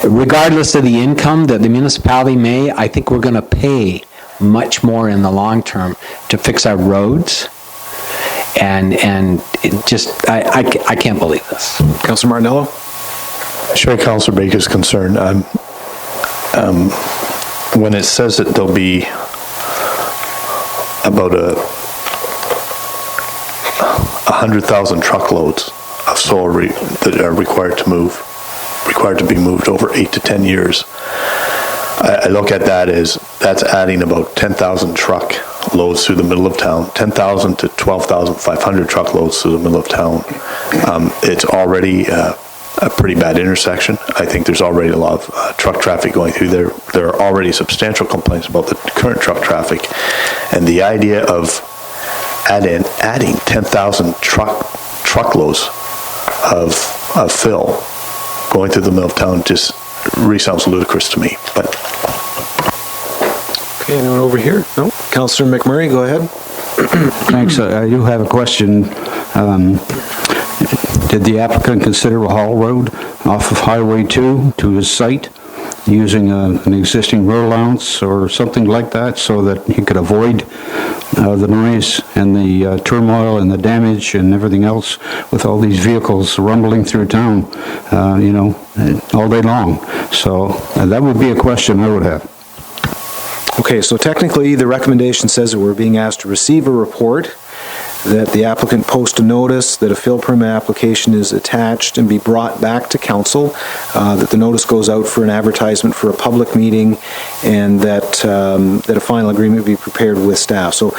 Regardless of the income that the municipality may, I think we're going to pay much more in the long term to fix our roads. And it just, I can't believe this. Councillor Martinello? I share Councillor Baker's concern. When it says that there'll be about 100,000 truckloads of soil that are required to be moved over 8 to 10 years, I look at that as that's adding about 10,000 truck loads through the middle of town, 10,000 to 12,500 truckloads through the middle of town. It's already a pretty bad intersection. I think there's already a lot of truck traffic going through there. There are already substantial complaints about the current truck traffic. And the idea of adding 10,000 truckloads of fill going through the middle of town just really sounds ludicrous to me. But okay, anyone over here? No? Councillor McMurray, go ahead. Thanks. I do have a question. Did the applicant consider a haul road off of Highway 2 to his site using an existing road allowance or something like that so that he could avoid the noise and the turmoil and the damage and everything else with all these vehicles rumbling through town, all day long? So that would be a question I would have. Okay, so technically the recommendation says that we're being asked to receive a report, that the applicant post a notice, that a fill permit application is attached and be brought back to council, that the notice goes out for an advertisement for a public meeting, and that a final agreement be prepared with staff. So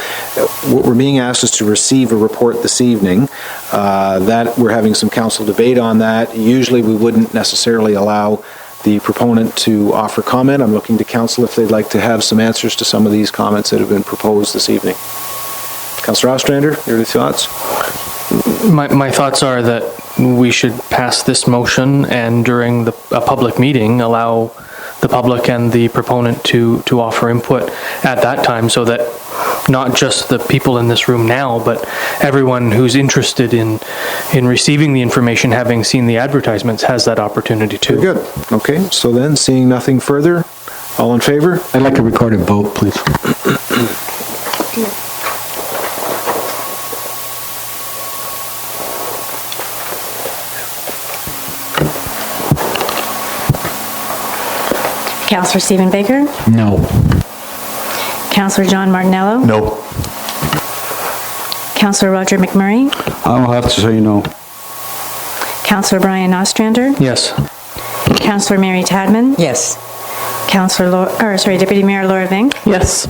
what we're being asked is to receive a report this evening. That we're having some council debate on that. Usually we wouldn't necessarily allow the proponent to offer comment. I'm looking to council if they'd like to have some answers to some of these comments that have been proposed this evening. Councillor Ostrander, your thoughts? My thoughts are that we should pass this motion and during a public meeting allow the public and the proponent to offer input at that time, so that not just the people in this room now, but everyone who's interested in receiving the information, having seen the advertisements, has that opportunity too. Very good. Okay, so then, seeing nothing further, all in favor? I'd like a recorded vote, please. Councillor Stephen Baker? No. Councillor John Martinello? no. Councillor Roger McMurray? I'll have to say no. Councillor Brian Ostrander? Yes. Councillor Mary Tadman? Yes. Deputy Mayor Laura Vink? Yes.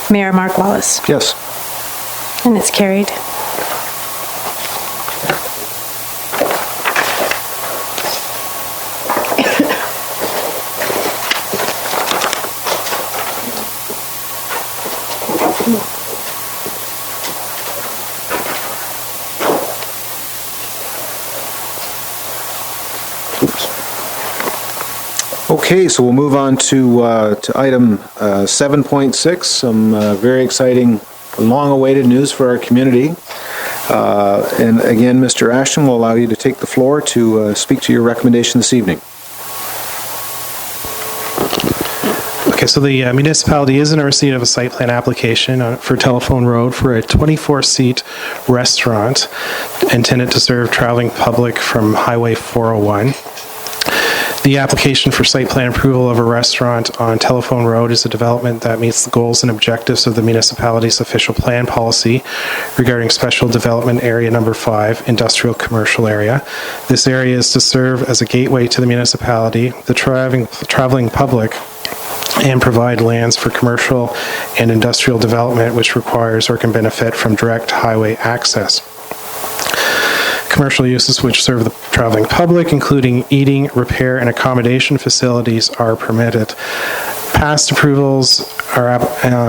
Mayor Mark Wallace? Yes. And it's carried. Okay, so we'll move on to item 7.6, some very exciting, long-awaited news for our community. And again, Mr. Ashton will allow you to take the floor to speak to your recommendation this evening. Okay, so the municipality is in a receipt of a site plan application for Telephone Road for a 24-seat restaurant intended to serve traveling public from Highway 401. The application for site plan approval of a restaurant on Telephone Road is a development that meets the goals and objectives of the municipality's official plan policy regarding Special Development Area Number 5, Industrial Commercial Area. This area is to serve as a gateway to the municipality, the traveling public, and provide lands for commercial and industrial development which requires or can benefit from direct highway access. Commercial uses which serve the traveling public, including eating, repair, and accommodation facilities, are permitted. Past approvals are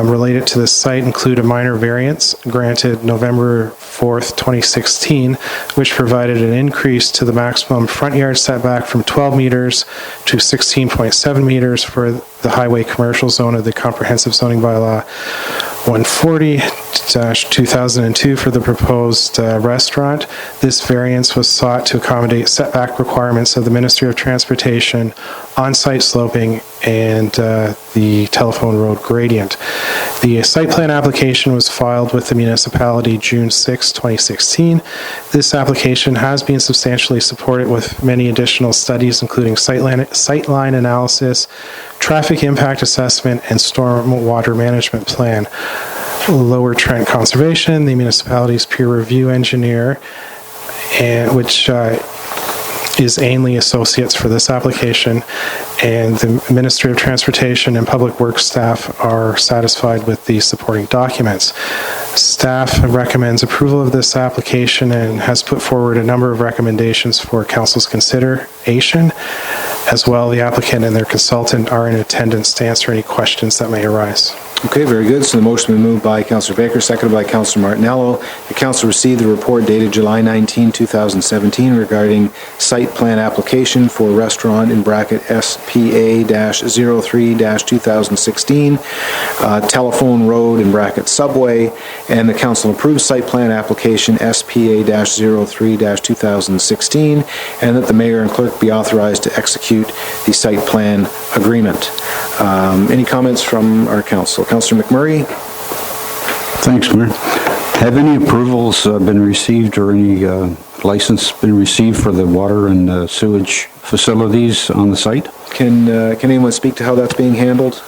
related to this site include a minor variance granted November 4th, 2016, which provided an increase to the maximum front yard setback from 12 meters to 16.7 meters for the highway commercial zone of the comprehensive zoning bylaw 140-2002 for the proposed restaurant. This variance was sought to accommodate setback requirements of the Ministry of Transportation, on-site sloping, and the Telephone Road gradient. The site plan application was filed with the municipality June 6, 2016. This application has been substantially supported with many additional studies, including sightline analysis, traffic impact assessment, and stormwater management plan. Lower Trent Conservation, the municipality's peer review engineer, which is Ainley Associates for this application, and the Ministry of Transportation and Public Works staff are satisfied with the supporting documents. Staff recommends approval of this application and has put forward a number of recommendations for Council's consideration. As well, the applicant and their consultant are in attendance to answer any questions that may arise. Okay, very good. So the motion has been moved by Councillor Baker, seconded by Councillor Martinello. The Council received the report dated July 19, 2017 regarding site plan application for restaurant in bracket SPA-03-2016, Telephone Road in bracket Subway, and the Council approved site plan application SPA-03-2016, and that the Mayor and Clerk be authorized to execute the site plan agreement. Any comments from our Council? Councillor McMurray? Thanks, Mayor. Have any approvals been received or any license been received for the water and sewage facilities on the site? Can anyone speak to how that's being handled?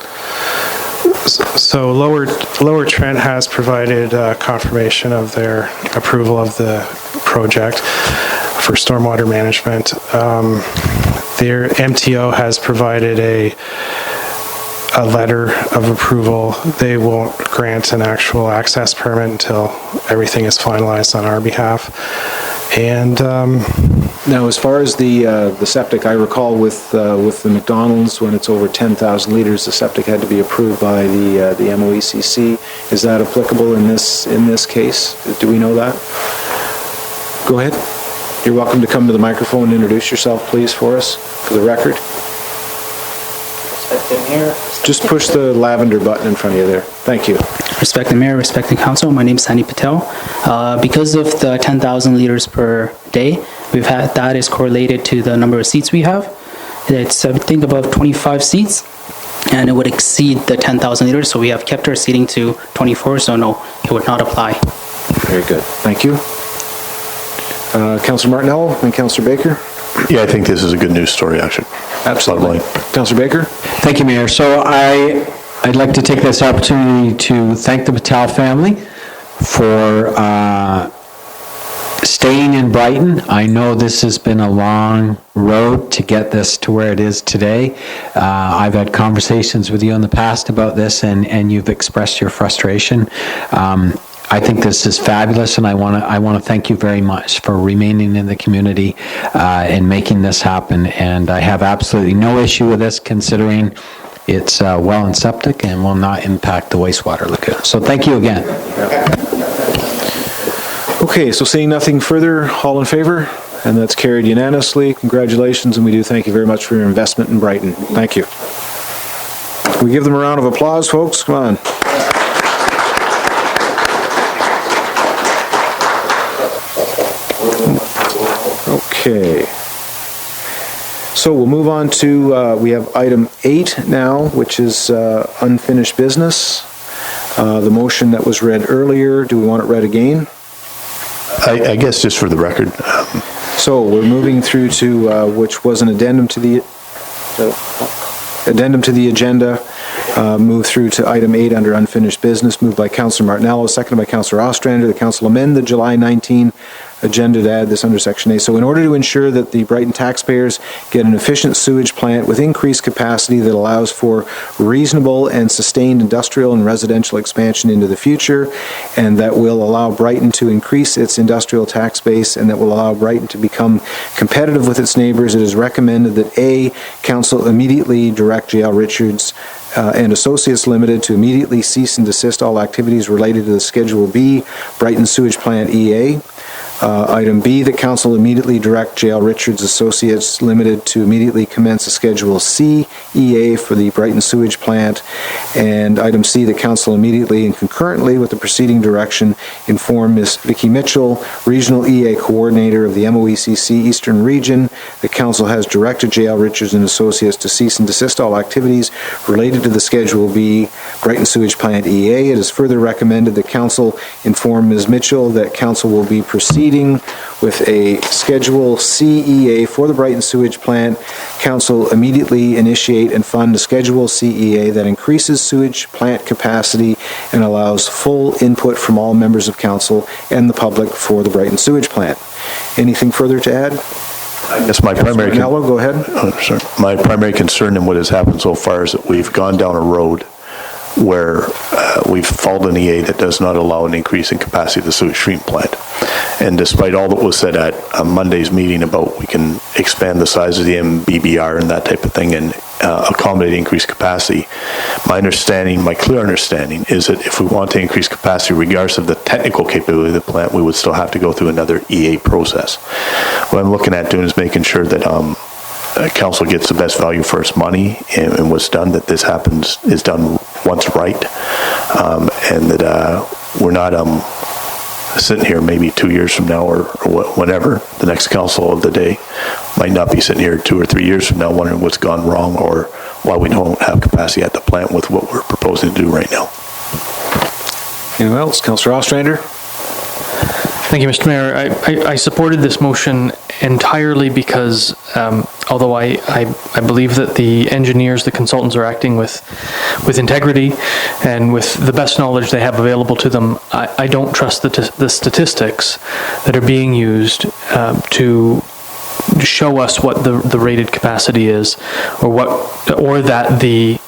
So Lower Trent has provided confirmation of their approval of the project for stormwater management. Their MTO has provided a letter of approval. They won't grant an actual access permit until everything is finalized on our behalf. And now, as far as the septic, I recall with the McDonald's, when it's over 10,000 liters, the septic had to be approved by the MOECC. Is that applicable in this case? Do we know that? Go ahead. You're welcome to come to the microphone and introduce yourself, please, for us, for the record. Just push the lavender button in front of you there. Thank you. Respected Mayor, respected Council, my name is Sunny Patel. Because of the 10,000 liters per day, that is correlated to the number of seats we have. It's, I think, above 25 seats, and it would exceed the 10,000 liters, so we have kept our seating to 24, so no, it would not apply. Very good. Thank you. Councillor Martinello and Councillor Baker? Yeah, I think this is a good news story, actually. Absolutely. Councillor Baker? Thank you, Mayor. So I'd like to take this opportunity to thank the Patel family for staying in Brighton. I know this has been a long road to get this to where it is today. I've had conversations with you in the past about this, and you've expressed your frustration. I think this is fabulous, and I want to thank you very much for remaining in the community and making this happen. And I have absolutely no issue with this, considering it's well and septic and will not impact the wastewater lagoon. So thank you again. Okay, so seeing nothing further, all in favor? And that's carried unanimously. Congratulations, and we do thank you very much for your investment in Brighton. Thank you. We give them a round of applause, folks. Come on. Okay. So we'll move on to, we have item 8 now, which is unfinished business. The motion that was read earlier, do we want it read again? I guess just for the record. So we're moving through to, which was an addendum to the agenda, move through to item 8 under unfinished business, moved by Councillor Martinello, seconded by Councillor Ostrander. The council amend the July 19 agenda to add this under Section A. So in order to ensure that the Brighton taxpayers get an efficient sewage plant with increased capacity that allows for reasonable and sustained industrial and residential expansion into the future, and that will allow Brighton to increase its industrial tax base, and that will allow Brighton to become competitive with its neighbors, it is recommended that A, council immediately direct J.L. Richards and Associates Limited to immediately cease and desist all activities related to the Schedule B Brighton Sewage Plant EA. Item B, that council immediately direct J.L. Richards Associates Limited to immediately commence a Schedule C EA for the Brighton Sewage Plant. And item C, that council immediately and concurrently with the preceding direction inform Ms. Vicki Mitchell, Regional EA Coordinator of the MOECC Eastern Region, that council has directed J.L. Richards and Associates to cease and desist all activities related to the Schedule B Brighton Sewage Plant EA. It is further recommended that council inform Ms. Mitchell that council will be proceeding with a Schedule CEA for the Brighton Sewage Plant. Council immediately initiate and fund a Schedule CEA that increases sewage plant capacity and allows full input from all members of council and the public for the Brighton Sewage Plant. Anything further to add? Yes, my primary go ahead. My primary concern in what has happened so far is that we've gone down a road where we've followed an EA that does not allow an increase in capacity of the sewage treatment plant. And despite all that was said at Monday's meeting about we can expand the size of the MBBR and that type of thing and accommodate increased capacity, my clear understanding is that if we want to increase capacity regardless of the technical capability of the plant, we would still have to go through another EA process. What I'm looking at doing is making sure that council gets the best value for its money, and what's done, that this is done once right, and that we're not sitting here maybe 2 years from now or whenever the next council of the day might not be sitting here 2 or 3 years from now wondering what's gone wrong or why we don't have capacity at the plant with what we're proposing to do right now. Anyone else? Councillor Ostrander? Thank you, Mr. Mayor. I supported this motion entirely because although I believe that the engineers, the consultants are acting with integrity and with the best knowledge they have available to them, I don't trust the statistics that are being used to show us what the rated capacity is, or that the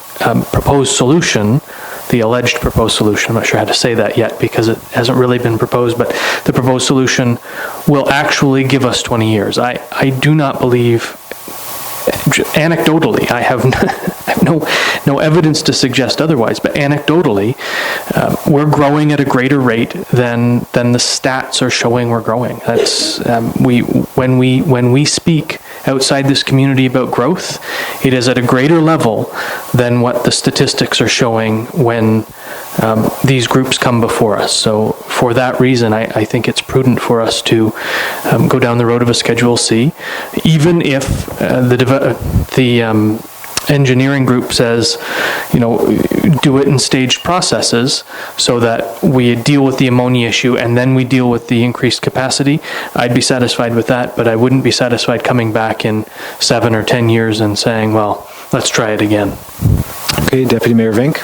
proposed solution, the alleged proposed solution, I'm not sure how to say that yet because it hasn't really been proposed, but the proposed solution will actually give us 20 years. I do not believe, anecdotally, I have no evidence to suggest otherwise, but anecdotally, we're growing at a greater rate than the stats are showing we're growing. That's when we speak outside this community about growth, it is at a greater level than what the statistics are showing when these groups come before us. So for that reason, I think it's prudent for us to go down the road of a Schedule C, even if the engineering group says, do it in staged processes so that we deal with the ammonia issue and then we deal with the increased capacity. I'd be satisfied with that, but I wouldn't be satisfied coming back in 7 or 10 years and saying, well, let's try it again. Okay, Deputy Mayor Vink.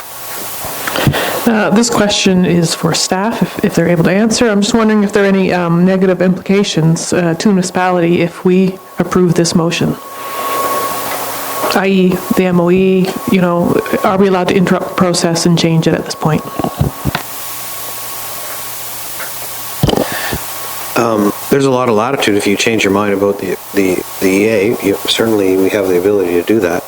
This question is for staff, if they're able to answer. I'm just wondering if there are any negative implications to the municipality if we approve this motion, i.e. the MOE, are we allowed to interrupt the process and change it at this point? There's a lot of latitude if you change your mind about the EA. Certainly we have the ability to do that.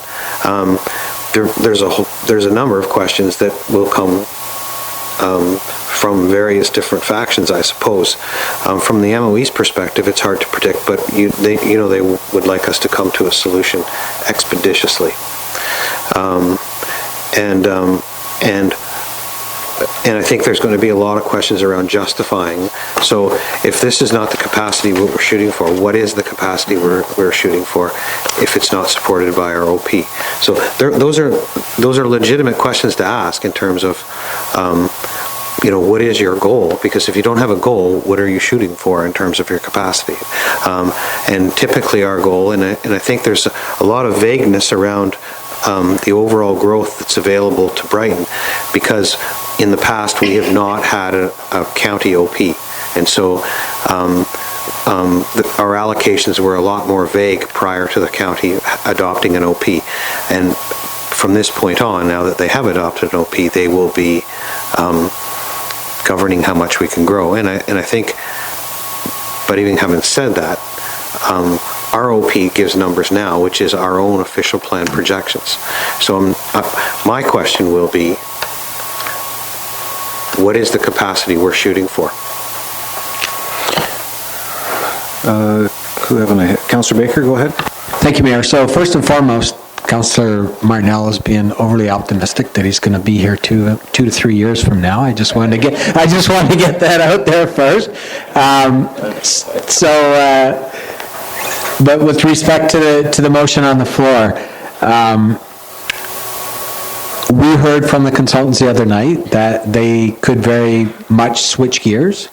There's a number of questions that will come from various different factions, I suppose. From the MOE's perspective, it's hard to predict, but they would like us to come to a solution expeditiously. And I think there's going to be a lot of questions around justifying. So if this is not the capacity what we're shooting for, what is the capacity we're shooting for if it's not supported by our OP? So those are legitimate questions to ask in terms of, what is your goal? Because if you don't have a goal, what are you shooting for in terms of your capacity? And typically our goal, and I think there's a lot of vagueness around the overall growth that's available to Brighton, because in the past we have not had a county OP, and so our allocations were a lot more vague prior to the county adopting an OP, and from this point on, now that they have adopted an OP, they will be governing how much we can grow. And I think, but even having said that, our OP gives numbers now, which is our own official plan projections. So my question will be, what is the capacity we're shooting for? Councillor Baker, go ahead. Thank you, Mayor. So first and foremost, Councillor Martinell is being overly optimistic that he's going to be here 2 to 3 years from now. I just wanted to get that out there first. But with respect to the motion on the floor, we heard from the consultants the other night that they could very much switch gears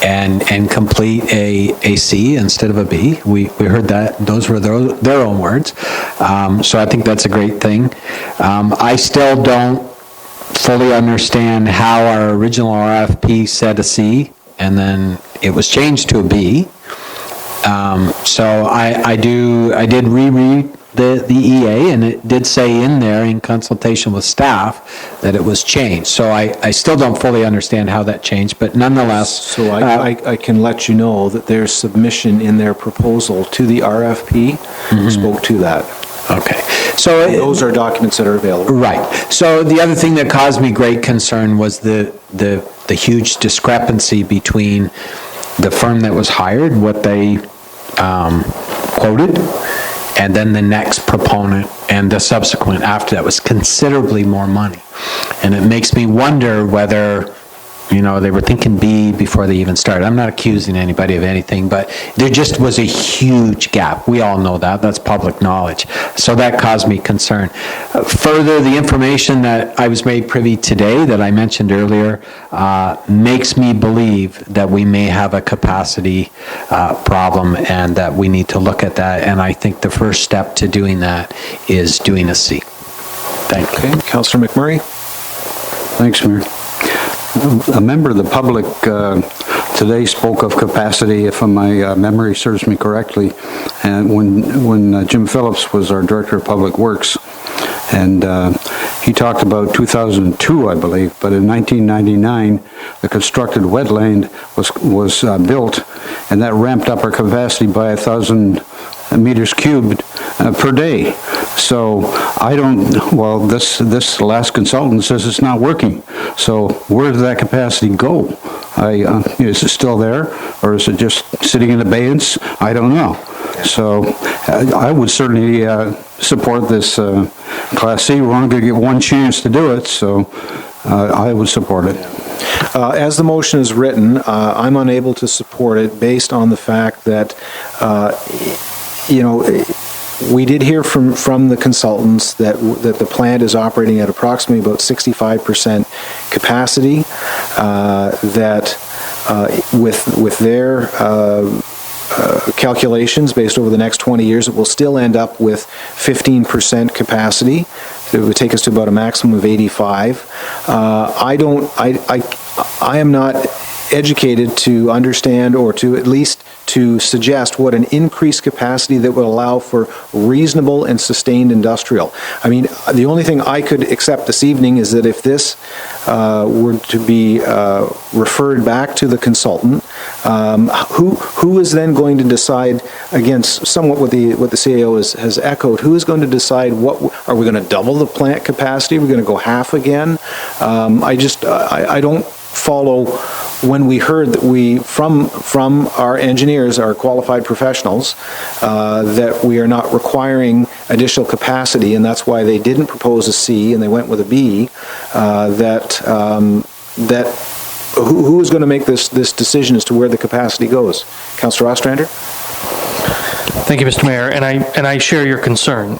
and complete a C instead of a B. We heard that. Those were their own words. So I think that's a great thing. I still don't fully understand how our original RFP said a C and then it was changed to a B. So I did reread the EA, and it did say in there, in consultation with staff, that it was changed. So I still don't fully understand how that changed, but nonetheless. So I can let you know that their submission in their proposal to the RFP spoke to that. Okay. So those are documents that are available. Right. So the other thing that caused me great concern was the huge discrepancy between the firm that was hired, what they quoted, and then the next proponent and the subsequent after that was considerably more money. And it makes me wonder whether, they were thinking B before they even started. I'm not accusing anybody of anything, but there just was a huge gap. We all know that. That's public knowledge. So that caused me concern. Further, the information that I was made privy today that I mentioned earlier makes me believe that we may have a capacity problem and that we need to look at that. And I think the first step to doing that is doing a C. Thank you. Okay, Councillor McMurray. Thanks, Mayor. A member of the public today spoke of capacity, if my memory serves me correctly, and when Jim Phillips was our Director of Public Works, and he talked about 2002, I believe, but in 1999, the constructed wetland was built, and that ramped up our capacity by 1,000 meters cubed per day. So this last consultant says it's not working. So where did that capacity go? Is it still there, or is it just sitting in abeyance? I don't know. So I would certainly support this Class C. We're only going to get one chance to do it, so I would support it. As the motion is written, I'm unable to support it based on the fact that, we did hear from the consultants that the plant is operating at approximately about 65% capacity, that with their calculations based over the next 20 years, it will still end up with 15% capacity. It would take us to about a maximum of 85. I am not educated to understand, or to at least to suggest what an increased capacity that would allow for reasonable and sustained industrial. I mean, the only thing I could accept this evening is that if this were to be referred back to the consultant, who is then going to decide, against somewhat what the CAO has echoed, who is going to decide what, are we going to double the plant capacity? Are we going to go half again? I follow when we heard that from our engineers, our qualified professionals, that we are not requiring additional capacity, and that's why they didn't propose a C and they went with a B, who is going to make this decision as to where the capacity goes? Councillor Ostrander? Thank you, Mr. Mayor, and I share your concern.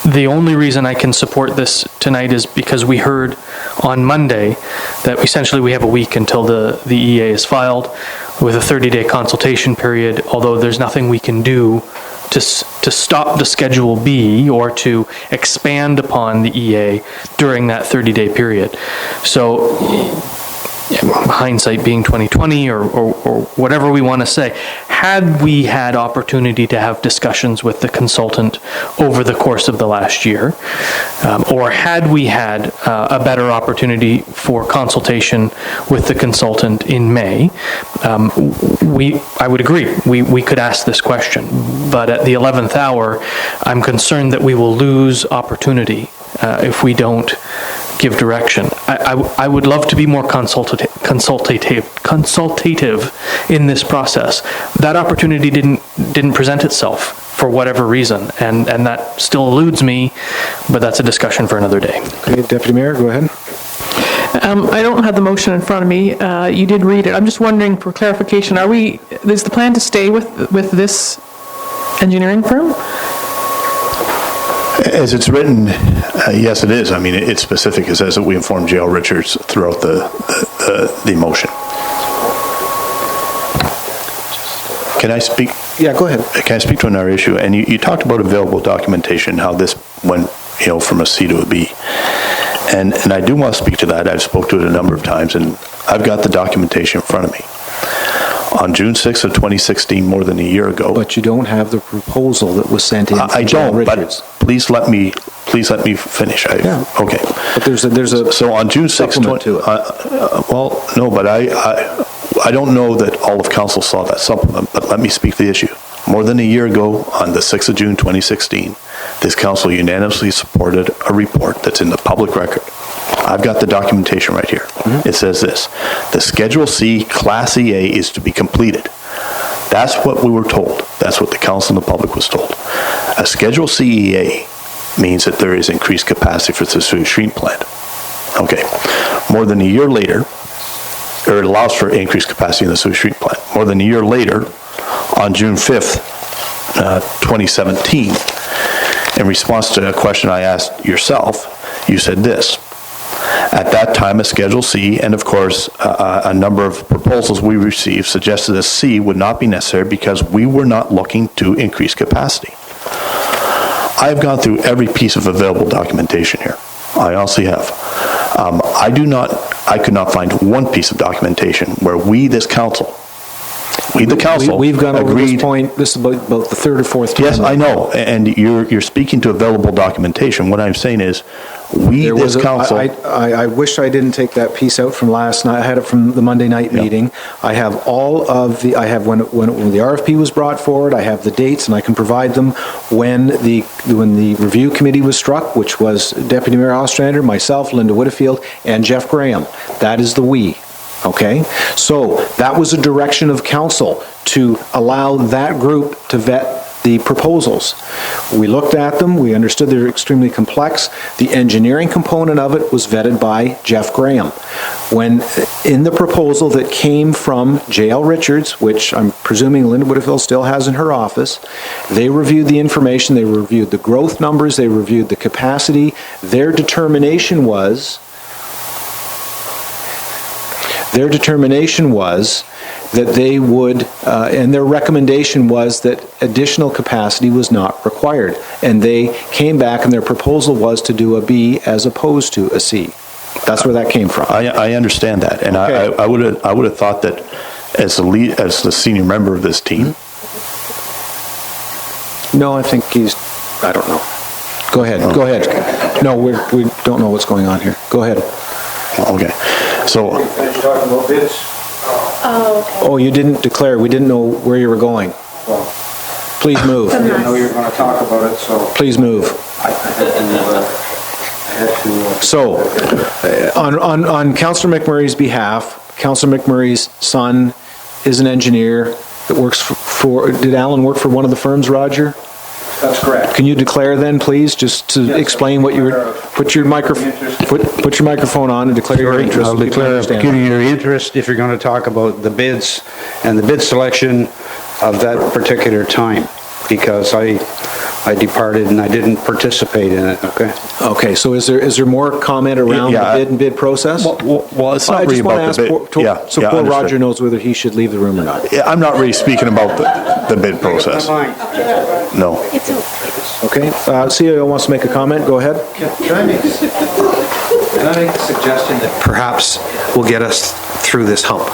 The only reason I can support this tonight is because we heard on Monday that essentially we have a week until the EA is filed with a 30-day consultation period, although there's nothing we can do to stop the Schedule B or to expand upon the EA during that 30-day period. So, hindsight being 2020 or whatever we want to say, had we had opportunity to have discussions with the consultant over the course of the last year, or had we had a better opportunity for consultation with the consultant in May, I would agree, we could ask this question. But at the 11th hour, I'm concerned that we will lose opportunity if we don't give direction. I would love to be more consultative in this process. That opportunity didn't present itself for whatever reason, and that still eludes me, but that's a discussion for another day. Okay, Deputy Mayor, go ahead. I don't have the motion in front of me. You did read it. I'm just wondering for clarification, is the plan to stay with this engineering firm? As it's written, yes, it is. I mean, it's specific. It says that we inform J.L. Richards throughout the motion. Can I speak? Yeah, go ahead. Can I speak to another issue? And you talked about available documentation, how this went, from a C to a B. And I do want to speak to that. I've spoke to it a number of times, and I've got the documentation in front of me. On June 6th of 2016, more than a year ago. But you don't have the proposal that was sent in. I don't, but please let me finish. Yeah. Okay. But there's a so on June 6th, to it. well, no, but I don't know that all of council saw that supplement, but let me speak to the issue. More than a year ago, on the 6th of June 2016, this council unanimously supported a report that's in the public record. I've got the documentation right here. Mm-hmm. It says this: the Schedule C Class EA is to be completed. That's what we were told. That's what the council and the public was told. A Schedule C EA means that there is increased capacity for the sewage treatment plant. Okay. More than a year later, or it allows for increased capacity in the sewage treatment plant. More than a year later, on June 5th, 2017, in response to a question I asked yourself, you said this: at that time, a Schedule C, and of course, a number of proposals we received suggested a C would not be necessary because we were not looking to increase capacity. I've gone through every piece of available documentation here. I honestly have. I could not find one piece of documentation where the council, we've gone over agreed. this point. This is about the third or fourth time. Yes, I know, and you're speaking to available documentation. What I'm saying is, council. I wish I didn't take that piece out from last night. I had it from the Monday night meeting. I have all of the. I have when the RFP was brought forward. I have the dates, and I can provide them when the review committee was struck, which was Deputy Mayor Ostrander, myself, Linda Whitfield, and Jeff Graham. That is the we. Okay, so that was a direction of council to allow that group to vet the proposals. We looked at them, we understood they're extremely complex. The engineering component of it was vetted by Jeff Graham. When in the proposal that came from J.L. Richards, which I'm presuming Linda Whitfield still has in her office, they reviewed the information, they reviewed the growth numbers, they reviewed the capacity. Their determination was that they would, and their recommendation was that additional capacity was not required. And they came back and their proposal was to do a B as opposed to a C. That's where that came from. I understand that, and okay. I would have thought that as the senior member of this team. No, I think I don't know. Go ahead. Go ahead. No, we don't know what's going on here. Go ahead. Okay. So. You're talking about bids? Oh, okay. Oh, you didn't declare. We didn't know where you were going. Well, please move. I didn't know you were going to talk about it, so. Please move. I had to So, on Councillor McMurray's behalf, Councillor McMurray's son is an engineer that works did Alan work for one of the firms, Roger? That's correct. Can you declare then, please, just to explain what you were, put your microphone on and declare your interest. I'll declare pecuniary interest if you're going to talk about the bids and the bid selection of that particular time, because I departed and I didn't participate in it, okay? Okay, so is there more comment around the bid process? Well, it's not really about the bid. So poor Roger knows whether he should leave the room or not. Yeah, I'm not really speaking about the bid process. No. Okay, CAO wants to make a comment, go ahead. Can I make a suggestion that perhaps will get us through this hump?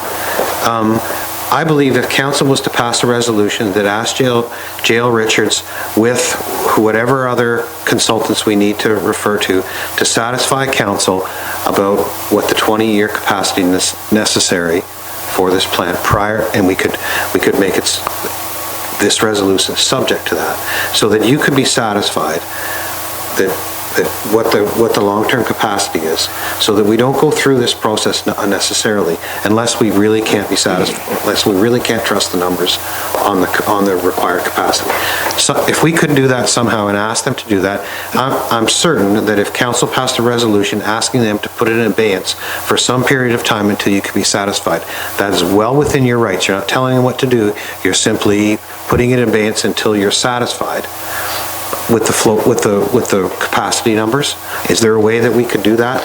I believe if council was to pass a resolution that asked Jael Richards with whatever other consultants we need to refer to satisfy council about what the 20-year capacity is necessary for this plant prior, and we could make this resolution subject to that, so that you could be satisfied that what the long-term capacity is, so that we don't go through this process unnecessarily unless we really can't be satisfied, unless we really can't trust the numbers on the required capacity. So if we could do that somehow and ask them to do that, I'm certain that if council passed a resolution asking them to put it in abeyance for some period of time until you can be satisfied, that is well within your rights. You're not telling them what to do, you're simply putting it in abeyance until you're satisfied with the capacity numbers. Is there a way that we could do that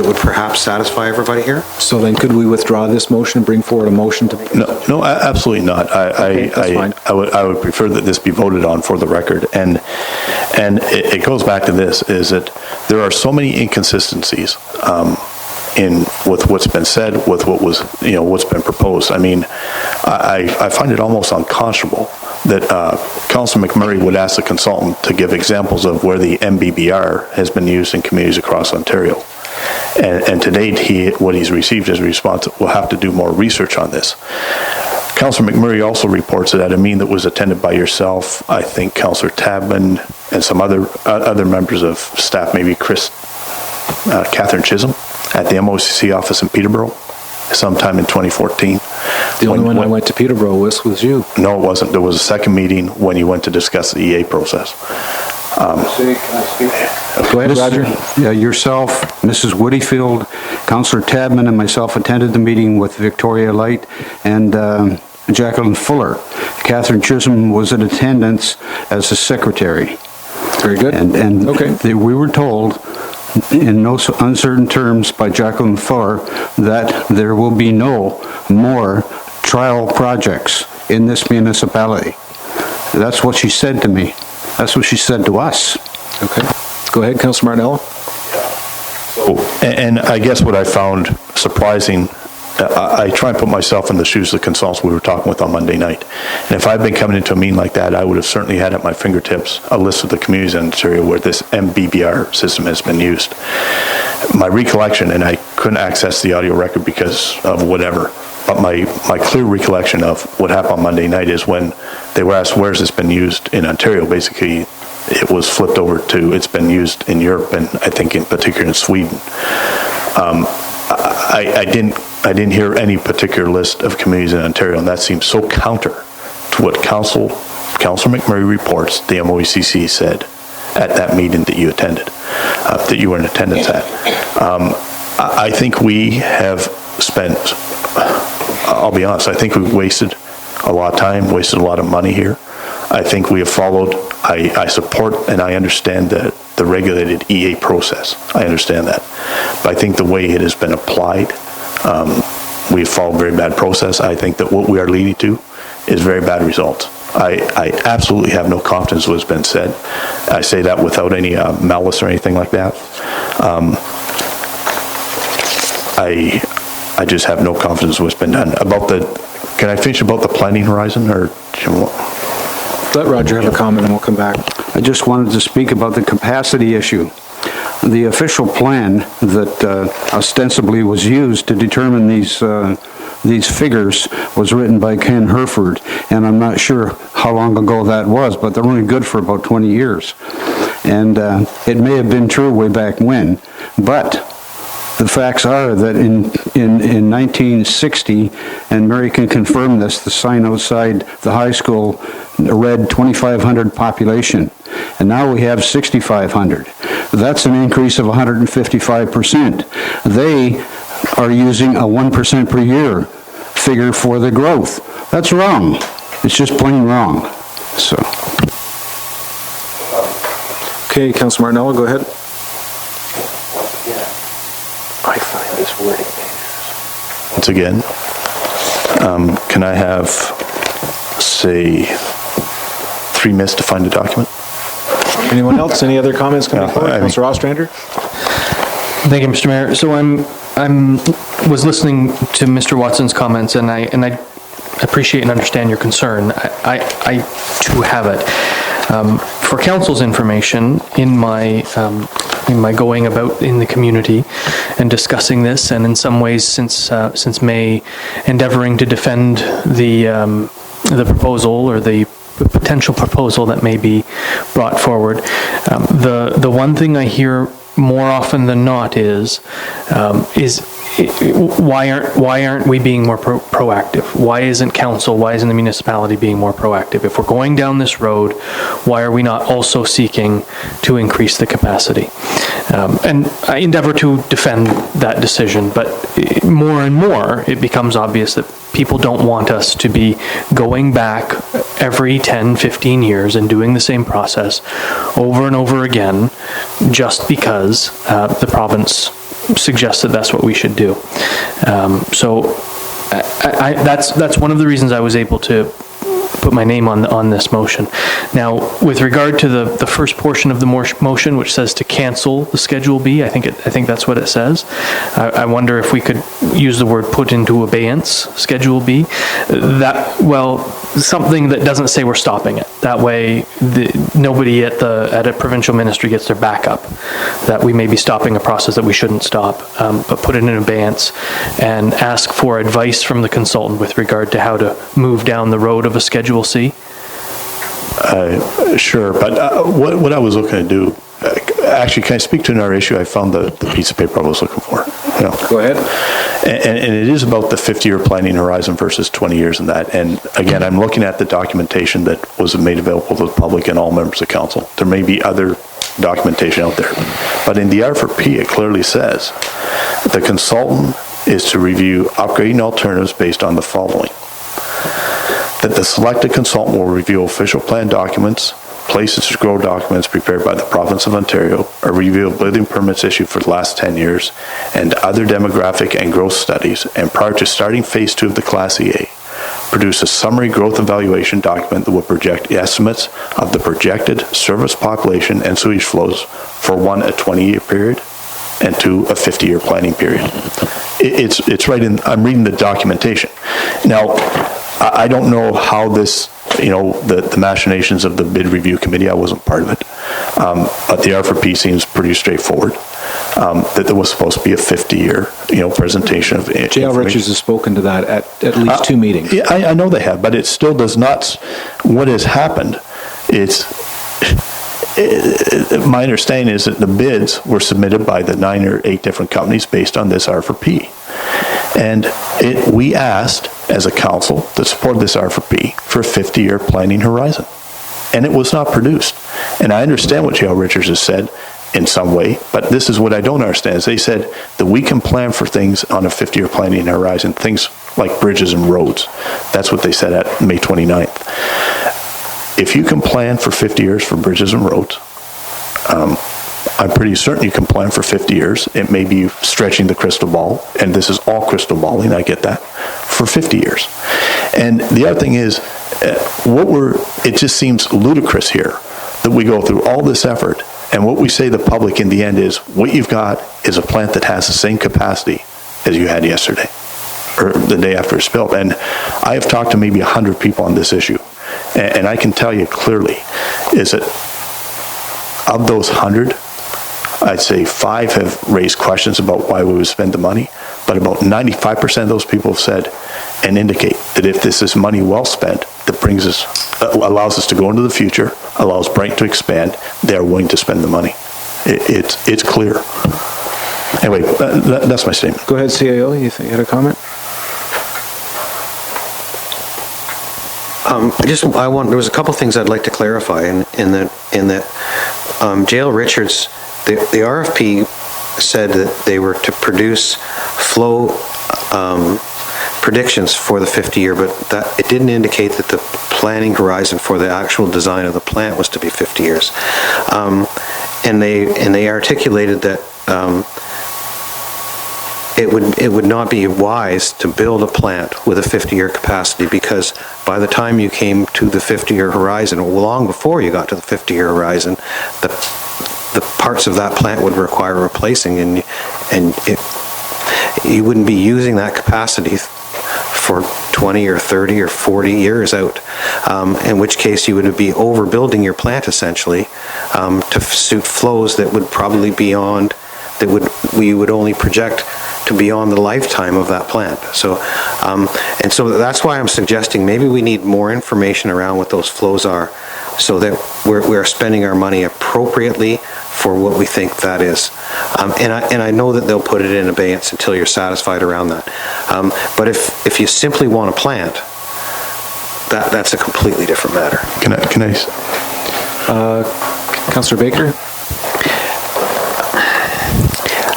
would perhaps satisfy everybody here? So then could we withdraw this motion and bring forward a motion to? No, absolutely not. Okay, that's fine. I would prefer that this be voted on for the record. And it goes back to this, is that there are so many inconsistencies with what's been said, with what's been proposed. I mean, I find it almost unconscionable that Councillor McMurray would ask the consultant to give examples of where the MBBR has been used in communities across Ontario. And to date, what he's received as a response, will have to do more research on this. Councillor McMurray also reports that at a meeting that was attended by yourself, I think Councillor Tabman and some other members of staff, maybe Catherine Chisholm, at the MOCC office in Peterborough, sometime in 2014. The only one I went to Peterborough with was you. No, it wasn't. There was a second meeting when you went to discuss the EA process. Go ahead, Roger. Yeah, yourself, Mrs. Woodyfield, Councillor Tabman, and myself attended the meeting with Victoria Light and Jacqueline Fuller. Catherine Chisholm was in attendance as the secretary. Very good. And okay. We were told in no uncertain terms by Jacqueline Fuller that there will be no more trial projects in this municipality. That's what she said to me. That's what she said to us. Okay. Go ahead, Councillor Martinello. And I guess what I found surprising, I try and put myself in the shoes of the consultants we were talking with on Monday night. And if I'd been coming into a meeting like that, I would have certainly had at my fingertips a list of the communities in Ontario where this MBBR system has been used. My recollection, and I couldn't access the audio record because of whatever, but my clear recollection of what happened on Monday night is when they were asked, where's this been used in Ontario? Basically, it was flipped over to, it's been used in Europe, and I think in particular in Sweden. I didn't hear any particular list of communities in Ontario, and that seems so counter to what Councillor McMurray reports the MOECC said at that meeting that you attended, that you were in attendance at. I think we have spent, I'll be honest, I think we've wasted a lot of time, wasted a lot of money here. I think we have followed, I support and I understand the regulated EA process. I understand that. But I think the way it has been applied, we've followed a very bad process. I think that what we are leading to is very bad results. I absolutely have no confidence in what's been said. I say that without any malice or anything like that. I just have no confidence in what's been done. Can I finish about the planning horizon, or let Roger have a comment and we'll come back. I just wanted to speak about the capacity issue. The official plan that ostensibly was used to determine these figures was written by Ken Herford, and I'm not sure how long ago that was, but they're only good for about 20 years. And it may have been true way back when, but the facts are that in 1960, and Mary can confirm this, the sign outside the high school read 2,500 population, and now we have 6,500. That's an increase of 155%. They are using a 1% per year figure for the growth. That's wrong. It's just plain wrong. So. Okay, Councilor Martinello, go ahead. I find this wording. Once again, can I have, say, 3 minutes to find a document? Anyone else? Any other comments coming forward? Councilor Ostrander? Thank you, Mr. Mayor. So was listening to Mr. Watson's comments, and I appreciate and understand your concern. I too have it. For council's information, in my going about in the community and discussing this, and in some ways since May, endeavoring to defend the proposal or the potential proposal that may be brought forward, the one thing I hear more often than not is why aren't we being more proactive? Why isn't council, why isn't the municipality being more proactive? If we're going down this road, why are we not also seeking to increase the capacity? And I endeavor to defend that decision, but more and more it becomes obvious that people don't want us to be going back every 10, 15 years and doing the same process over and over again just because the province suggests that that's what we should do. So that's one of the reasons I was able to put my name on this motion. Now, with regard to the first portion of the motion, which says to cancel the Schedule B, I think that's what it says. I wonder if we could use the word put into abeyance Schedule B. Something that doesn't say we're stopping it. That way, nobody at a provincial ministry gets their back up. That we may be stopping a process that we shouldn't stop, but put it in abeyance and ask for advice from the consultant with regard to how to move down the road of a Schedule C. Sure, but what I was looking to do, actually, can I speak to another issue? I found the piece of paper I was looking for. Go ahead. And it is about the 50-year planning horizon versus 20 years in that. And again, I'm looking at the documentation that was made available to the public and all members of council. There may be other documentation out there. But in the R4P, it clearly says the consultant is to review upgrading alternatives based on the following. That the selected consultant will review official plan documents, places to grow documents prepared by the province of Ontario, a review of building permits issued for the last 10 years, and other demographic and growth studies, and prior to starting phase 2 of the Class EA, produce a summary growth evaluation document that will project estimates of the projected service population and sewage flows for 1, a 20-year period, and 2, a 50-year planning period. It's right in, I'm reading the documentation. Now, I don't know how this, the machinations of the bid review committee, I wasn't part of it, but the R4P seems pretty straightforward, that there was supposed to be a 50-year, presentation of J.L. Richards has spoken to that at least 2 meetings. Yeah, I know they have, but it still does not, what has happened, my understanding is that the bids were submitted by the 9 or 8 different companies based on this R4P. And we asked, as a council, to support this R4P for a 50-year planning horizon. And it was not produced. And I understand what J.L. Richards has said in some way, but this is what I don't understand, is they said that we can plan for things on a 50-year planning horizon, things like bridges and roads. That's what they said at May 29th. If you can plan for 50 years for bridges and roads, I'm pretty certain you can plan for 50 years. It may be stretching the crystal ball, and this is all crystal balling, I get that, for 50 years. And the other thing is, it just seems ludicrous here that we go through all this effort, and what we say to the public in the end is, what you've got is a plant that has the same capacity as you had yesterday, or the day after it's built. And I have talked to maybe 100 people on this issue, and I can tell you clearly, is that of those 100, I'd say 5 have raised questions about why we would spend the money, but about 95% of those people have said and indicate that if this is money well spent, that allows us to go into the future, allows Brighton to expand, they're willing to spend the money. It's clear. Anyway, that's my statement. Go ahead, CAO, you had a comment? There was a couple things I'd like to clarify in that Jail Richards, the RFP said that they were to produce flow predictions for the 50-year, but that it didn't indicate that the planning horizon for the actual design of the plant was to be 50 years. And they articulated that it would not be wise to build a plant with a 50-year capacity, because by the time you came to the 50-year horizon, or long before you got to the 50-year horizon, the parts of that plant would require replacing, and you wouldn't be using that capacity for 20 or 30 or 40 years out, in which case you would be overbuilding your plant essentially to suit flows that would probably beyond, we would only project to beyond the lifetime of that plant. So, and so that's why I'm suggesting maybe we need more information around what those flows are, so that we're spending our money appropriately for what we think that is. And I know that they'll put it in abeyance until you're satisfied around that. But if you simply want a plant, that's a completely different matter. Can I? Councillor Baker?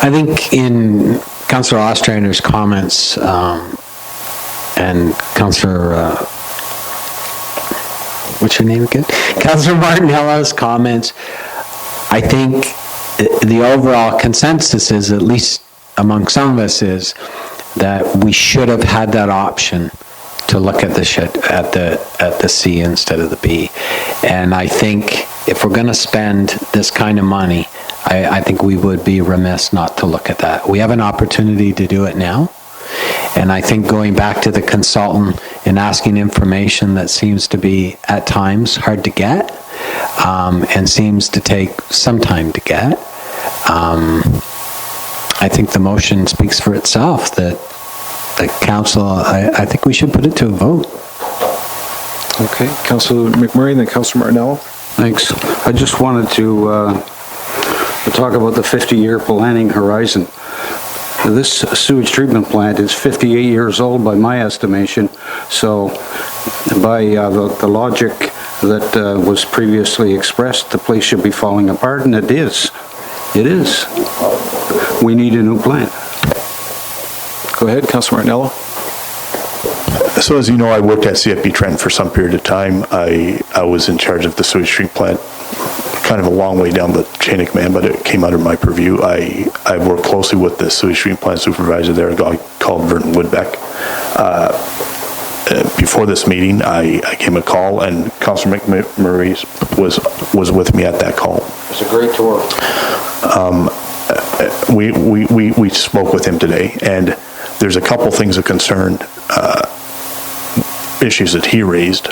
I think in Councillor Ostrander's comments and Councillor, what's your name again? Councillor Martinella's comments, I think the overall consensus is, at least among some of us, is that we should have had that option to look at the C instead of the B. And I think if we're going to spend this kind of money, I think we would be remiss not to look at that. We have an opportunity to do it now. And I think going back to the consultant and asking information that seems to be at times hard to get and seems to take some time to get, I think the motion speaks for itself that the council, I think we should put it to a vote. Okay, Councillor McMurray and then Councillor Martinello. Thanks. I just wanted to talk about the 50-year planning horizon. This sewage treatment plant is 58 years old by my estimation, so by the logic that was previously expressed, the place should be falling apart, and it is. It is. We need a new plant. Go ahead, Councillor Martinello. So as you know, I worked at CFB Trent for some period of time. I was in charge of the sewage treatment plant, kind of a long way down the chain of command, but it came under my purview. I worked closely with the sewage treatment plant supervisor there, a guy called Vernon Woodbeck. Before this meeting, I gave him a call, and Councillor McMurray was with me at that call. It was a great tour. We spoke with him today, and there's a couple things of concern, issues that he raised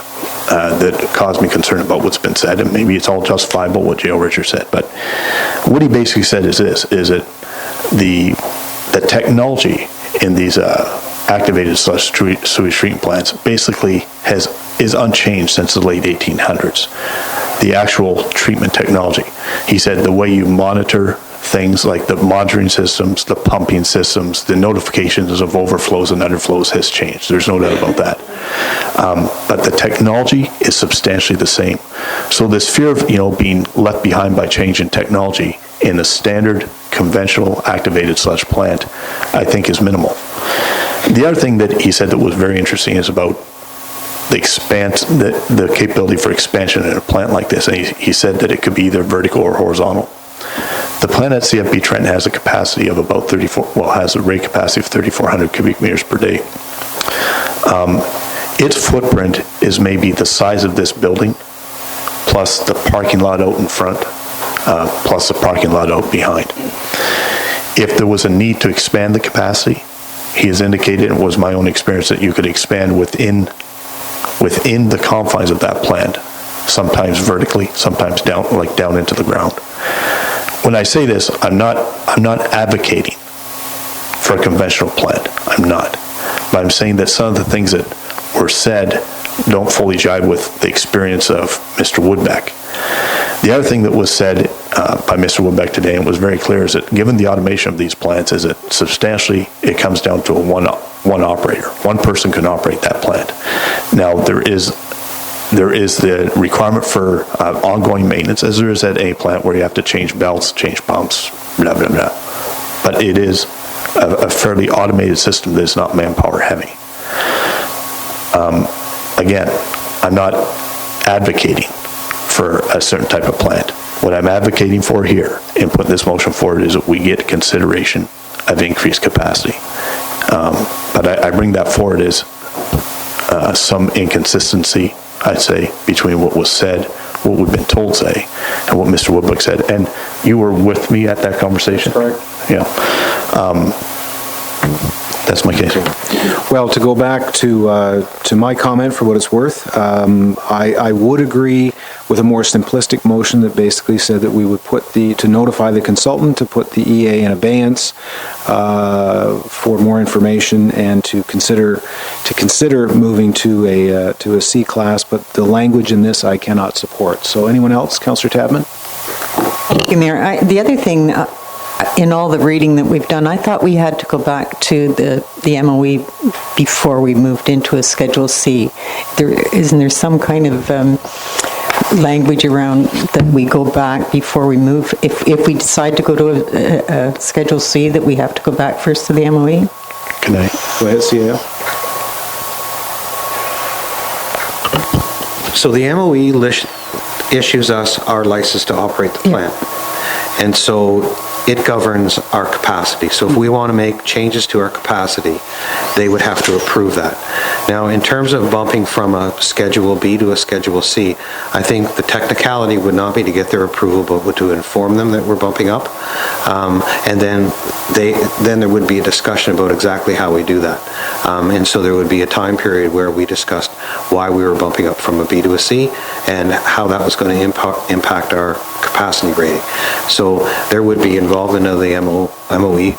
that caused me concern about what's been said, and maybe it's all justifiable what Jail Richards said, but what he basically said is this, is that the technology in these activated sewage treatment plants basically is unchanged since the late 1800s. The actual treatment technology. He said the way you monitor things like the monitoring systems, the pumping systems, the notifications of overflows and underflows has changed. There's no doubt about that. But the technology is substantially the same. So this fear of, being left behind by change in technology in a standard conventional activated sludge plant, I think is minimal. The other thing that he said that was very interesting is about the capability for expansion in a plant like this. And he said that it could be either vertical or horizontal. The plant at CFB Trent has a capacity of about has a rate capacity of 3,400 cubic meters per day. Its footprint is maybe the size of this building, plus the parking lot out in front, plus the parking lot out behind. If there was a need to expand the capacity, he has indicated, and it was my own experience, that you could expand within the confines of that plant, sometimes vertically, sometimes down into the ground. When I say this, I'm not advocating for a conventional plant. I'm not. But I'm saying that some of the things that were said don't fully jive with the experience of Mr. Woodbeck. The other thing that was said by Mr. Woodbeck today, and was very clear, is that given the automation of these plants, is that substantially it comes down to a one operator. One person can operate that plant. Now, there is the requirement for ongoing maintenance, as there is at any plant, where you have to change belts, change pumps, blah, blah, blah. But it is a fairly automated system that is not manpower heavy. Again, I'm not advocating for a certain type of plant. What I'm advocating for here, and putting this motion forward, is that we get consideration of increased capacity. But I bring that forward as some inconsistency, I'd say, between what was said, what we've been told say, and what Mr. Woodbeck said. And you were with me at that conversation? Correct. Yeah. That's my case. Well, to go back to my comment, for what it's worth, I would agree with a more simplistic motion that basically said that we would to notify the consultant to put the EA in abeyance for more information, and to consider moving to a C class. But the language in this I cannot support. So anyone else? Councillor Tadman? Thank you, Mayor. The other thing, in all the reading that we've done, I thought we had to go back to the MOE before we moved into a Schedule C. Isn't there some kind of language around that we go back before we move? If we decide to go to a Schedule C, that we have to go back first to the MOE? Can I? Go ahead, CAO. So the MOE issues us our license to operate the plant. And so it governs our capacity. So if we want to make changes to our capacity, they would have to approve that. Now, in terms of bumping from a Schedule B to a Schedule C, I think the technicality would not be to get their approval, but to inform them that we're bumping up. And then there would be a discussion about exactly how we do that. And so there would be a time period where we discussed why we were bumping up from a B to a C and how that was going to impact our capacity rating. So there would be involvement of the MOE,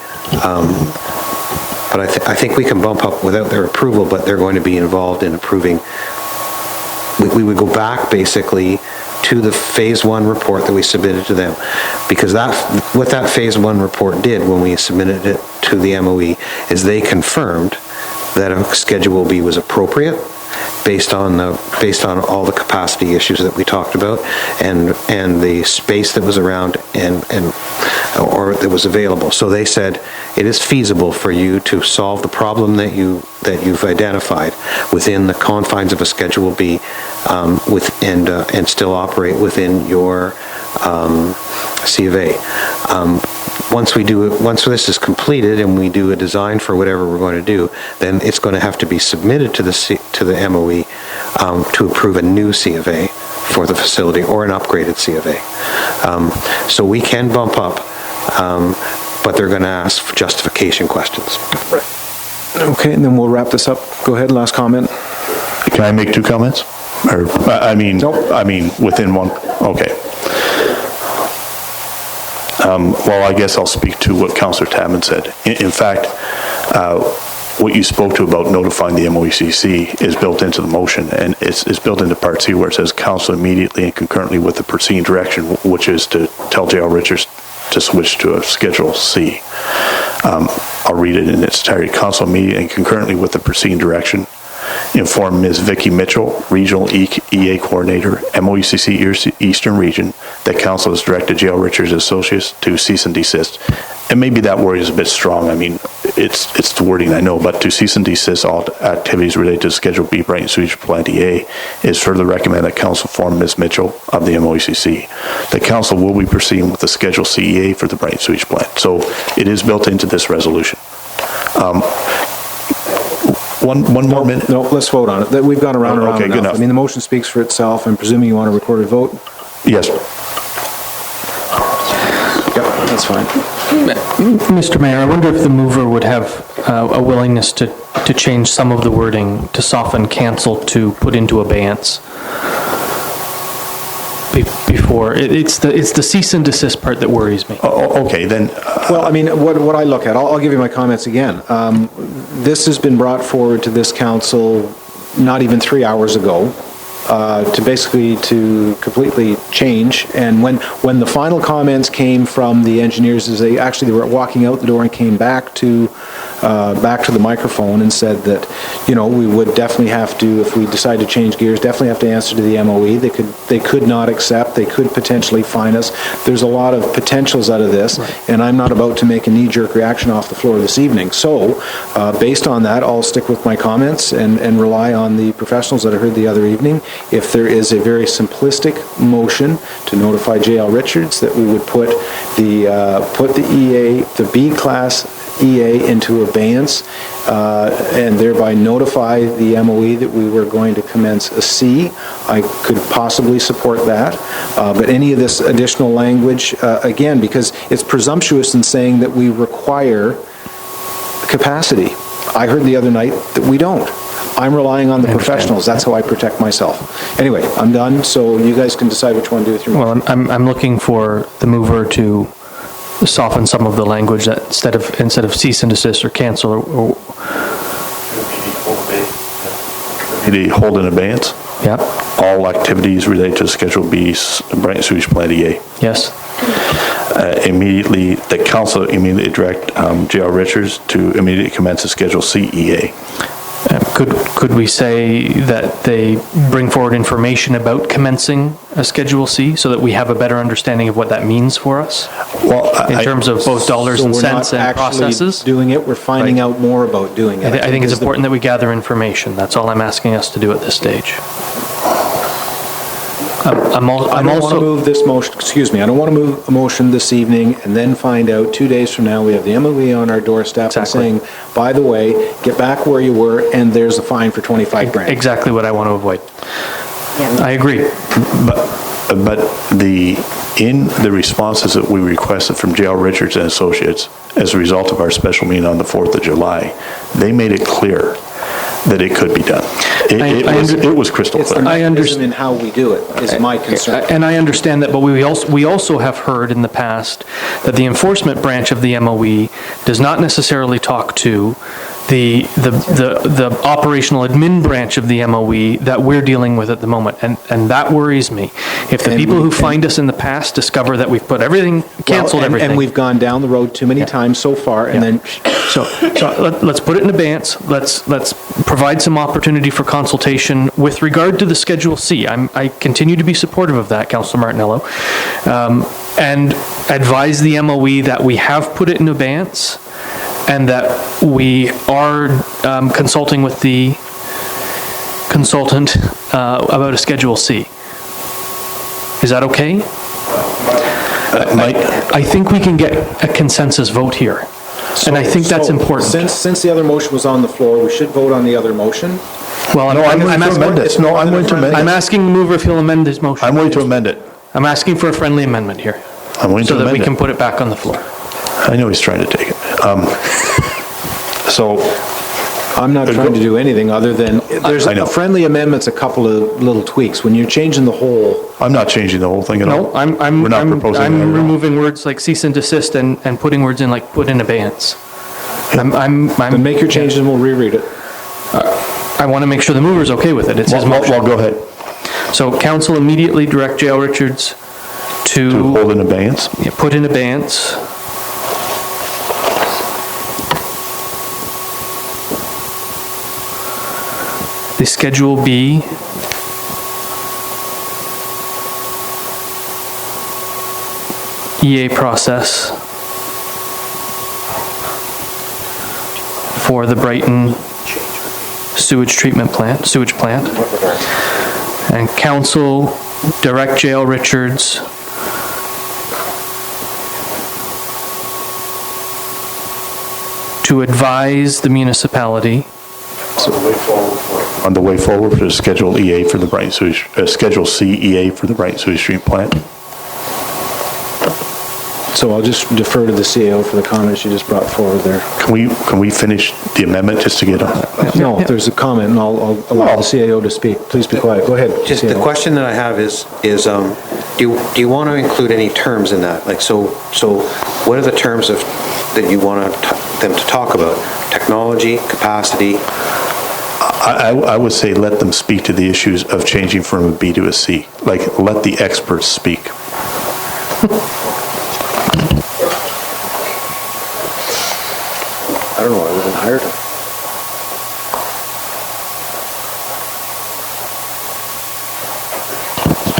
but I think we can bump up without their approval, but they're going to be involved in approving. We would go back basically to the Phase 1 report that we submitted to them, because what that Phase 1 report did when we submitted it to the MOE is they confirmed that a Schedule B was appropriate based on all the capacity issues that we talked about and the space that was around or that was available. So they said it is feasible for you to solve the problem that you've identified within the confines of a Schedule B and still operate within your C of A. Once this is completed and we do a design for whatever we're going to do, then it's going to have to be submitted to the MOE to approve a new C of A for the facility or an upgraded C of A. So we can bump up, but they're going to ask for justification questions. Okay, and then we'll wrap this up. Go ahead, last comment. Can I make two comments? Or, within one? Okay. Well, I guess I'll speak to what Councillor Tadman said. In fact, what you spoke to about notifying the MOECC is built into the motion, and it's built into Part C where it says Council immediately and concurrently with the proceeding direction, which is to tell J.L. Richards to switch to a Schedule C. I'll read it in its entirety. Council immediately and concurrently with the proceeding direction inform Ms. Vicki Mitchell, Regional EA Coordinator, MOECC Eastern Region, that Council has directed J.L. Richards Associates to cease and desist. And maybe that word is a bit strong. I mean, it's the wording I know, but to cease and desist all activities related to Schedule B Brighton Sewage Plant EA is further recommend that Council form Ms. Mitchell of the MOECC. The Council will be proceeding with the Schedule CEA for the Brighton Sewage Plant. So it is built into this resolution. One more minute? No, let's vote on it. We've gone around and around okay, enough. Good enough. I mean, the motion speaks for itself. I'm presuming you want to record a vote? Yes. Yep, that's fine. Mr. Mayor, I wonder if the mover would have a willingness to change some of the wording to soften cancel to put into abeyance. Before it's the cease and desist part that worries me. Okay, then. Well, I mean, what I look at, I'll give you my comments again. This has been brought forward to this council not even 3 hours ago, to completely change. And when the final comments came from the engineers, as they were walking out the door and came back to the microphone and said that, we would definitely have to, if we decide to change gears, definitely have to answer to the MOE. They could not accept, they could potentially fine us. There's a lot of potentials out of this, and I'm not about to make a knee-jerk reaction off the floor this evening. So, based on that, I'll stick with my comments and rely on the professionals that I heard the other evening. If there is a very simplistic motion to notify J.L. Richards that we would put the EA, the B-class EA into abeyance, and thereby notify the MOE that we were going to commence a C, I could possibly support that. But any of this additional language, again, because it's presumptuous in saying that we require capacity. I heard the other night that we don't. I'm relying on the professionals. That's how I protect myself. Anyway, I'm done, so you guys can decide which one to do with your motion. Well, I'm looking for the mover to soften some of the language that instead of cease and desist or cancel or Maybe hold in abeyance? Yeah. All activities related to Schedule B, Brighton Sewage Plant EA. Yes. The council immediately direct J.R. Richards to immediately commence a Schedule C EA. Could we say that they bring forward information about commencing a Schedule C so that we have a better understanding of what that means for us? Well, in terms of both dollars and cents and processes? Doing it, we're finding out more about doing it. I think it's important that we gather information. That's all I'm asking us to do at this stage. I don't want to move this motion, excuse me, I don't want to move a motion this evening and then find out 2 days from now we have the MOE on our doorstep and saying, by the way, get back where you were and there's a fine for 25 grand. Exactly what I want to avoid. I agree. But in the responses that we requested from J.L. Richards and Associates as a result of our special meeting on the 4th of July, they made it clear that it could be done. It was crystal clear. I understand in how we do it is my concern. And I understand that, but we also have heard in the past that the enforcement branch of the MOE does not necessarily talk to the operational admin branch of the MOE that we're dealing with at the moment, and that worries me. If the people who find us in the past discover that we've put everything, canceled everything. And we've gone down the road too many times so far, and then... So let's put it in abeyance. Let's provide some opportunity for consultation with regard to the Schedule C. I continue to be supportive of that, Councillor Martinello, and advise the MOE that we have put it in abeyance and that we are consulting with the consultant about a Schedule C. Is that okay? I think we can get a consensus vote here. And I think that's important. Since the other motion was on the floor, we should vote on the other motion. Well, I'm asking the mover if he'll amend his motion. I'm going to amend it. I'm asking for a friendly amendment here. I'm going to amend it. So that we can put it back on the floor. I know he's trying to take it. I'm not trying to do anything other than, there's a friendly amendment's a couple of little tweaks. When you're changing the whole... I'm not changing the whole thing at all. No, I'm removing words like cease and desist and putting words in like put in abeyance. Then make your changes and we'll reread it. I want to make sure the mover's okay with it. It's his motion. Well, go ahead. So council immediately direct J.L. Richards to hold in abeyance? Yeah, put in abeyance. The Schedule B EA process for the Brighton sewage plant. And council direct J.L. Richards to advise the municipality on the way forward for the Schedule EA for the Brighton Sewage, Schedule C EA for the Brighton Sewage Street Plant. So I'll just defer to the CAO for the comments you just brought forward there. Can we finish the amendment just to get on? No, there's a comment, and I'll allow the CAO to speak. Please be quiet. Go ahead. Just the question that I have is do you want to include any terms in that? Like, so what are the terms that you want them to talk about? Technology, capacity. I would say let them speak to the issues of changing from a B to a C. Like, let the experts speak. I don't know, I wasn't hired.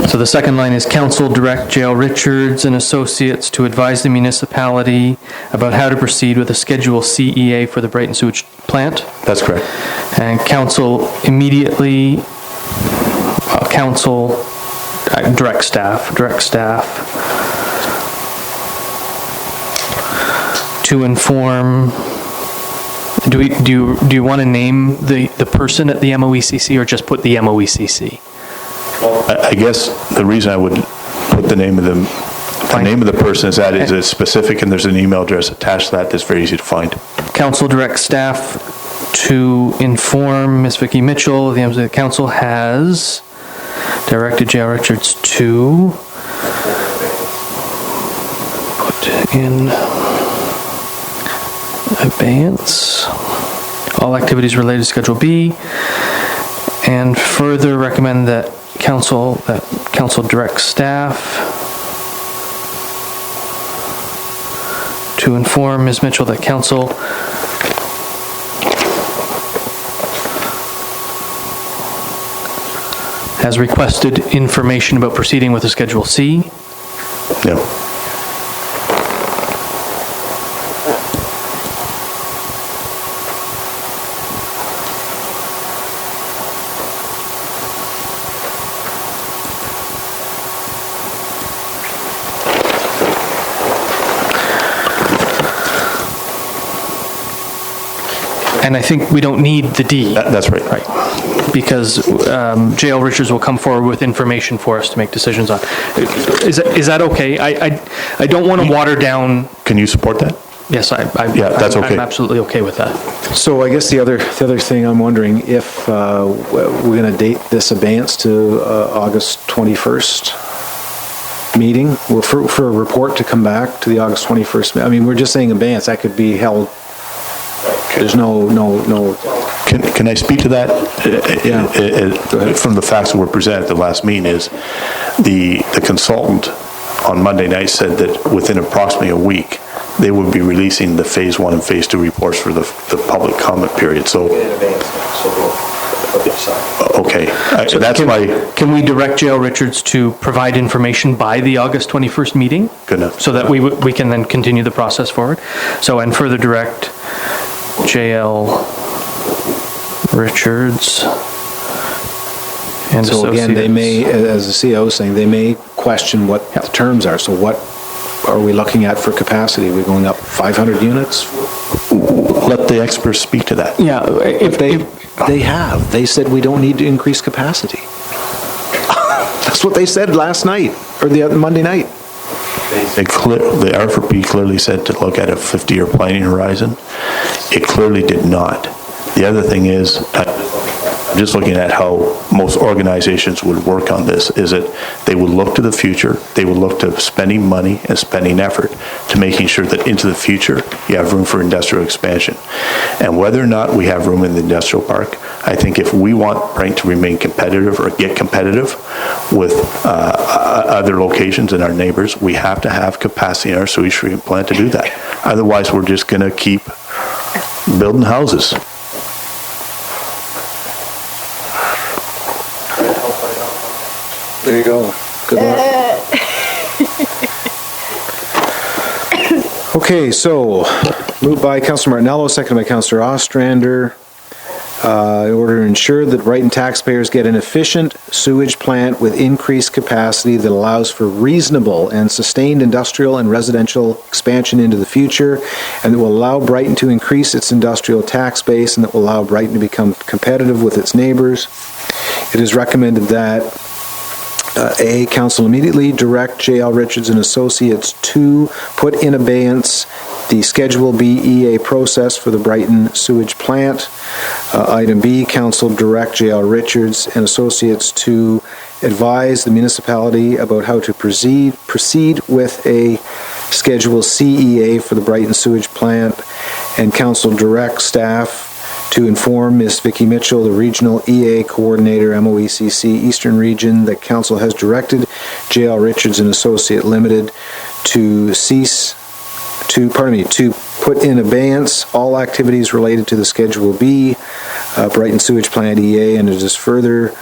So the second line is council direct J.L. Richards and Associates to advise the municipality about how to proceed with a Schedule CEA for the Brighton sewage plant. That's correct. And council immediately, direct staff to inform. Do you want to name the person at the MOECC or just put the MOECC? I guess the reason I would put the name of the person is that it's specific and there's an email address attached to that that's very easy to find. Council direct staff to inform Ms. Vicki Mitchell. The council has directed J.L. Richards to put in abeyance all activities related to Schedule B, and further recommend that council direct staff to inform Ms. Mitchell that council has requested information about proceeding with a Schedule C. No. And I think we don't need the D. That's right. Right. Because J.L. Richards will come forward with information for us to make decisions on. Is that okay? I don't want to water down. Can you support that? Yes, yeah, that's okay. I'm absolutely okay with that. So I guess the other thing I'm wondering if we're going to date this abeyance to August 21st meeting, well, for a report to come back to the August 21st. I mean, we're just saying abeyance. That could be held. There's no. Can I speak to that? Yeah. From the facts that were presented at the last meeting is the consultant on Monday night said that within approximately a week they would be releasing the Phase 1 and Phase 2 reports for the public comment period. So. Okay. Can we direct J.L. Richards to provide information by the August 21st meeting? Good enough. So that we can then continue the process forward. So, and further direct J.L. Richards and So again, they may, as the CEO is saying, they may question what the terms are. So what are we looking at for capacity? Are we going up 500 units? Let the experts speak to that. Yeah, if they said we don't need to increase capacity. That's what they said last night, or the other Monday night. The RFP clearly said to look at a 50-year planning horizon. It clearly did not. The other thing is, I'm just looking at how most organizations would work on this, is that they would look to the future, they would look to spending money and spending effort to making sure that into the future you have room for industrial expansion. And whether or not we have room in the industrial park, I think if we want Brighton to remain competitive or get competitive with other locations and our neighbors, we have to have capacity in our sewage treatment plant to do that. Otherwise, we're just going to keep building houses. There you go. Good luck. Okay, so moved by Councillor Martinello, seconded by Councillor Ostrander. In order to ensure that Brighton taxpayers get an efficient sewage plant with increased capacity that allows for reasonable and sustained industrial and residential expansion into the future, and that will allow Brighton to increase its industrial tax base, and that will allow Brighton to become competitive with its neighbors. It is recommended that A, council immediately direct J.L. Richards and Associates to put in abeyance the Schedule B EA process for the Brighton sewage plant. Item B, council direct J.L. Richards and Associates to advise the municipality about how to proceed with a Schedule CEA for the Brighton sewage plant, and council direct staff To inform Ms. Vicki Mitchell, the Regional EA Coordinator, MOECC Eastern Region, that Council has directed J.L. Richards and Associate Limited to put in abeyance all activities related to the Schedule B, Brighton Sewage Plant EA, and it is further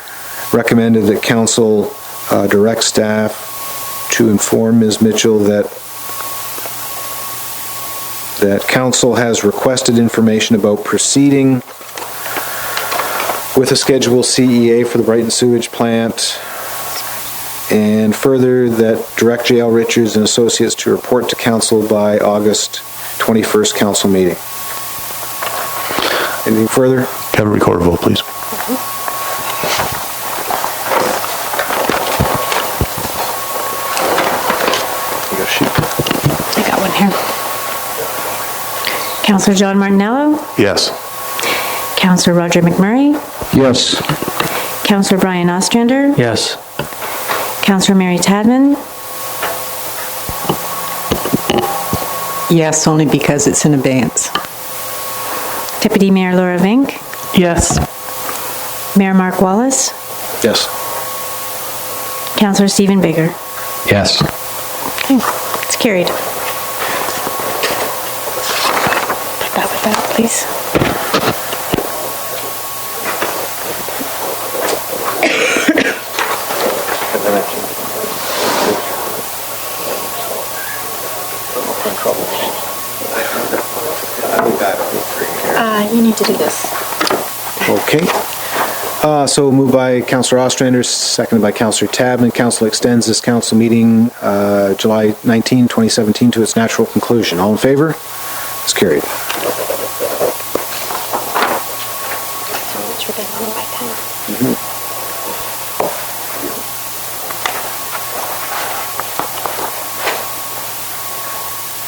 recommended that Council direct staff to inform Ms. Mitchell that Council has requested information about proceeding with a Schedule CEA for the Brighton Sewage Plant, and further that direct J.L. Richards and Associates to report to Council by August 21st Council meeting. Anything further? Have a recorder vote, please. You got a sheet? I got one here. Councillor John Martinello, Yes. Councillor Roger McMurray, Yes. Councillor Brian Ostrander, Yes. Councillor Mary Tadman, Yes, only because it's in abeyance. Deputy Mayor Laura Vink, Yes. Mayor Mark Wallace, Yes. Councillor Stephen Bigger. Yes. Okay, it's carried. Put that with that, please. You need to do this. Okay. So moved by Councillor Ostrander, seconded by Councillor Tadman. Council extends this council meeting July 19, 2017 to its natural conclusion. All in favor? It's carried.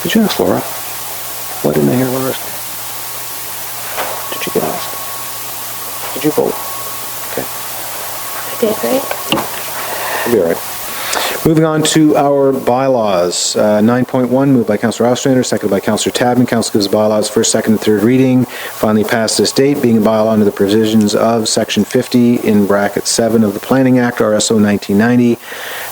Did you ask Laura? Why didn't I hear Laura? Did you get asked? Did you vote? Okay. I did, right? We'll be all right. Moving on to our bylaws. 9.1, moved by Councillor Ostrander, seconded by Councillor Tadman. Council gives bylaws first, second, and third reading. Finally passed this date, being a bylaw under the provisions of Section 50 in bracket 7 of the Planning Act, RSO 1990,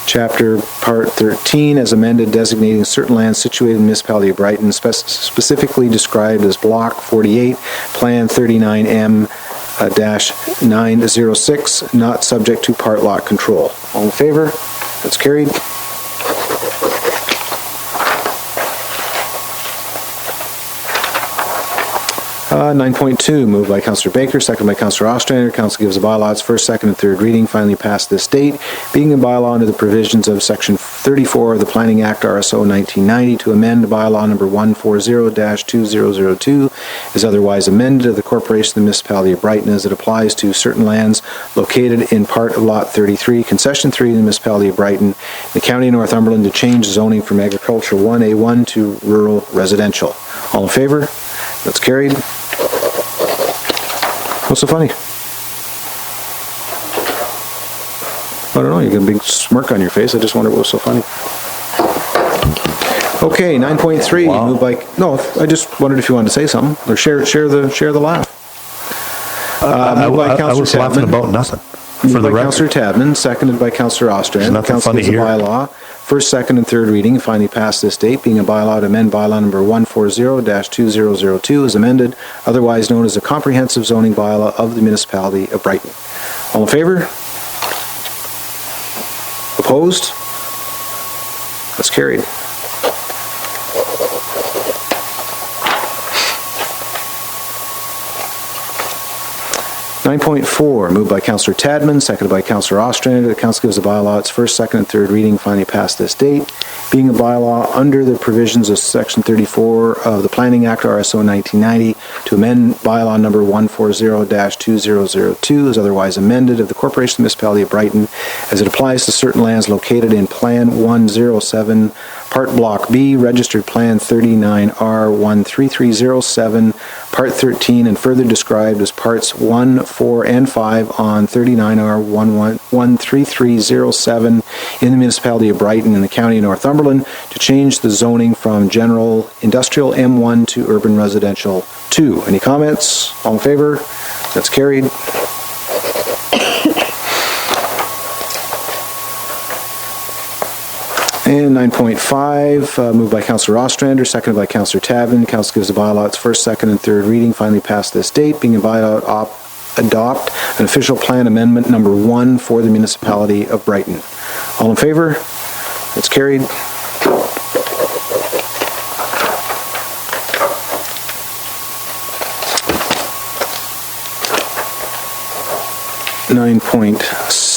Chapter Part 13, as amended, designating certain lands situated in the municipality of Brighton, specifically described as Block 48, Plan 39M-906, not subject to part lot control. All in favor? That's carried. Uh, 9.2, moved by Councillor Baker, seconded by Councillor Ostrander. Council gives the bylaws first, second, and third reading. Finally passed this date, being a bylaw under the provisions of Section 34 of the Planning Act, RSO 1990, to amend bylaw number 140-2002, is otherwise amended of the Corporation of the Municipality of Brighton as it applies to certain lands located in part of Lot 33, Concession 3 in the Municipality of Brighton, the County of Northumberland, to change zoning from Agricultural 1A1 to Rural Residential. All in favor? That's carried. What's so funny? I don't know, you got a big smirk on your face. I just wonder what was so funny. Okay, 9.3, moved by, no, I just wondered if you wanted to say something, or share the laugh. I was laughing about nothing. For the record. Councillor Tadman, seconded by Councillor Ostrander. There's nothing funny here. Bylaw, first, second, and third reading, finally passed this date, being a bylaw to amend bylaw number 140-2002 as amended, otherwise known as a comprehensive zoning bylaw of the municipality of Brighton. All in favor? Opposed? That's carried. .4, moved by Councillor Tadman, seconded by Councillor Ostrander. The council gives the bylaw its first, second, and third reading, finally passed this date. Being a bylaw under the provisions of Section 34 of the Planning Act, RSO 1990, to amend bylaw number 140-2002 is otherwise amended of the Corporation of the Municipality of Brighton as it applies to certain lands located in Plan 107, Part Block B, Registered Plan 39R13307, Part 13, and further described as Parts 1, 4, and 5 on 39R13307 in the municipality of Brighton in the county of Northumberland to change the zoning from general industrial M1 to urban residential 2. 2. Any comments? All in favor? That's carried. And 9.5, moved by Councillor Ostrander, seconded by Councillor Tavin. Council gives the bylaw its first, second, and third reading, finally passed this date, being a bylaw adopt an official plan amendment number 1 for the municipality of Brighton. All in favor? That's carried.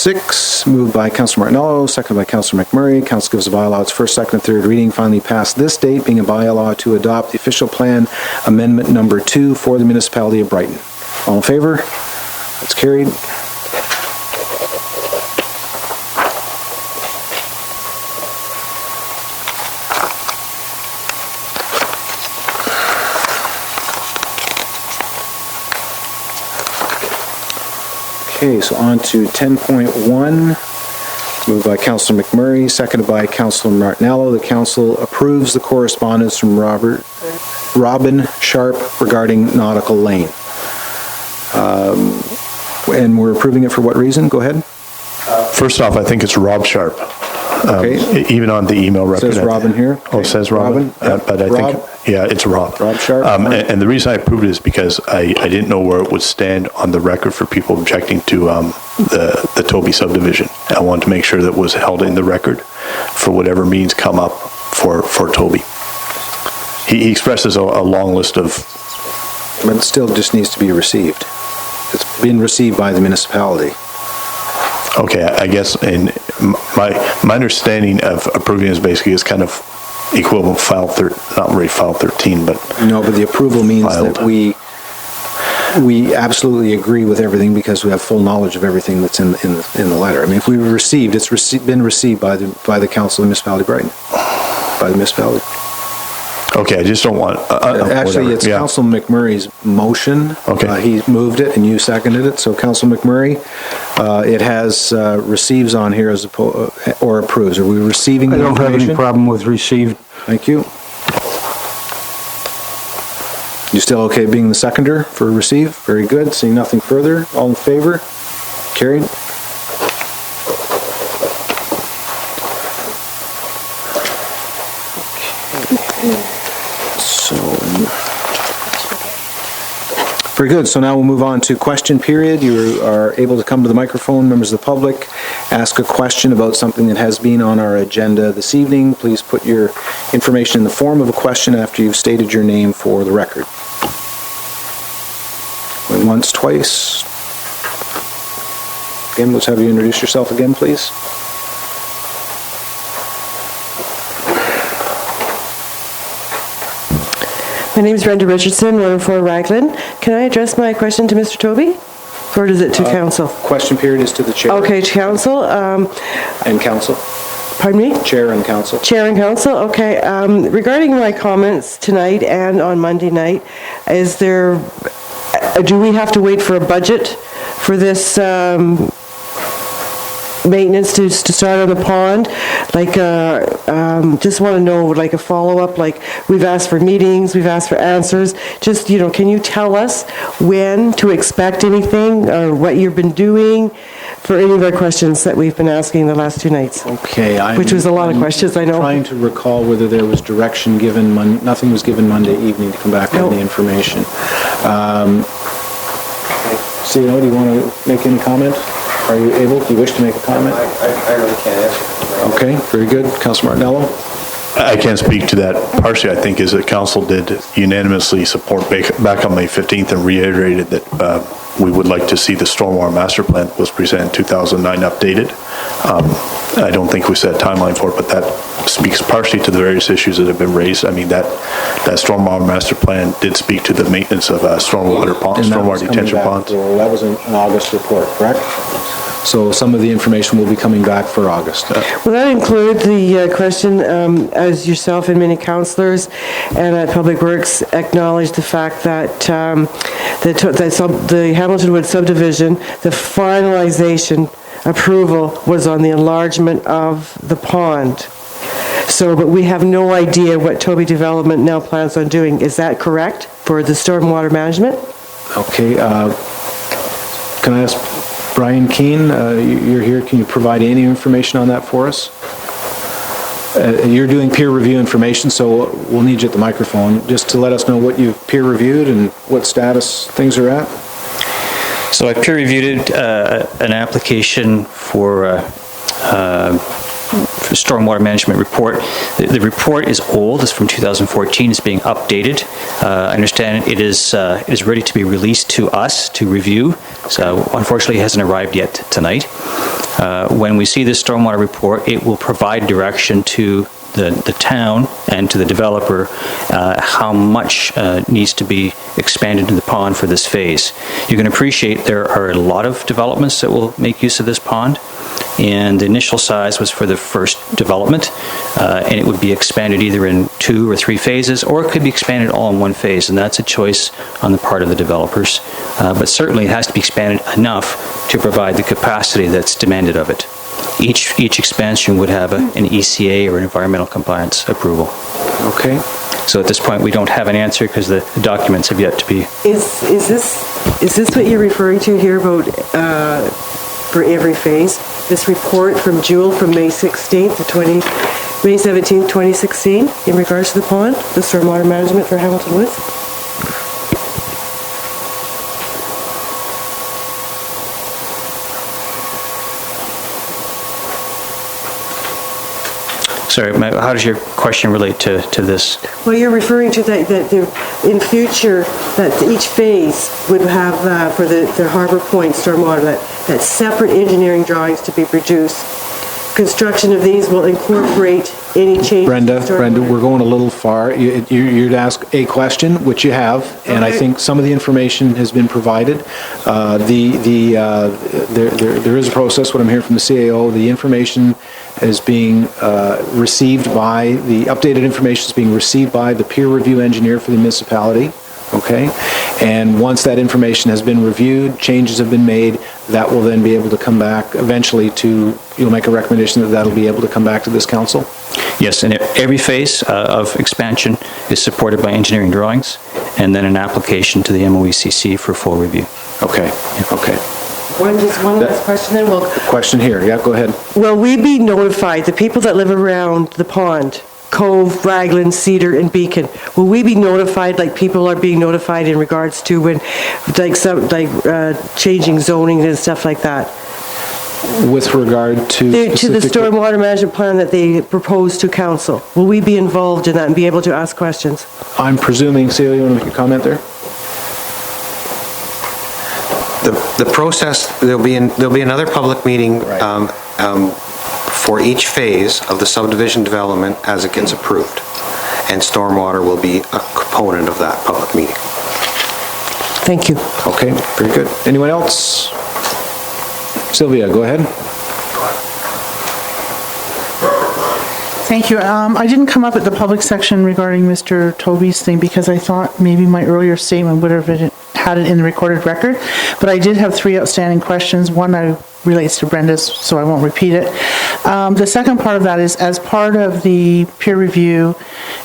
.6, moved by Councillor Martinello, seconded by Councillor McMurray. Council gives the bylaw its first, second, and third reading, finally passed this date, being a bylaw to adopt the official plan amendment number 2 for the municipality of Brighton. All in favor? That's carried. Okay, so on to 10.1, moved by Councillor McMurray, seconded by Councillor Martinello. The council approves the correspondence from Robin Sharp regarding Nautical Lane. And we're approving it for what reason? Go ahead. First off, I think it's Rob Sharp. Okay. Even on the email record. It says Robin here. Oh, it says Robin? But I think, yeah, it's Rob. Rob Sharp. And the reason I approved it is because I didn't know where it would stand on the record for people objecting to the Toby subdivision. I wanted to make sure that it was held in the record for whatever means come up for Toby. He expresses a long list of... But it still just needs to be received. It's been received by the municipality. Okay, I guess in my understanding of approving is basically is kind of equivalent file not really file 13, but no, but the approval means filed. That we absolutely agree with everything because we have full knowledge of everything that's in the letter. I mean, if we received, it's been received by the council of the municipality of Brighton, by the municipality. Okay, I just don't want... Actually, it's Council McMurray's motion. Okay. He moved it and you seconded it. So Council McMurray, it has receives on here as or approves. Are we receiving the information? I don't have any problem with received. Thank you. You still okay being the seconder for receive? Very good. Seeing nothing further. All in favor? Carried. Very good. So now we'll move on to question period. You are able to come to the microphone, members of the public, ask a question about something that has been on our agenda this evening. Please put your information in the form of a question after you've stated your name for the record. Going once, twice. Again, let's have you introduce yourself again, please. My name is Brenda Richardson, 104 Raglan. Can I address my question to Mr. Toby? Or is it to council? Question period is to the chair. Okay, to council. And council. Pardon me? Chair and council. Chair and council, okay. Regarding my comments tonight and on Monday night, do we have to wait for a budget for this maintenance to start on the pond? Like, just want to know, like a follow-up, like we've asked for meetings, we've asked for answers. Just, can you tell us when to expect anything or what you've been doing for any of our questions that we've been asking the last 2 nights? Okay. Which was a lot of questions, I know. I'm trying to recall whether there was direction given, nothing was given Monday evening to come back with the information. CEO, do you want to make any comment? Are you able? Do you wish to make a comment? I really can't answer. Okay, very good. Councilor Martinello? I can't speak to that. Partially, I think, is that council did unanimously support back on May 15th and reiterated that we would like to see the stormwater master plan that was presented in 2009 updated. I don't think we set a timeline for it, but that speaks partially to the various issues that have been raised. I mean, that stormwater master plan did speak to the maintenance of stormwater detention ponds. That was an August report, correct? So some of the information will be coming back for August. Will that include the question, as yourself and many councillors and at Public Works acknowledged the fact that the Hamilton Wood subdivision, the finalization approval was on the enlargement of the pond. So, but we have no idea what Toby Development now plans on doing. Is that correct for the stormwater management? Okay, can I ask Brian Keane, you're here, can you provide any information on that for us? You're doing peer review information, so we'll need you at the microphone, just to let us know what you've peer reviewed and what status things are at. So I peer reviewed an application for stormwater management report. The report is old, it's from 2014, it's being updated. I understand it is ready to be released to us to review, so unfortunately it hasn't arrived yet tonight. When we see this stormwater report, it will provide direction to the town and to the developer how much needs to be expanded in the pond for this phase. You can appreciate there are a lot of developments that will make use of this pond, and the initial size was for the first development, and it would be expanded either in 2 or 3 phases, or it could be expanded all in one phase, and that's a choice on the part of the developers. But certainly it has to be expanded enough to provide the capacity that's demanded of it. Each expansion would have an ECA or an environmental compliance approval. Okay. So at this point, we don't have an answer because the documents have yet to be. Is this what you're referring to here about for every phase? This report from Jewel from May 17th, 2016, in regards to the pond, the stormwater management for Hamilton Woods? Sorry, how does your question relate to this? Well, you're referring to that in future, that each phase would have, for the Harbor Point stormwater, that separate engineering drawings to be produced. Construction of these will incorporate any changes. Brenda, we're going a little far. You'd ask a question, which you have, and I think some of the information has been provided. There is a process, what I'm hearing from the CAO, the information is being received by, the updated information is being received by the peer review engineer for the municipality, okay? And once that information has been reviewed, changes have been made, that will then be able to come back eventually to, you'll make a recommendation that that'll be able to come back to this council? Yes, and every phase of expansion is supported by engineering drawings, and then an application to the MOECC for full review. Okay, okay. One last question then. Question here, yeah, go ahead. Will we be notified, the people that live around the pond, Cove, Raglan, Cedar, and Beacon, will we be notified like people are being notified in regards to when, changing zoning and stuff like that? With regard to the stormwater management plan that they propose to council, will we be involved in that and be able to ask questions? I'm presuming, Celia, you want to make a comment there? The process, there'll be another public meeting for each phase of the subdivision development as it gets approved, and stormwater will be a component of that public meeting. Thank you. Okay, very good. Anyone else? Sylvia, go ahead. Thank you. I didn't come up at the public section regarding Mr. Toby's thing because I thought maybe my earlier statement would have had it in the recorded record, but I did have 3 outstanding questions. One relates to Brenda's, so I won't repeat it. The second part of that is, as part of the peer review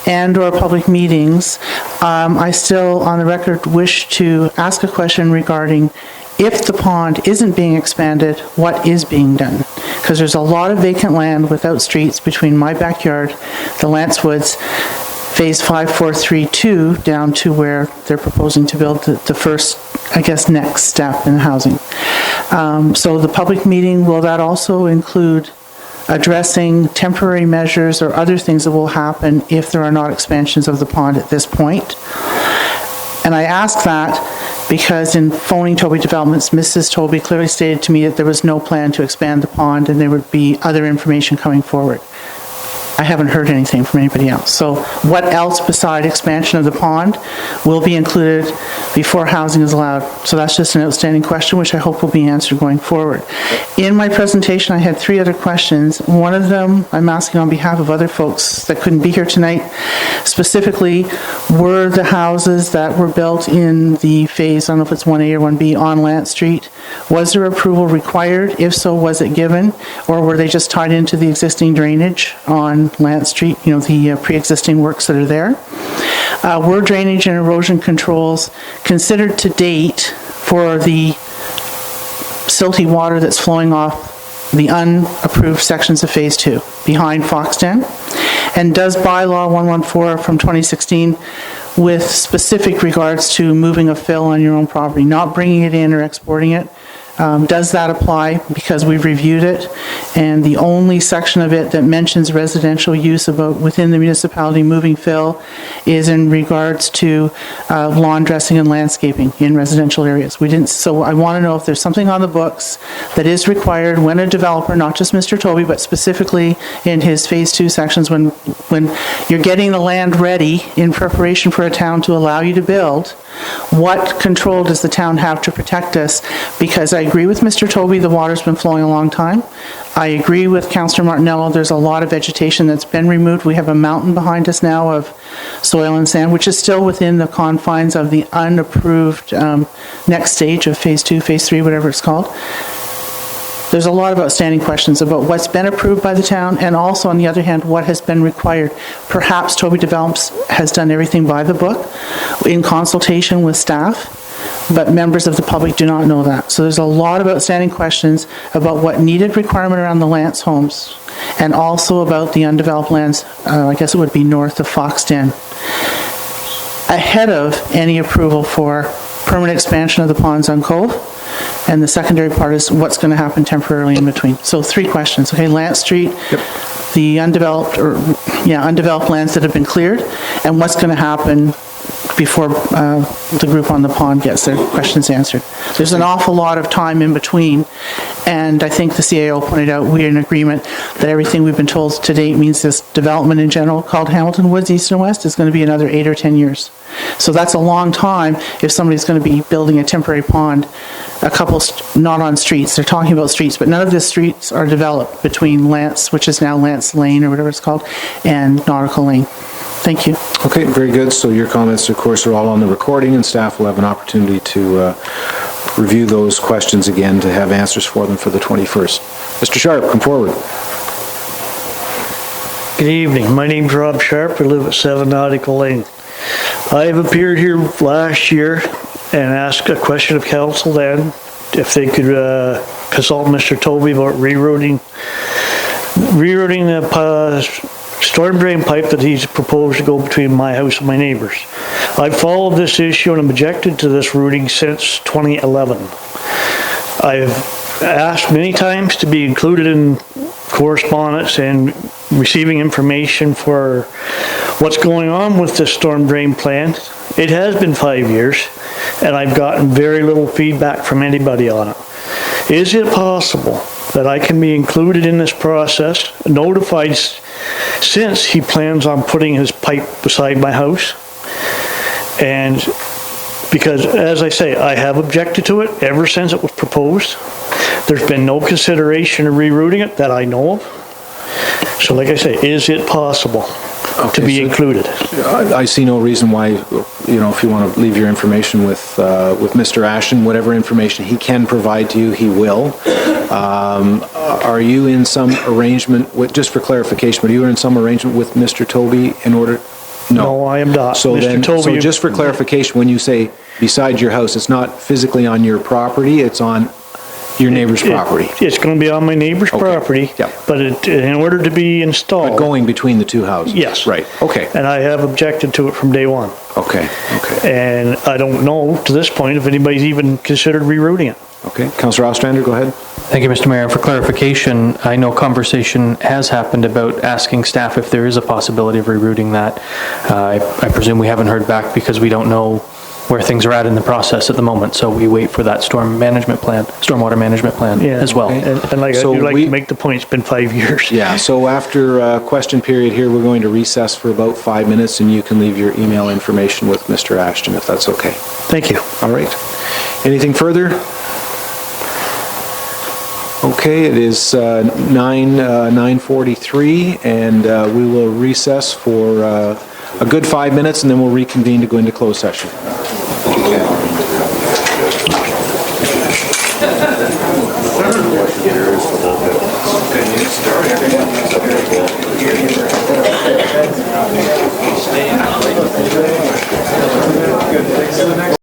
and/or public meetings, I still, on the record, wish to ask a question regarding if the pond isn't being expanded, what is being done? Because there's a lot of vacant land without streets between my backyard, the Lance Woods, Phase 5432, down to where they're proposing to build the first, I guess, next step in housing. So the public meeting, will that also include addressing temporary measures or other things that will happen if there are not expansions of the pond at this point? And I ask that because in phoning Toby Developments, Mrs. Toby clearly stated to me that there was no plan to expand the pond and there would be other information coming forward. I haven't heard anything from anybody else. So what else beside expansion of the pond will be included before housing is allowed? So that's just an outstanding question, which I hope will be answered going forward. In my presentation, I had 3 other questions. One of them I'm asking on behalf of other folks that couldn't be here tonight. Specifically, were the houses that were built in the phase, I don't know if it's 1A or 1B, on Lance Street, was there approval required? If so, was it given? Or were they just tied into the existing drainage on on Lance Street, the pre-existing works that are there. Were drainage and erosion controls considered to date for the silty water that's flowing off the unapproved sections of Phase 2 behind Foxden? And does bylaw 114 from 2016 with specific regards to moving a fill on your own property, not bringing it in or exporting it, does that apply? Because we've reviewed it, and the only section of it that mentions residential use about within the municipality moving fill is in regards to lawn dressing and landscaping in residential areas. We didn't. So I want to know if there's something on the books that is required when a developer, not just Mr. Toby, but specifically in his Phase 2 sections, when you're getting the land ready in preparation for a town to allow you to build, what control does the town have to protect us? Because I agree with Mr. Toby, the water's been flowing a long time. I agree with Councillor Martinello, there's a lot of vegetation that's been removed. We have a mountain behind us now of soil and sand, which is still within the confines of the unapproved next stage of Phase 2, Phase 3, whatever it's called. There's a lot of outstanding questions about what's been approved by the town, and also, on the other hand, what has been required. Perhaps Toby Developments has done everything by the book in consultation with staff, but members of the public do not know that. So there's a lot of outstanding questions about what needed requirement around the Lance homes, and also about the undeveloped lands, I guess it would be north of Foxden, ahead of any approval for permanent expansion of the ponds on Cove. And the secondary part is what's going to happen temporarily in between. So 3 questions. Okay, Lance Street, the undeveloped lands that have been cleared, and what's going to happen before the group on the pond gets their questions answered. There's an awful lot of time in between, and I think the CAO pointed out we're in agreement that everything we've been told to date means this development in general called Hamilton Woods East and West is going to be another 8 or 10 years. So that's a long time if somebody's going to be building a temporary pond, a couple, not on streets, they're talking about streets, but none of the streets are developed between Lance, which is now Lance Lane or whatever it's called, and Nautical Lane. Thank you. Okay, very good. So your comments, of course, are all on the recording, and staff will have an opportunity to review those questions again to have answers for them for the 21st. Mr. Sharp, come forward. Good evening. My name's Rob Sharp. I live at 7 Nautical Lane. I have appeared here last year and asked a question of council then if they could consult Mr. Toby about rerouting the storm drain pipe that he's proposed to go between my house and my neighbor's. I've followed this issue and I'm objected to this routing since 2011. I've asked many times to be included in correspondence and receiving information for what's going on with the storm drain plan. It has been 5 years and I've gotten very little feedback from anybody on it. Is it possible that I can be included in this process, notified since he plans on putting his pipe beside my house? And because, as I say, I have objected to it ever since it was proposed. There's been no consideration of rerouting it that I know of. So like I say, is it possible to be included? I see no reason why, if you want to leave your information with Mr. Ashton, whatever information he can provide to you, he will. Are you in some arrangement, just for clarification, but are you in some arrangement with Mr. Toby in order? No, I am not. So just for clarification, when you say beside your house, it's not physically on your property, it's on your neighbor's property? It's going to be on my neighbor's property, but in order to be installed... But going between the 2 houses? Yes. Right, okay. And I have objected to it from day one. Okay. And I don't know, to this point, if anybody's even considered rerouting it. Okay. Councillor Ostrander, go ahead. Thank you, Mr. Mayor. For clarification, I know conversation has happened about asking staff if there is a possibility of rerouting that. I presume we haven't heard back because we don't know where things are at in the process at the moment, so we wait for that stormwater management plan as well. And like so I do like to make the point, it's been 5 years. Yeah, so after question period here, we're going to recess for about 5 minutes, and you can leave your email information with Mr. Ashton, if that's okay. Thank you. All right. Anything further? Okay, it is 9:43, and we will recess for a good 5 minutes, and then we'll reconvene to go into closed session. Okay.